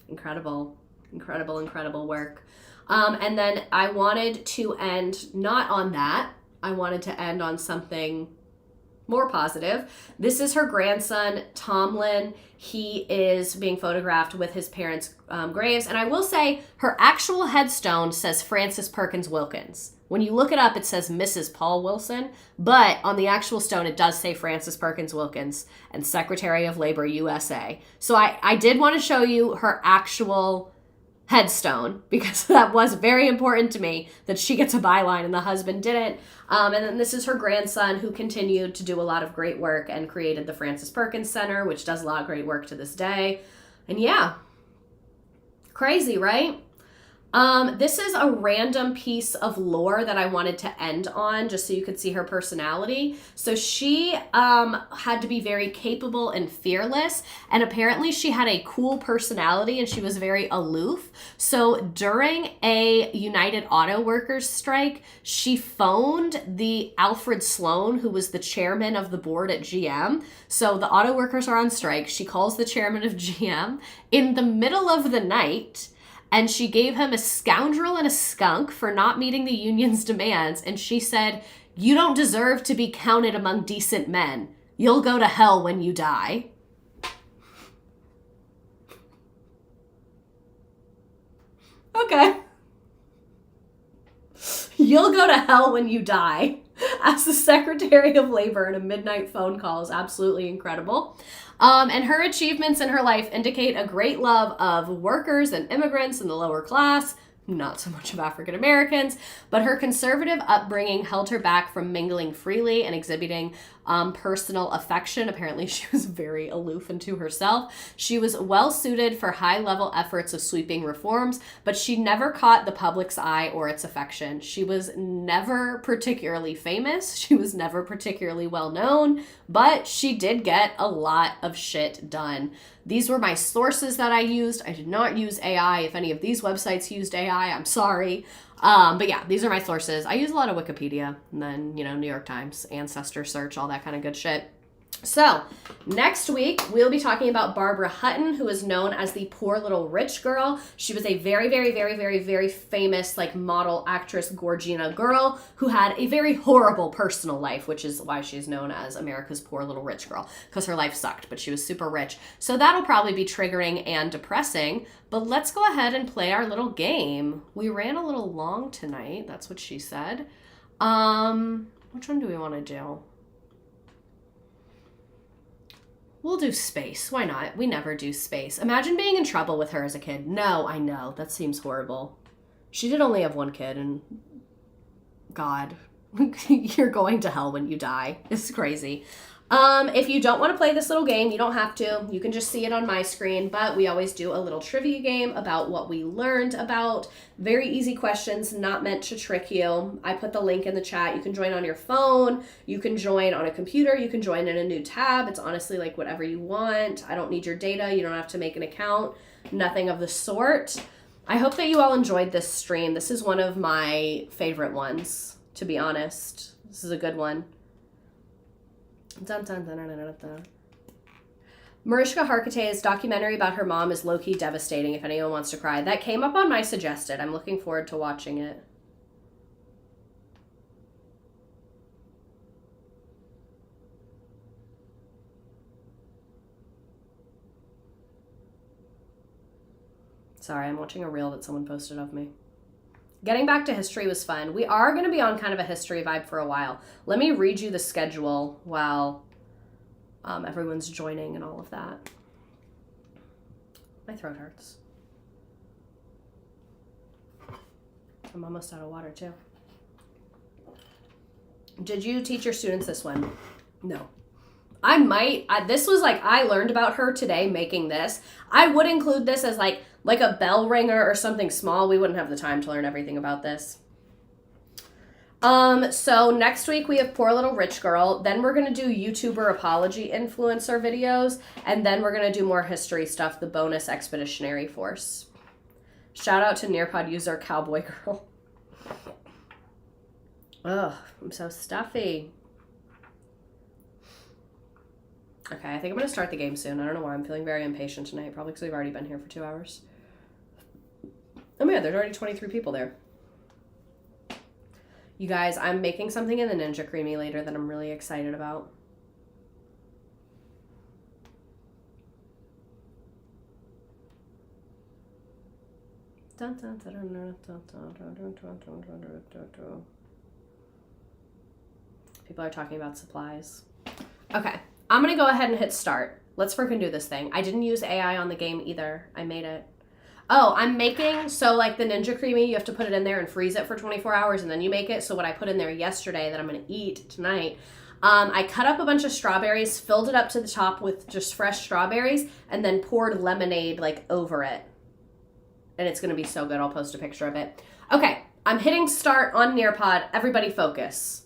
Incredible. Incredible, incredible work. And then I wanted to end not on that. I wanted to end on something more positive. This is her grandson, Tomlin. He is being photographed with his parents' graves. And I will say her actual headstone says Frances Perkins Wilkins. When you look it up, it says Mrs. Paul Wilson, but on the actual stone, it does say Frances Perkins Wilkins and Secretary of Labor, USA. So I did want to show you her actual headstone because that was very important to me that she gets a byline and the husband didn't. And then this is her grandson who continued to do a lot of great work and created the Frances Perkins Center, which does a lot of great work to this day. And yeah, crazy, right? This is a random piece of lore that I wanted to end on just so you could see her personality. So she had to be very capable and fearless, and apparently she had a cool personality and she was very aloof. So during a United Auto Workers strike, she phoned the Alfred Sloan, who was the chairman of the board at GM. So the auto workers are on strike. She calls the chairman of GM in the middle of the night, and she gave him a scoundrel and a skunk for not meeting the union's demands. And she said, "You don't deserve to be counted among decent men. You'll go to hell when you die." Okay. You'll go to hell when you die. As the Secretary of Labor in a midnight phone call is absolutely incredible. And her achievements in her life indicate a great love of workers and immigrants in the lower class, not so much of African Americans, but her conservative upbringing held her back from mingling freely and exhibiting personal affection. Apparently she was very aloof and to herself. She was well suited for high-level efforts of sweeping reforms, but she never caught the public's eye or its affection. She was never particularly famous. She was never particularly well known, but she did get a lot of shit done. These were my sources that I used. I did not use AI. If any of these websites used AI, I'm sorry. But yeah, these are my sources. I use a lot of Wikipedia and then, New York Times, Ancestor Search, all that kind of good shit. So next week, we'll be talking about Barbara Hutton, who is known as the Poor Little Rich Girl. She was a very, very, very, very, very famous model, actress, Gorgina girl who had a very horrible personal life, which is why she's known as America's Poor Little Rich Girl, because her life sucked, but she was super rich. So that'll probably be triggering and depressing, but let's go ahead and play our little game. We ran a little long tonight. That's what she said. Which one do we want to do? We'll do space. Why not? We never do space. Imagine being in trouble with her as a kid. No, I know. That seems horrible. She did only have one kid, and God, you're going to hell when you die. It's crazy. If you don't want to play this little game, you don't have to. You can just see it on my screen, but we always do a little trivia game about what we learned about. Very easy questions, not meant to trick you. I put the link in the chat. You can join on your phone. You can join on a computer. You can join in a new tab. It's honestly like whatever you want. I don't need your data. You don't have to make an account. Nothing of the sort. I hope that you all enjoyed this stream. This is one of my favorite ones, to be honest. This is a good one. Dun, dun, dun, dun, dun, dun, dun. Mariska Hargitay's documentary about her mom is low-key devastating if anyone wants to cry. That came up on my suggested. I'm looking forward to watching it. Sorry, I'm watching a reel that someone posted of me. Getting back to history was fun. We are going to be on kind of a history vibe for a while. Let me read you the schedule while everyone's joining and all of that. My throat hurts. I'm almost out of water too. Did you teach your students this one? No. I might. This was like, I learned about her today making this. I would include this as like a bell ringer or something small. We wouldn't have the time to learn everything about this. So next week we have Poor Little Rich Girl. Then we're going to do YouTuber apology influencer videos. And then we're going to do more history stuff, the bonus expeditionary force. Shout out to Nearpod user Cowboy Girl. Ugh, I'm so stuffy. Okay, I think I'm going to start the game soon. I don't know why. I'm feeling very impatient tonight. Probably because we've already been here for 2 hours. Oh man, there's already 23 people there. You guys, I'm making something in the Ninja Creamy later that I'm really excited about. People are talking about supplies. Okay. I'm going to go ahead and hit start. Let's freaking do this thing. I didn't use AI on the game either. I made it. Oh, I'm making, so like the Ninja Creamy, you have to put it in there and freeze it for 24 hours and then you make it. So what I put in there yesterday that I'm going to eat tonight, I cut up a bunch of strawberries, filled it up to the top with just fresh strawberries, and then poured lemonade like over it. And it's going to be so good. I'll post a picture of it. Okay, I'm hitting start on Nearpod. Everybody focus.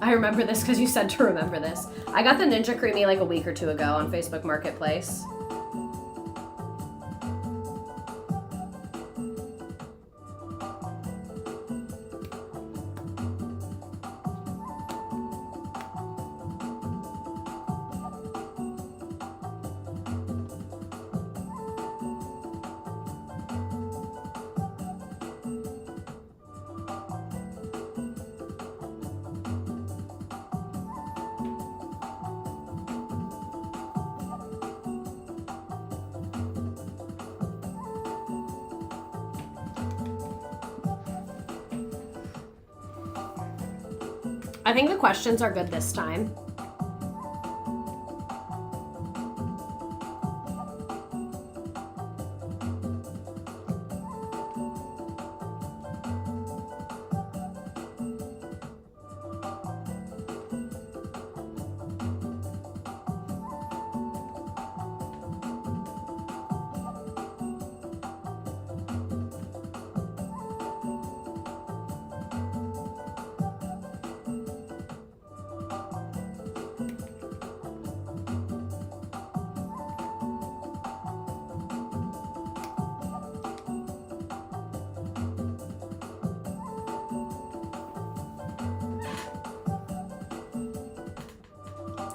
I remember this because you said to remember this. I got the Ninja Creamy like a week or two ago on Facebook Marketplace. I think the questions are good this time.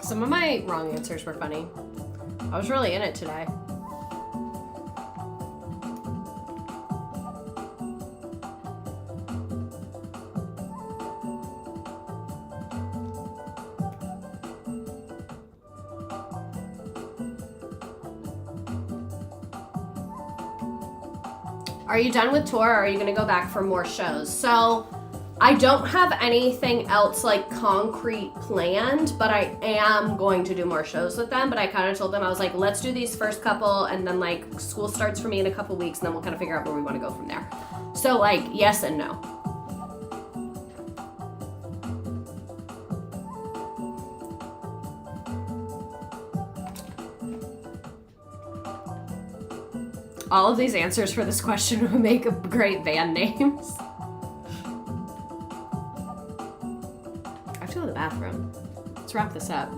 Some of my wrong answers were funny. I was really in it today. Are you done with tour, or are you going to go back for more shows? So I don't have anything else like concrete planned, but I am going to do more shows with them. But I kind of told them, I was like, let's do these first couple, and then like school starts for me in a couple weeks, and then we'll kind of figure out where we want to go from there. So like, yes and no. All of these answers for this question would make great band names. I have to go to the bathroom. Let's wrap this up.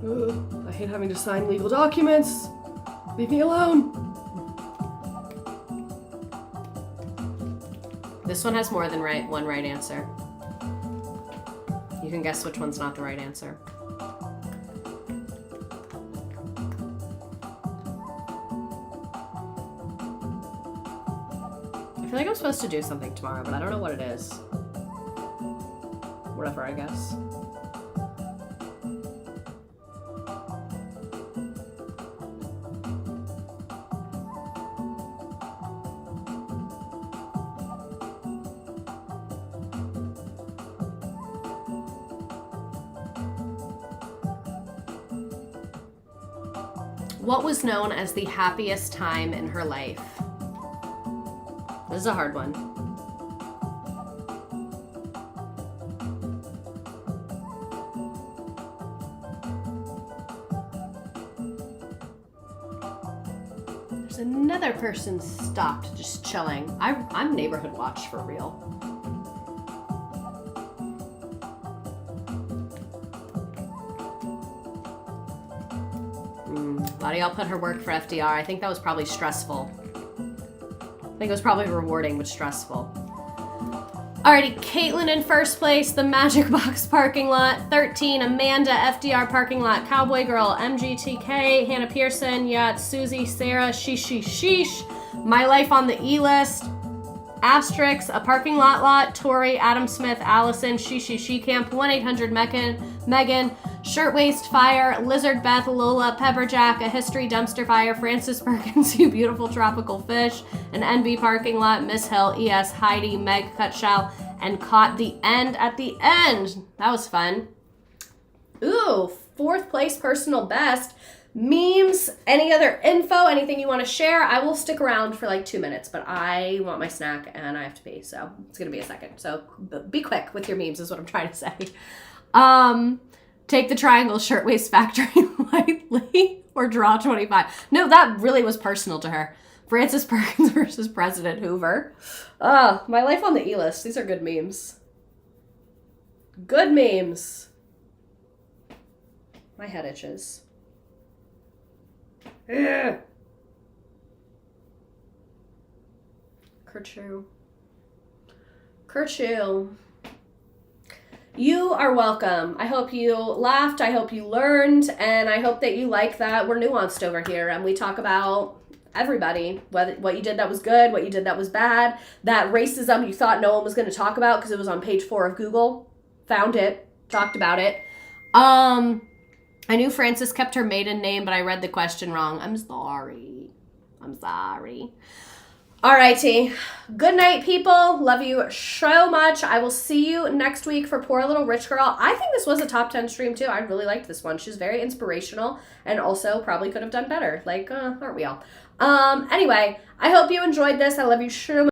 Ugh, I hate having to sign legal documents. Leave me alone. This one has more than one right answer. You can guess which one's not the right answer. I feel like I'm supposed to do something tomorrow, but I don't know what it is. Whatever, I guess. What was known as the happiest time in her life? This is a hard one. There's another person stopped just chilling. I'm neighborhood watch for real. Baddie, I'll put her work for FDR. I think that was probably stressful. I think it was probably rewarding, but stressful. Alrighty, Caitlin in first place, the Magic Box parking lot. 13, Amanda, FDR parking lot. Cowboy Girl, MGTK, Hannah Pearson, Yacht, Susie, Sarah, She-She, Sheesh. My Life on the E-List. Asterix, A Parking Lot, Tori, Adam Smith, Allison, She-She, She-Camp, 1-800-Megan, Shirtwaist Fire, Lizard Beth, Lola, Pepperjack, A History Dumpster Fire, Francis Perkins, You Beautiful Tropical Fish, an NB Parking Lot, Miss Hill, ES, Heidi, Meg Cutshall, and Caught the End at the End. That was fun. Ooh, fourth place personal best. Memes, any other info, anything you want to share? I will stick around for like 2 minutes, but I want my snack and I have to pee, so it's going to be a second. So be quick with your memes is what I'm trying to say. Take the triangle Shirtwaist Factory lightly or draw 25. No, that really was personal to her. Francis Perkins versus President Hoover. My Life on the E-List. These are good memes. Good memes. My head itches. Ugh. Kerchoo. You are welcome. I hope you laughed. I hope you learned. And I hope that you like that we're nuanced over here and we talk about everybody. What you did that was good, what you did that was bad. That racism you thought no one was going to talk about because it was on page 4 of Google. Found it. Talked about it. I knew Frances kept her maiden name, but I read the question wrong. I'm sorry. Alrighty. Good night, people. Love you so much. I will see you next week for Poor Little Rich Girl. I think this was a top 10 stream too. I really liked this one. She's very inspirational and also probably could have done better. Like, aren't we all? Anyway, I hope you enjoyed this. I love you so much.